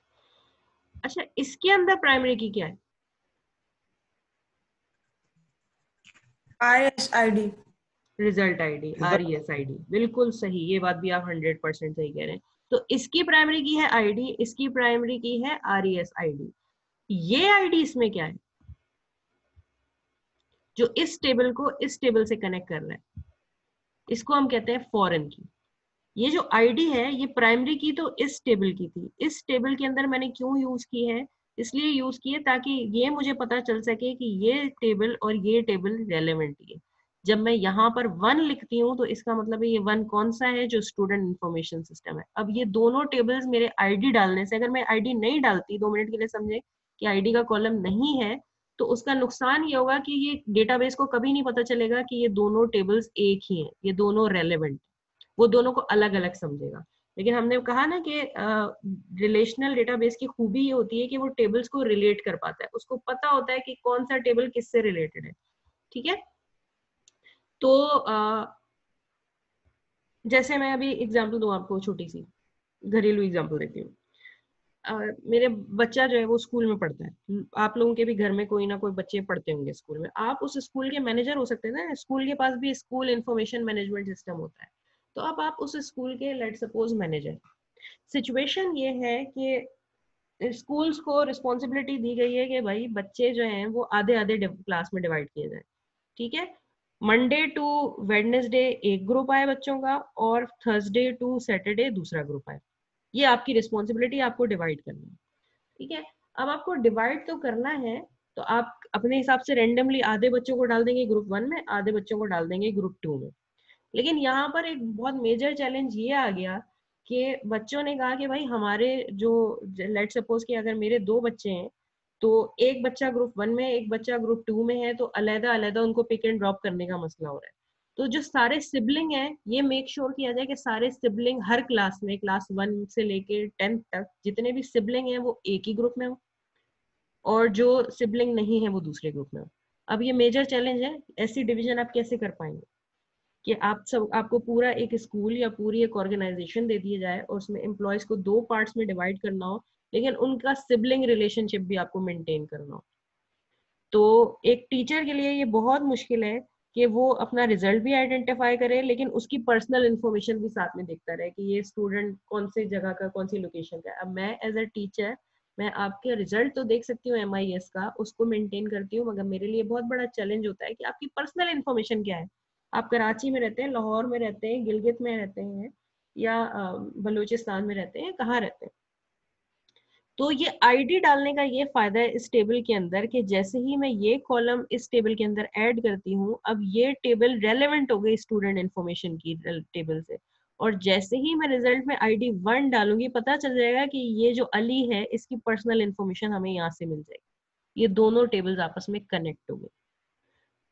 अच्छा, इसके अंदर प्राइमरी की क्या है? RSID, रिजल्ट आईडी, RESID, बिल्कुल सही। ये बात भी आप 100% सही कह रहे हैं। तो इसकी प्राइमरी की है आईडी, इसकी प्राइमरी की है RESID। ये आईडी इसमें क्या है जो इस टेबल को इस टेबल से कनेक्ट कर रहा है? इसको हम कहते हैं फॉरेन की। ये जो आईडी है ये प्राइमरी की तो इस टेबल की थी, इस टेबल के अंदर मैंने क्यों यूज की है? इसलिए यूज की है ताकि ये मुझे पता चल सके कि ये टेबल और ये टेबल रेलेवेंट है। जब मैं यहाँ पर 1 लिखती हूँ तो इसका मतलब है ये 1 कौन सा है? जो स्टूडेंट इंफॉर्मेशन सिस्टम है। अब ये दोनों टेबल्स मेरे आईडी डालने से, अगर मैं आईडी नहीं डालती, 2 मिनट के लिए समझे कि आईडी का कॉलम नहीं है, तो उसका नुकसान ये होगा कि ये डेटाबेस को कभी नहीं पता चलेगा कि ये दोनों टेबल्स एक ही हैं, ये दोनों रेलेवेंट, वो दोनों को अलग अलग समझेगा। लेकिन हमने कहा ना कि रिलेशनल डेटाबेस की खूबी ये होती है कि वो टेबल्स को रिलेट कर पाता है, उसको पता होता है कि कौन सा टेबल किससे रिलेटेड है। ठीक है, तो जैसे मैं अभी एग्जांपल दूं आपको, छोटी सी घरेलू एग्जांपल देती हूँ। मेरे बच्चा जो है वो स्कूल में पढ़ता है, आप लोगों के भी घर में कोई ना कोई बच्चे पढ़ते होंगे स्कूल में, आप उस स्कूल के मैनेजर हो सकते हैं ना, स्कूल के पास भी स्कूल इंफॉर्मेशन मैनेजमेंट सिस्टम होता है। तो अब आप उस स्कूल के लेट सपोज मैनेजर, सिचुएशन ये है कि स्कूल्स को रिस्पॉन्सिबिलिटी दी गई है कि भाई बच्चे जो हैं वो आधे आधे क्लास में डिवाइड किए जाए। ठीक है, मंडे टू वेडनेसडे एक ग्रुप आए बच्चों का और थर्सडे टू सैटरडे दूसरा ग्रुप आए। ये आपकी रिस्पॉन्सिबिलिटी, आपको डिवाइड करना है। ठीक है, अब आपको डिवाइड तो करना है, तो आप अपने हिसाब से रेंडमली आधे बच्चों को डाल देंगे ग्रुप 1 में, आधे बच्चों को डाल देंगे ग्रुप 2 में। लेकिन यहाँ पर एक बहुत मेजर चैलेंज ये आ गया कि बच्चों ने कहा कि भाई हमारे जो, लेट सपोज कि अगर मेरे 2 बच्चे हैं तो एक बच्चा ग्रुप 1 में, एक बच्चा ग्रुप 2 में है, तो अलग अलग उनको पिक एंड ड्रॉप करने का मसला हो रहा है। तो जो सारे सिबलिंग हैं ये मेक श्योर किया जाए कि सारे सिबलिंग हर क्लास में, क्लास 1 से लेके 10th तक जितने भी सिबलिंग हैं वो एक ही ग्रुप में हो और जो सिबलिंग नहीं है वो दूसरे ग्रुप में हो। अब ये मेजर चैलेंज है, ऐसी डिवीजन आप कैसे कर पाएंगे कि आपको पूरा एक स्कूल या पूरी एक ऑर्गेनाइजेशन दे दिया जाए और उसमें एम्प्लॉयज को 2 पार्ट्स में डिवाइड करना हो, लेकिन उनका सिबलिंग रिलेशनशिप भी आपको मेंटेन करना हो। तो एक टीचर के लिए ये बहुत मुश्किल है कि वो अपना रिजल्ट भी आइडेंटिफाई करे लेकिन उसकी पर्सनल इंफॉर्मेशन भी साथ में देखता रहे कि ये स्टूडेंट कौन से जगह का, कौन सी लोकेशन का है। अब मैं एज अ टीचर, मैं आपके रिजल्ट तो देख सकती हूँ MIS का, उसको मेंटेन करती हूँ, मगर मेरे लिए बहुत बड़ा चैलेंज होता है कि आपकी पर्सनल इंफॉर्मेशन क्या है। आप कराची में रहते हैं, लाहौर में रहते हैं, गिलगित में रहते हैं या बलूचिस्तान में रहते हैं, कहाँ रहते हैं। तो ये आईडी डालने का ये फायदा है इस टेबल के अंदर कि जैसे ही मैं ये कॉलम इस टेबल के अंदर ऐड करती हूँ, अब ये टेबल रेलेवेंट हो गई स्टूडेंट इंफॉर्मेशन की टेबल से, और जैसे ही मैं रिजल्ट में ID 1 डालूंगी पता चल जाएगा कि ये जो अली है इसकी पर्सनल इंफॉर्मेशन हमें यहाँ से मिल जाएगी। ये दोनों टेबल्स आपस में कनेक्ट हो गए।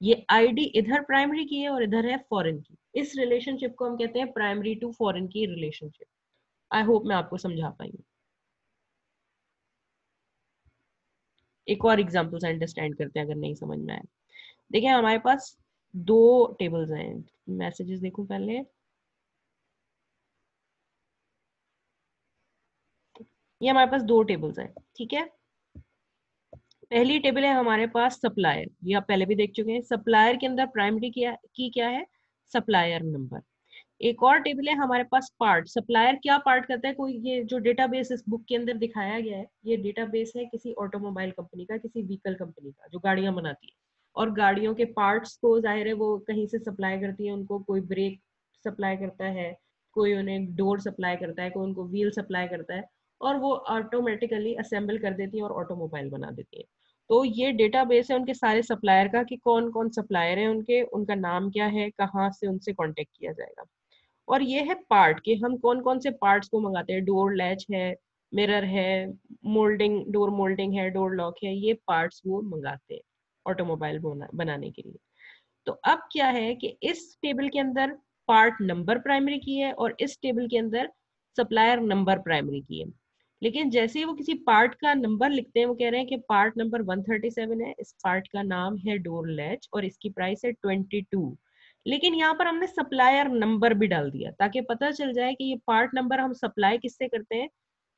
ये आईडी इधर प्राइमरी की है और इधर है फॉरेन की। इस रिलेशनशिप को हम कहते हैं प्राइमरी टू फॉरेन की रिलेशनशिप। आई होप मैं आपको समझा पाई हूँ। एक और एग्जांपल से अंडरस्टैंड करते हैं अगर नहीं समझ में आए। देखिए हमारे पास 2 टेबल्स हैं, मैसेजेस देखूं पहले। ये हमारे पास 2 टेबल्स हैं, ठीक है। पहली टेबल है हमारे पास सप्लायर, ये आप पहले भी देख चुके हैं। सप्लायर के अंदर प्राइमरी की क्या है? Supplier number. एक और टेबल है हमारे पास पार्ट। सप्लायर क्या पार्ट करता है? कोई, ये जो डेटाबेस इस बुक के अंदर दिखाया गया है, ये डेटाबेस है किसी ऑटोमोबाइल कंपनी का, किसी व्हीकल कंपनी का जो गाड़ियां बनाती है, और गाड़ियों के पार्ट्स को जाहिर है वो कहीं से सप्लाई करती है उनको। कोई ब्रेक सप्लाई करता है, कोई उन्हें डोर सप्लाई करता है, कोई उनको व्हील सप्लाई करता है, और वो ऑटोमेटिकली असेंबल कर देती है और ऑटोमोबाइल बना देती है। तो ये डेटाबेस है उनके सारे सप्लायर का कि कौन कौन सप्लायर है उनके, उनका नाम क्या है, कहाँ से उनसे कांटेक्ट किया जाएगा। और ये है पार्ट के हम कौन कौन से पार्ट्स को मंगाते हैं। डोर लैच है, मिरर है, मोल्डिंग, डोर मोल्डिंग है, डोर लॉक है, ये पार्ट्स वो मंगाते हैं ऑटोमोबाइल बनाने के लिए। तो अब क्या है कि इस टेबल के अंदर पार्ट नंबर प्राइमरी की है और इस टेबल के अंदर सप्लायर नंबर प्राइमरी की है। लेकिन जैसे ही वो किसी पार्ट का नंबर लिखते हैं, वो कह रहे हैं कि पार्ट नंबर 137 है, इस पार्ट का नाम है डोर लैच और इसकी प्राइस है 22। लेकिन यहाँ पर हमने सप्लायर नंबर भी डाल दिया ताकि पता चल जाए कि ये पार्ट नंबर हम सप्लाई किससे करते हैं,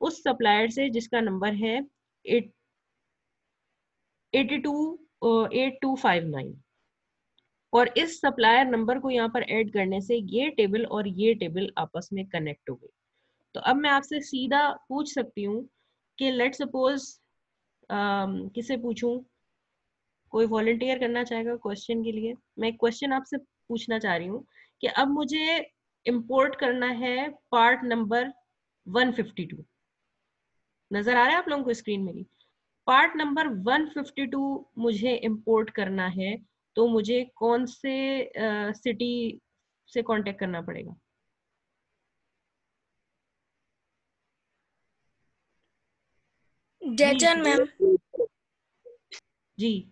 उस सप्लायर से जिसका नंबर है 8259। और इस सप्लायर नंबर को यहाँ पर ऐड करने से ये टेबल और ये टेबल आपस में कनेक्ट हो गई। तो अब मैं आपसे सीधा पूछ सकती हूँ कि लेट सपोज किसे पूछूं, कोई वॉलंटियर करना चाहेगा क्वेश्चन के लिए? मैं क्वेश्चन आपसे पूछना चाह रही हूँ कि अब मुझे इंपोर्ट करना है पार्ट नंबर 152। नजर आ रहा है आप लोगों को स्क्रीन में? पार्ट नंबर 152 मुझे इंपोर्ट करना है, तो मुझे कौन से सिटी से कांटेक्ट करना पड़ेगा? डेटन मैम। जी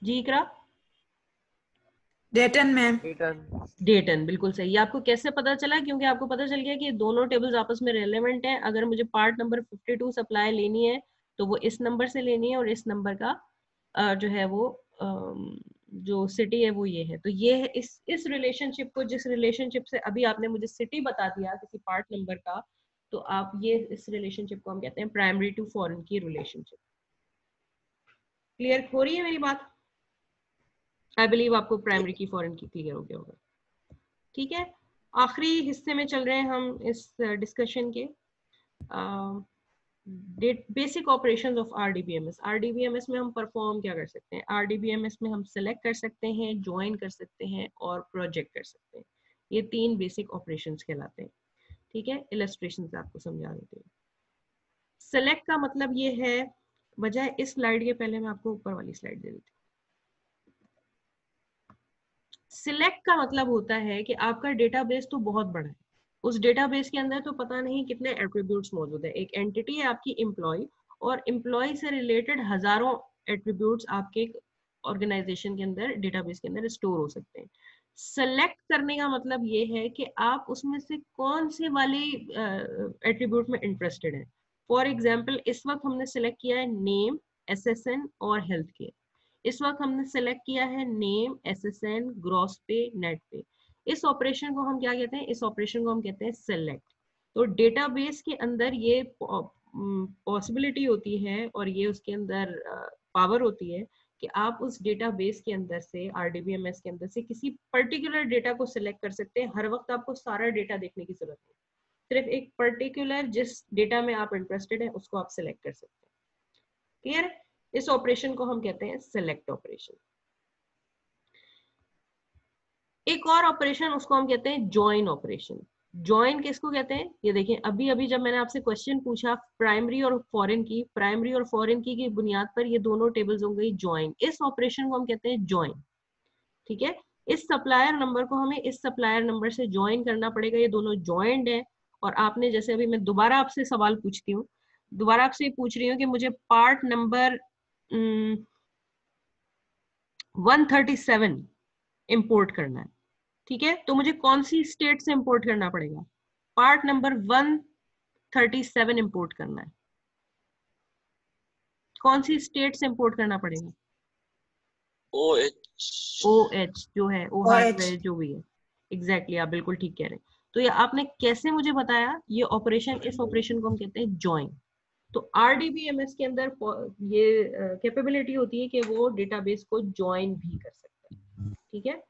जी इकरा? डेटन मैम। डेटन, बिल्कुल सही। आपको कैसे पता चला? क्योंकि आपको पता चल गया कि दोनों टेबल्स आपस में रेलेवेंट हैं। अगर मुझे पार्ट नंबर 52 सप्लाई लेनी है तो वो इस नंबर से लेनी है और इस नंबर का जो है वो जो सिटी है वो ये है। तो ये है इस रिलेशनशिप को, जिस रिलेशनशिप से अभी आपने मुझे सिटी बता दिया किसी पार्ट नंबर का, तो आप ये इस रिलेशनशिप को हम कहते हैं प्राइमरी टू फॉरेन की रिलेशनशिप। क्लियर हो रही है मेरी बात? आई बिलीव आपको प्राइमरी की फॉरेन की क्लियर हो गया होगा। ठीक है, आखिरी हिस्से में चल रहे हैं हम इस डिस्कशन के। Basic operations of RDBMS. RDBMS में हम परफॉर्म क्या कर सकते हैं? आरडीबीएमएस में हम सेलेक्ट कर सकते हैं, ज्वाइन कर सकते हैं और प्रोजेक्ट कर सकते हैं। ये 3 बेसिक ऑपरेशंस कहलाते हैं। ठीक है, इलस्ट्रेशन से आपको समझा देते हैं। सेलेक्ट का मतलब ये है, बजाय इस स्लाइड के पहले मैं आपको ऊपर वाली स्लाइड दे देती हूँ। सिलेक्ट का मतलब होता है कि आपका डेटाबेस तो बहुत बड़ा है, उस डेटाबेस के अंदर तो पता नहीं कितने एट्रीब्यूट्स मौजूद है। एक एंटिटी है आपकी एम्प्लॉय, और एम्प्लॉय से रिलेटेड हजारों एट्रीब्यूट्स आपके ऑर्गेनाइजेशन के अंदर, डेटाबेस के अंदर स्टोर हो सकते हैं। सेलेक्ट करने का मतलब ये है कि आप उसमें से कौन से वाले एट्रीब्यूट में इंटरेस्टेड हैं। फॉर एग्जाम्पल, इस वक्त हमने सेलेक्ट किया है नेम, एसएसएन और हेल्थ केयर। इस वक्त हमने सेलेक्ट किया है नेम, एसएसएन, ग्रॉस पे, नेट पे। इस ऑपरेशन को हम क्या कहते हैं? इस ऑपरेशन को हम कहते हैं सेलेक्ट। तो डेटाबेस के अंदर ये पॉसिबिलिटी होती है और ये उसके अंदर पावर होती है कि आप उस डेटाबेस के अंदर से, आरडीबीएमएस के अंदर से किसी पर्टिकुलर डेटा को सिलेक्ट कर सकते हैं। हर वक्त आपको सारा डेटा देखने की जरूरत नहीं, सिर्फ एक पर्टिकुलर जिस डेटा में आप इंटरेस्टेड है उसको आप सिलेक्ट कर सकते हैं। क्लियर? इस ऑपरेशन को हम कहते हैं सेलेक्ट ऑपरेशन। एक और ऑपरेशन, उसको हम कहते हैं ज्वाइन ऑपरेशन। ज्वाइन किसको कहते हैं? ये देखें, अभी अभी जब मैंने आपसे क्वेश्चन पूछा प्राइमरी और फॉरेन की, प्राइमरी और फॉरेन की बुनियाद पर ये दोनों टेबल्स हो गई ज्वाइन। इस ऑपरेशन को हम कहते हैं ज्वाइन। ठीक है, इस सप्लायर नंबर को हमें इस सप्लायर नंबर से ज्वाइन करना पड़ेगा। ये दोनों ज्वाइंड है। और आपने जैसे, अभी मैं दोबारा आपसे सवाल पूछती हूँ, दोबारा आपसे पूछ रही हूँ कि मुझे पार्ट नंबर 137 इंपोर्ट करना है। ठीक है, तो मुझे कौन सी स्टेट से इंपोर्ट करना पड़ेगा? पार्ट नंबर 137 इंपोर्ट करना है। कौन सी स्टेट से इंपोर्ट करना पड़ेगा? OH जो है, OH जो भी है। एग्जैक्टली, आप बिल्कुल ठीक कह रहे हैं। तो ये आपने कैसे मुझे बताया? ये ऑपरेशन, इस ऑपरेशन को हम कहते हैं ज्वाइन। तो आरडीबीएमएस के अंदर ये कैपेबिलिटी होती है कि वो डेटाबेस को ज्वाइन भी कर सकता है। ठीक है,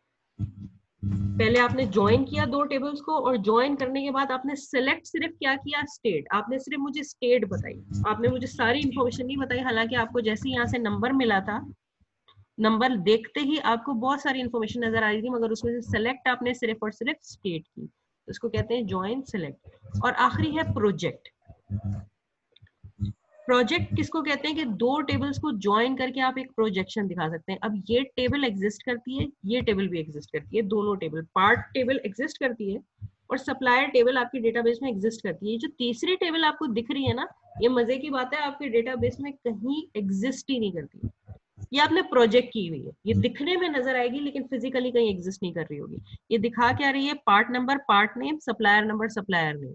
पहले आपने ज्वाइन किया 2 टेबल्स को, और ज्वाइन करने के बाद आपने सेलेक्ट सिर्फ क्या किया? स्टेट। आपने सिर्फ मुझे स्टेट बताई, आपने मुझे सारी इंफॉर्मेशन नहीं बताई। हालांकि आपको जैसे यहाँ से नंबर मिला था, नंबर देखते ही आपको बहुत सारी इंफॉर्मेशन नजर आ रही थी, मगर उसमें से सेलेक्ट आपने सिर्फ और सिर्फ स्टेट की। तो इसको कहते हैं ज्वाइन सेलेक्ट। और आखिरी है प्रोजेक्ट। प्रोजेक्ट किसको कहते हैं? कि 2 टेबल्स को ज्वाइन करके आप एक प्रोजेक्शन दिखा सकते हैं। अब ये टेबल एग्जिस्ट करती है, ये टेबल भी एग्जिस्ट करती है। दोनों टेबल, पार्ट टेबल एग्जिस्ट करती है और सप्लायर टेबल आपके डेटाबेस में एग्जिस्ट करती है। जो तीसरी टेबल आपको दिख रही है ना, ये मजे की बात है, आपके डेटाबेस में कहीं एग्जिस्ट ही नहीं करती। ये आपने प्रोजेक्ट की हुई है, ये दिखने में नजर आएगी लेकिन फिजिकली कहीं एग्जिस्ट नहीं कर रही होगी। ये दिखा क्या रही है, part number, part name, supplier number, supplier name,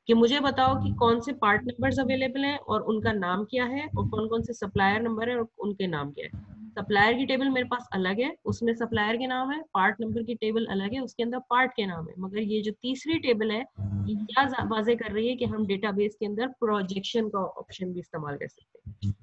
कि मुझे बताओ कि कौन से पार्ट नंबर्स अवेलेबल हैं और उनका नाम क्या है, और कौन कौन से सप्लायर नंबर है और उनके नाम क्या है। सप्लायर की टेबल मेरे पास अलग है, उसमें सप्लायर के नाम है, पार्ट नंबर की टेबल अलग है, उसके अंदर पार्ट के नाम है। मगर ये जो तीसरी टेबल है ये क्या वाजे कर रही है कि हम डेटाबेस के अंदर प्रोजेक्शन का ऑप्शन भी इस्तेमाल कर सकते हैं।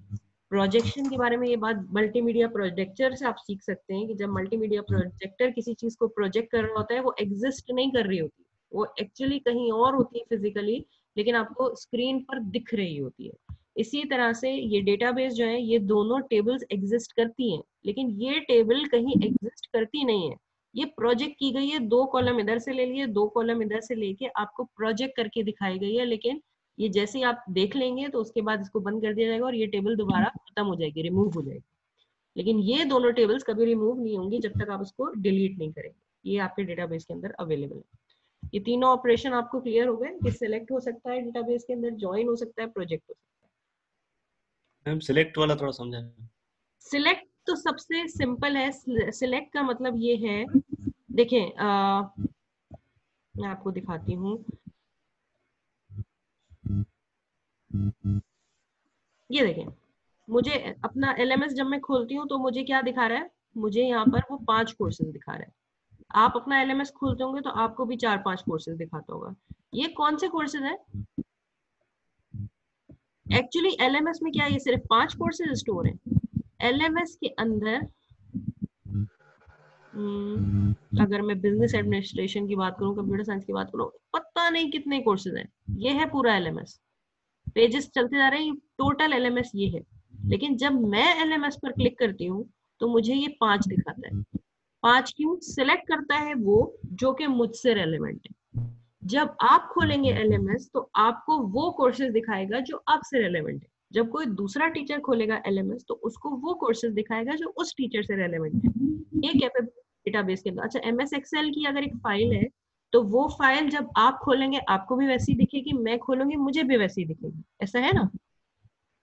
प्रोजेक्शन के बारे में ये बात मल्टीमीडिया प्रोजेक्टर से आप सीख सकते हैं कि जब मल्टीमीडिया प्रोजेक्टर किसी चीज को प्रोजेक्ट कर रहा होता है वो एग्जिस्ट नहीं कर रही होती, वो एक्चुअली कहीं और होती है फिजिकली, लेकिन आपको स्क्रीन पर दिख रही होती है। इसी तरह से ये डेटाबेस जो है ये दोनों टेबल्स एग्जिस्ट करती हैं, लेकिन ये टेबल कहीं एग्जिस्ट करती नहीं है, ये प्रोजेक्ट की गई है। 2 कॉलम इधर से ले लिए, 2 कॉलम इधर से लेके आपको प्रोजेक्ट करके दिखाई गई है, लेकिन ये जैसे ही आप देख लेंगे तो उसके बाद इसको बंद कर दिया जाएगा और ये टेबल दोबारा खत्म हो जाएगी, रिमूव हो जाएगी। लेकिन ये दोनों टेबल्स कभी रिमूव नहीं होंगी जब तक आप उसको डिलीट नहीं करेंगे। ये आपके डेटाबेस के अंदर अवेलेबल है। ये तीनों ऑपरेशन आपको क्लियर हो गए कि सिलेक्ट हो सकता है डेटाबेस के अंदर, ज्वाइन हो सकता है, प्रोजेक्ट हो सकता है। मैम सिलेक्ट वाला थोड़ा समझा। सिलेक्ट तो सबसे सिंपल है। सिलेक्ट का मतलब ये है, देखें मैं आपको दिखाती हूँ, ये देखें, मुझे अपना LMS जब मैं खोलती हूँ तो मुझे क्या दिखा रहा है, मुझे यहाँ पर वो 5 कोर्सेज दिखा रहा है। आप अपना LMS खोलते होंगे तो आपको भी 4-5 कोर्सेज दिखाता होगा। ये कौन से कोर्सेज हैं? एक्चुअली LMS में क्या है, ये सिर्फ 5 कोर्सेज स्टोर हैं। LMS के अंदर अगर मैं बिजनेस एडमिनिस्ट्रेशन की बात करूं, कंप्यूटर साइंस की बात करूं, पता नहीं कितने कोर्सेज हैं। ये है पूरा LMS, पेजेस चलते जा रहे हैं, टोटल LMS ये है। लेकिन जब मैं LMS पर क्लिक करती हूँ तो मुझे ये 5 दिखाता है। 5 क्यों? सिलेक्ट करता है वो जो कि मुझसे रेलेवेंट है। जब आप खोलेंगे LMS तो आपको वो कोर्सेज दिखाएगा जो आपसे रेलेवेंट है। जब कोई दूसरा टीचर खोलेगा LMS तो उसको वो कोर्सेज दिखाएगा जो उस टीचर से रेलेवेंट है। ये कैपेबिलिटी डेटाबेस के अंदर। अच्छा, MS Excel की अगर एक फाइल है तो वो फाइल जब आप खोलेंगे आपको भी वैसी दिखेगी, मैं खोलूंगी मुझे भी वैसी दिखेगी, ऐसा है ना?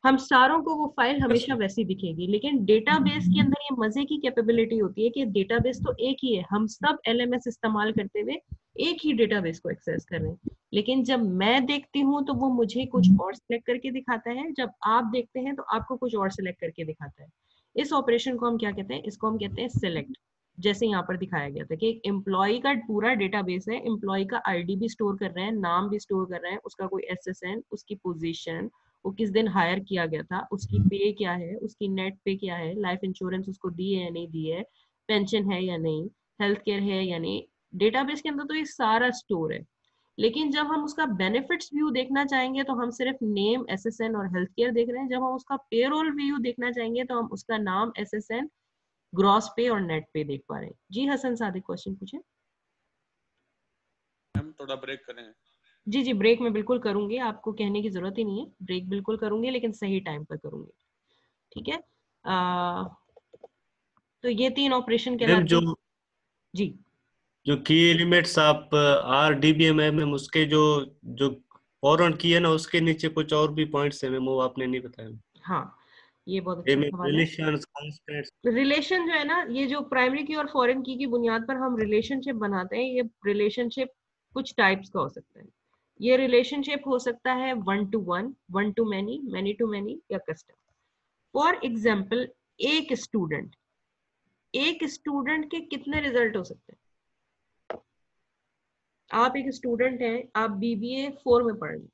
हम सारों को वो फाइल हमेशा वैसी दिखेगी। लेकिन डेटाबेस के अंदर ये मजे की कैपेबिलिटी होती है कि डेटाबेस तो एक ही है, हम सब LMS इस्तेमाल करते हुए एक ही डेटाबेस को एक्सेस कर रहे हैं। लेकिन जब मैं देखती हूँ तो वो मुझे कुछ और सिलेक्ट करके दिखाता है, जब आप देखते हैं तो आपको कुछ और सिलेक्ट करके दिखाता है। इस ऑपरेशन को हम क्या कहते हैं? इसको हम कहते हैं सिलेक्ट। जैसे यहाँ पर दिखाया गया था कि एक एम्प्लॉय का पूरा डेटाबेस है, एम्प्लॉय का ID भी स्टोर कर रहे हैं, नाम भी स्टोर कर रहे हैं, उसका कोई SSN, उसकी पोजीशन, वो किस दिन हायर किया गया था, उसकी पे क्या है, उसकी नेट पे क्या है, लाइफ इंश्योरेंस उसको दी है या नहीं दी है, पेंशन है या नहीं, हेल्थ केयर है या नहीं। डेटाबेस के अंदर तो ये सारा स्टोर है। लेकिन जब हम उसका बेनिफिट्स व्यू देखना चाहेंगे तो हम सिर्फ नेम, SSN और हेल्थ केयर देख रहे हैं। जब हम उसका पेरोल व्यू देखना चाहेंगे तो हम उसका नाम, SSN, ग्रॉस पे और नेट पे देख पा रहे हैं। जी हसन सादिक, क्वेश्चन पूछे। हम थोड़ा ब्रेक करें। जी जी, ब्रेक में बिल्कुल करूंगी, आपको कहने की जरूरत ही नहीं है, ब्रेक बिल्कुल करूंगी लेकिन सही टाइम पर करूंगी, ठीक है। तो ये 3 ऑपरेशन के मैम जो जी जो की एलिमेंट्स आप RDBMM उसके जो जो फॉरवर्ड की है ना, उसके नीचे कुछ और भी पॉइंट्स है मैम, वो आपने नहीं बताया। हाँ, ये बहुत अच्छा सवाल है। रिलेशन जो है ना, ये जो प्राइमरी की और फॉरेन की बुनियाद पर हम रिलेशनशिप बनाते हैं, ये रिलेशनशिप कुछ टाइप्स का हो सकता है। ये रिलेशनशिप हो सकता है 1 to 1, 1 to many, many to many या कस्टम। फॉर एग्जाम्पल, एक स्टूडेंट के कितने रिजल्ट हो सकते हैं? आप एक स्टूडेंट हैं, आप BBA 4 में पढ़ रहे हैं।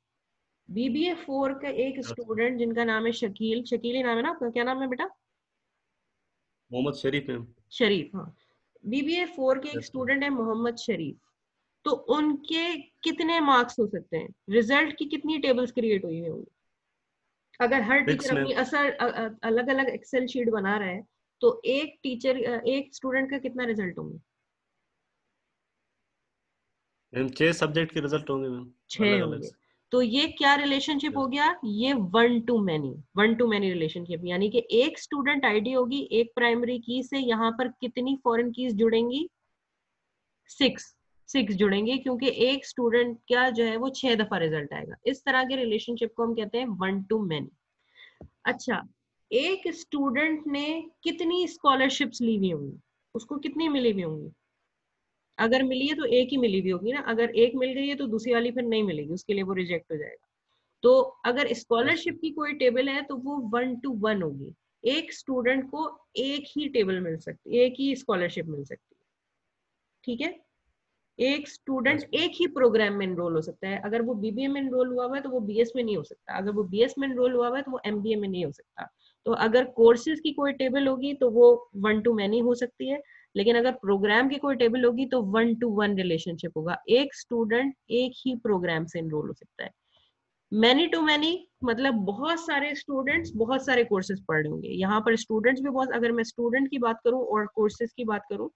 BBA 4 का एक स्टूडेंट जिनका नाम है शकील ही नाम है ना आपका, क्या नाम है बेटा? मोहम्मद शरीफ मैम। शरीफ, हाँ। BBA 4 के एक स्टूडेंट है मोहम्मद शरीफ। तो उनके कितने मार्क्स हो सकते हैं? रिजल्ट की कितनी टेबल्स क्रिएट हुई होंगी? अगर हर टीचर अपनी अलग अलग एक्सेल शीट बना रहा है तो एक स्टूडेंट का कितना रिजल्ट होंगे? मैम 6 सब्जेक्ट के रिजल्ट होंगे मैम, 6 होंगे। तो ये क्या रिलेशनशिप हो गया? ये 1 to many रिलेशनशिप। यानी कि एक स्टूडेंट ID होगी, एक प्राइमरी की से यहाँ पर कितनी फॉरेन कीज जुड़ेंगी? 6 जुड़ेंगे, क्योंकि एक स्टूडेंट का जो है वो 6 दफा रिजल्ट आएगा। इस तरह के रिलेशनशिप को हम कहते हैं 1 to many। अच्छा, एक स्टूडेंट ने कितनी स्कॉलरशिप्स ली हुई होंगी, उसको कितनी मिली हुई होंगी? अगर मिली है तो एक ही मिली हुई होगी ना, अगर एक मिल गई है तो दूसरी वाली फिर नहीं मिलेगी, उसके लिए वो रिजेक्ट हो जाएगा। तो अगर स्कॉलरशिप की कोई टेबल है तो वो 1 to 1 होगी, एक स्टूडेंट को एक ही टेबल मिल सकती है, एक ही स्कॉलरशिप मिल सकती है, ठीक है। एक स्टूडेंट एक ही प्रोग्राम में एनरोल हो सकता है, अगर वो बीबीए में एनरोल हुआ हुआ है तो वो बीएस में नहीं हो सकता, अगर वो बीएस में एनरोल हुआ हुआ है तो वो एमबीए में नहीं हो सकता। तो अगर कोर्सेज की कोई टेबल होगी तो वो 1 to many हो सकती है, लेकिन अगर प्रोग्राम की कोई टेबल होगी तो 1 to 1 रिलेशनशिप होगा, एक स्टूडेंट एक ही प्रोग्राम से एनरोल हो सकता है। मैनी टू मैनी मतलब बहुत सारे स्टूडेंट्स बहुत सारे कोर्सेज पढ़ रहे होंगे, यहाँ पर स्टूडेंट्स भी बहुत, अगर मैं स्टूडेंट की बात करूं और कोर्सेज की बात करूं,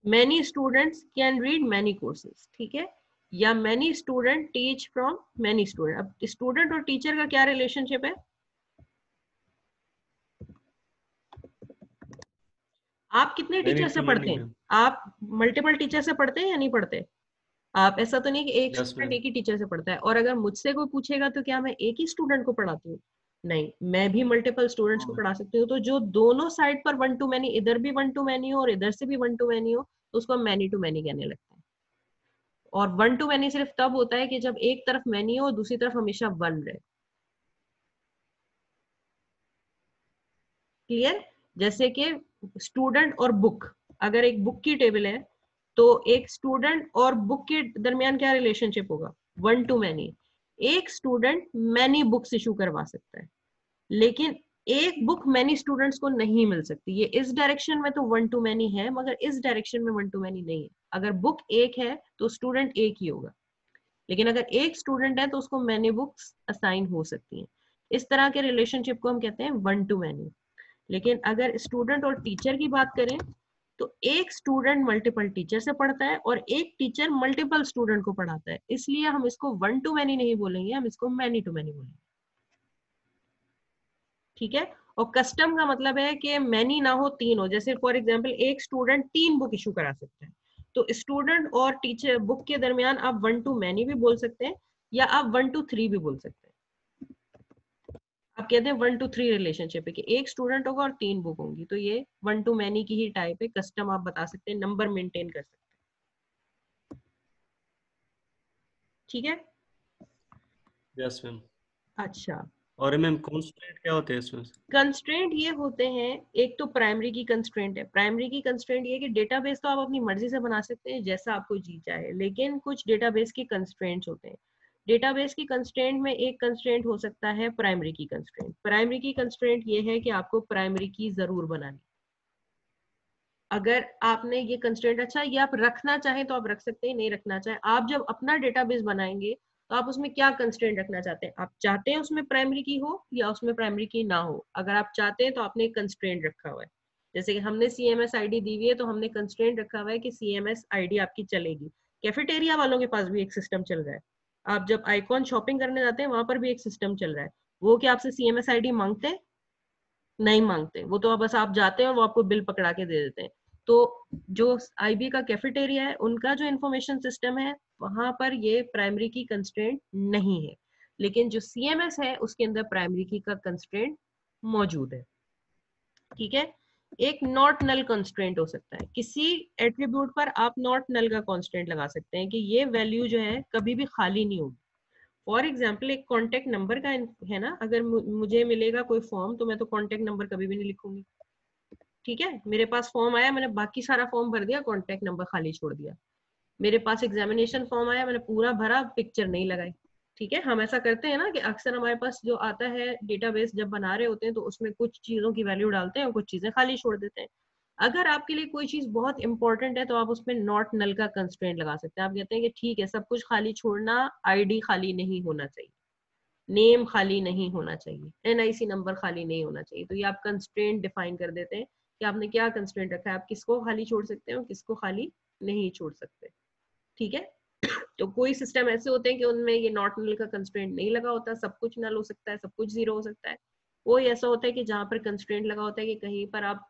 many students can read many courses, ठीक है, या many student teach from many student। अब स्टूडेंट और टीचर का क्या रिलेशनशिप है? आप कितने टीचर से पढ़ते हैं? आप मल्टीपल टीचर से पढ़ते हैं या नहीं पढ़ते? आप ऐसा तो नहीं कि एक स्टूडेंट एक ही टीचर से पढ़ता है, और अगर मुझसे कोई पूछेगा तो क्या मैं एक ही स्टूडेंट को पढ़ाती हूँ? नहीं, मैं भी मल्टीपल स्टूडेंट्स को पढ़ा सकती हूँ। तो जो दोनों साइड पर 1 to many, इधर भी 1 to many हो और इधर से भी 1 to many हो, तो उसको हम मैनी टू मैनी कहने लगते हैं। और 1 to many सिर्फ तब होता है कि जब एक तरफ मैनी हो और दूसरी तरफ हमेशा 1 रहे। क्लियर? जैसे कि स्टूडेंट और बुक, अगर एक बुक की टेबल है तो एक स्टूडेंट और बुक के दरमियान क्या रिलेशनशिप होगा? 1 to many। एक स्टूडेंट मैनी बुक्स इशू करवा सकता है, लेकिन एक बुक मैनी स्टूडेंट्स को नहीं मिल सकती। ये इस डायरेक्शन में तो 1 to many है, मगर इस डायरेक्शन में 1 to many नहीं है। अगर बुक एक है तो स्टूडेंट एक ही होगा, लेकिन अगर एक स्टूडेंट है तो उसको मैनी बुक्स असाइन हो सकती हैं। इस तरह के रिलेशनशिप को हम कहते हैं 1 to many। लेकिन अगर स्टूडेंट और टीचर की बात करें तो एक स्टूडेंट मल्टीपल टीचर से पढ़ता है और एक टीचर मल्टीपल स्टूडेंट को पढ़ाता है, इसलिए हम इसको 1 to many नहीं बोलेंगे, हम इसको मैनी टू मैनी बोलेंगे, ठीक है। और कस्टम का मतलब है कि मैनी ना हो, 3 हो। जैसे फॉर एग्जांपल एक स्टूडेंट 3 बुक इशू करा सकता है, तो स्टूडेंट और टीचर बुक के दरमियान आप 1 to many भी बोल सकते हैं या आप 1 to 3 भी बोल सकते हैं। आप कहते हैं 1 to 3 रिलेशनशिप है कि एक स्टूडेंट होगा और 3 बुक होंगी, तो ये 1 to many की ही टाइप है। कस्टम आप बता सकते हैं, नंबर मेंटेन कर सकते हैं, ठीक है। Yes ma'am. अच्छा, और मैम कंस्ट्रेंट क्या होते हैं इसमें? कंस्ट्रेंट ये होते हैं, एक तो प्राइमरी की कंस्ट्रेंट है। प्राइमरी की कंस्ट्रेंट ये है कि डेटाबेस तो आप अपनी मर्जी से बना सकते हैं जैसा आपको जी चाहे, लेकिन कुछ डेटाबेस की कंस्ट्रेंट्स होते हैं। डेटाबेस की कंस्ट्रेंट में एक कंस्ट्रेंट हो सकता है प्राइमरी की कंस्ट्रेंट। प्राइमरी की कंस्ट्रेंट ये है कि आपको प्राइमरी की जरूर बनानी। अगर आपने ये कंस्ट्रेंट, अच्छा ये आप रखना चाहें तो आप रख सकते हैं, नहीं रखना चाहें, आप जब अपना डेटाबेस बनाएंगे तो आप उसमें क्या कंस्ट्रेंट रखना चाहते हैं? आप चाहते हैं उसमें प्राइमरी की हो या उसमें प्राइमरी की ना हो? अगर आप चाहते हैं तो आपने एक कंस्ट्रेंट रखा हुआ है, जैसे कि हमने CMS ID दी हुई है तो हमने कंस्ट्रेंट रखा हुआ है कि CMS ID आपकी चलेगी। कैफेटेरिया वालों के पास भी एक सिस्टम चल रहा है, आप जब आइकॉन शॉपिंग करने जाते हैं वहां पर भी एक सिस्टम चल रहा है। वो क्या आपसे CMS ID मांगते हैं? नहीं मांगते, वो तो बस आप जाते हैं और वो आपको बिल पकड़ा के दे देते हैं। तो जो IB का कैफेटेरिया है उनका जो इंफॉर्मेशन सिस्टम है वहां पर ये प्राइमरी की कंस्ट्रेंट नहीं है, लेकिन जो CMS है उसके अंदर प्राइमरी की का कंस्ट्रेंट मौजूद है, ठीक है। एक नॉट नल कंस्ट्रेंट हो सकता है, किसी एट्रीब्यूट पर आप नॉट नल का कंस्ट्रेंट लगा सकते हैं कि ये वैल्यू जो है कभी भी खाली नहीं होगी। फॉर एग्जाम्पल एक कॉन्टेक्ट नंबर का है ना, अगर मुझे मिलेगा कोई फॉर्म तो मैं तो कॉन्टेक्ट नंबर कभी भी नहीं लिखूंगी, ठीक है। मेरे पास फॉर्म आया, मैंने बाकी सारा फॉर्म भर दिया, कॉन्टेक्ट नंबर खाली छोड़ दिया। मेरे पास एग्जामिनेशन फॉर्म आया, मैंने पूरा भरा, पिक्चर नहीं लगाई, ठीक है। हम ऐसा करते हैं ना कि अक्सर हमारे पास जो आता है डेटाबेस जब बना रहे होते हैं तो उसमें कुछ चीजों की वैल्यू डालते हैं और कुछ चीजें खाली छोड़ देते हैं। अगर आपके लिए कोई चीज बहुत इंपॉर्टेंट है तो आप उसमें नॉट नल का कंस्ट्रेंट लगा सकते हैं। आप कहते हैं कि ठीक है सब कुछ खाली छोड़ना, ID खाली नहीं होना चाहिए, नेम खाली नहीं होना चाहिए, NIC नंबर खाली नहीं होना चाहिए। तो ये आप कंस्ट्रेंट डिफाइन कर देते हैं कि आपने क्या कंस्ट्रेंट रखा है, आप किसको खाली छोड़ सकते हैं और किसको खाली नहीं छोड़ सकते, ठीक है। तो कोई सिस्टम ऐसे होते हैं कि उनमें ये नॉट नल का कंस्ट्रेंट नहीं लगा होता, सब कुछ नल हो सकता है, सब कुछ 0 हो सकता है। कोई ऐसा होता है कि जहां पर कंस्ट्रेंट लगा होता है कि कहीं पर आप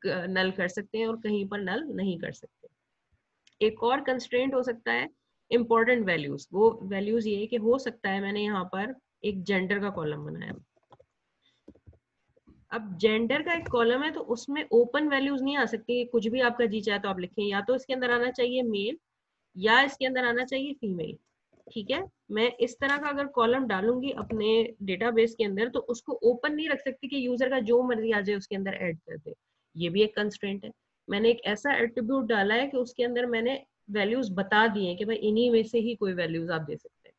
नल कर सकते हैं और कहीं पर नल नहीं कर सकते। एक और कंस्ट्रेंट हो सकता है इंपॉर्टेंट वैल्यूज। वो वैल्यूज ये है कि हो सकता है मैंने यहाँ पर एक जेंडर का कॉलम बनाया। अब जेंडर का एक कॉलम है तो उसमें ओपन वैल्यूज नहीं आ सकती, कुछ भी आपका जी चाहे तो आप लिखें, या तो इसके अंदर आना चाहिए मेल या इसके अंदर आना चाहिए फीमेल। ठीक है, मैं इस तरह का अगर कॉलम डालूंगी अपने डेटाबेस के अंदर तो उसको ओपन नहीं रख सकती कि यूजर का जो मर्जी आ जाए उसके अंदर ऐड कर दे, ये भी एक कंस्ट्रेंट है। मैंने एक ऐसा एट्रीब्यूट डाला है कि उसके अंदर मैंने वैल्यूज बता दी है कि भाई इन्हीं में से ही कोई वैल्यूज आप दे सकते हैं।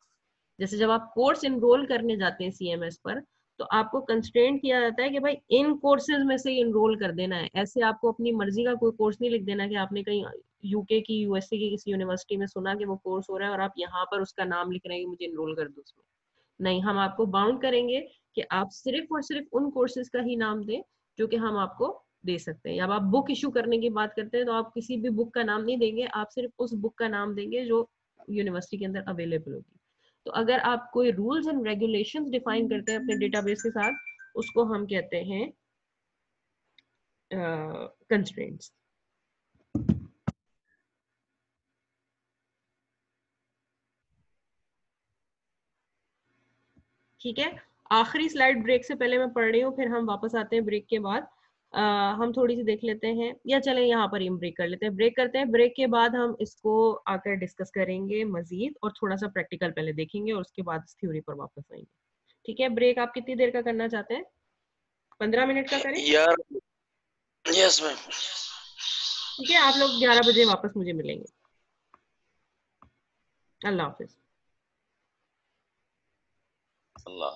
जैसे जब आप कोर्स इनरोल करने जाते हैं सीएमएस पर तो आपको कंस्ट्रेंट किया जाता है कि भाई इन कोर्सेज में से ही इनरोल कर देना है, ऐसे आपको अपनी मर्जी का कोई कोर्स नहीं लिख देना कि आपने कहीं यूके की यूएसए की किसी यूनिवर्सिटी में सुना कि वो कोर्स हो रहा है और आप यहाँ पर उसका नाम लिख रहे हैं कि मुझे इनरोल कर दो उसमें। नहीं, हम आपको बाउंड करेंगे कि आप सिर्फ और सिर्फ उन कोर्सेज का ही नाम दें जो कि हम आपको दे सकते हैं। या आप बुक इशू करने की बात करते हैं तो आप किसी भी बुक का नाम नहीं देंगे, आप सिर्फ उस बुक का नाम देंगे जो यूनिवर्सिटी के अंदर अवेलेबल होगी। तो अगर आप कोई रूल्स एंड रेगुलेशंस डिफाइन करते हैं अपने डेटाबेस के साथ, उसको हम कहते हैं कंस्ट्रेंट्स। ठीक है, आखिरी स्लाइड ब्रेक से पहले मैं पढ़ रही हूँ, फिर हम वापस आते हैं ब्रेक के बाद। हम थोड़ी सी देख लेते हैं, या चलें यहाँ पर ही हम ब्रेक कर लेते हैं, ब्रेक करते हैं। ब्रेक के बाद हम इसको आकर डिस्कस करेंगे मजीद और थोड़ा सा प्रैक्टिकल पहले देखेंगे और उसके बाद थ्योरी पर वापस आएंगे। ठीक है, ब्रेक आप कितनी देर का करना चाहते हैं? 15 मिनट का करें? यार यस मैम। ठीक है, आप लोग 11 बजे वापस मुझे मिलेंगे। अल्लाह हाफिज। अल्लाह।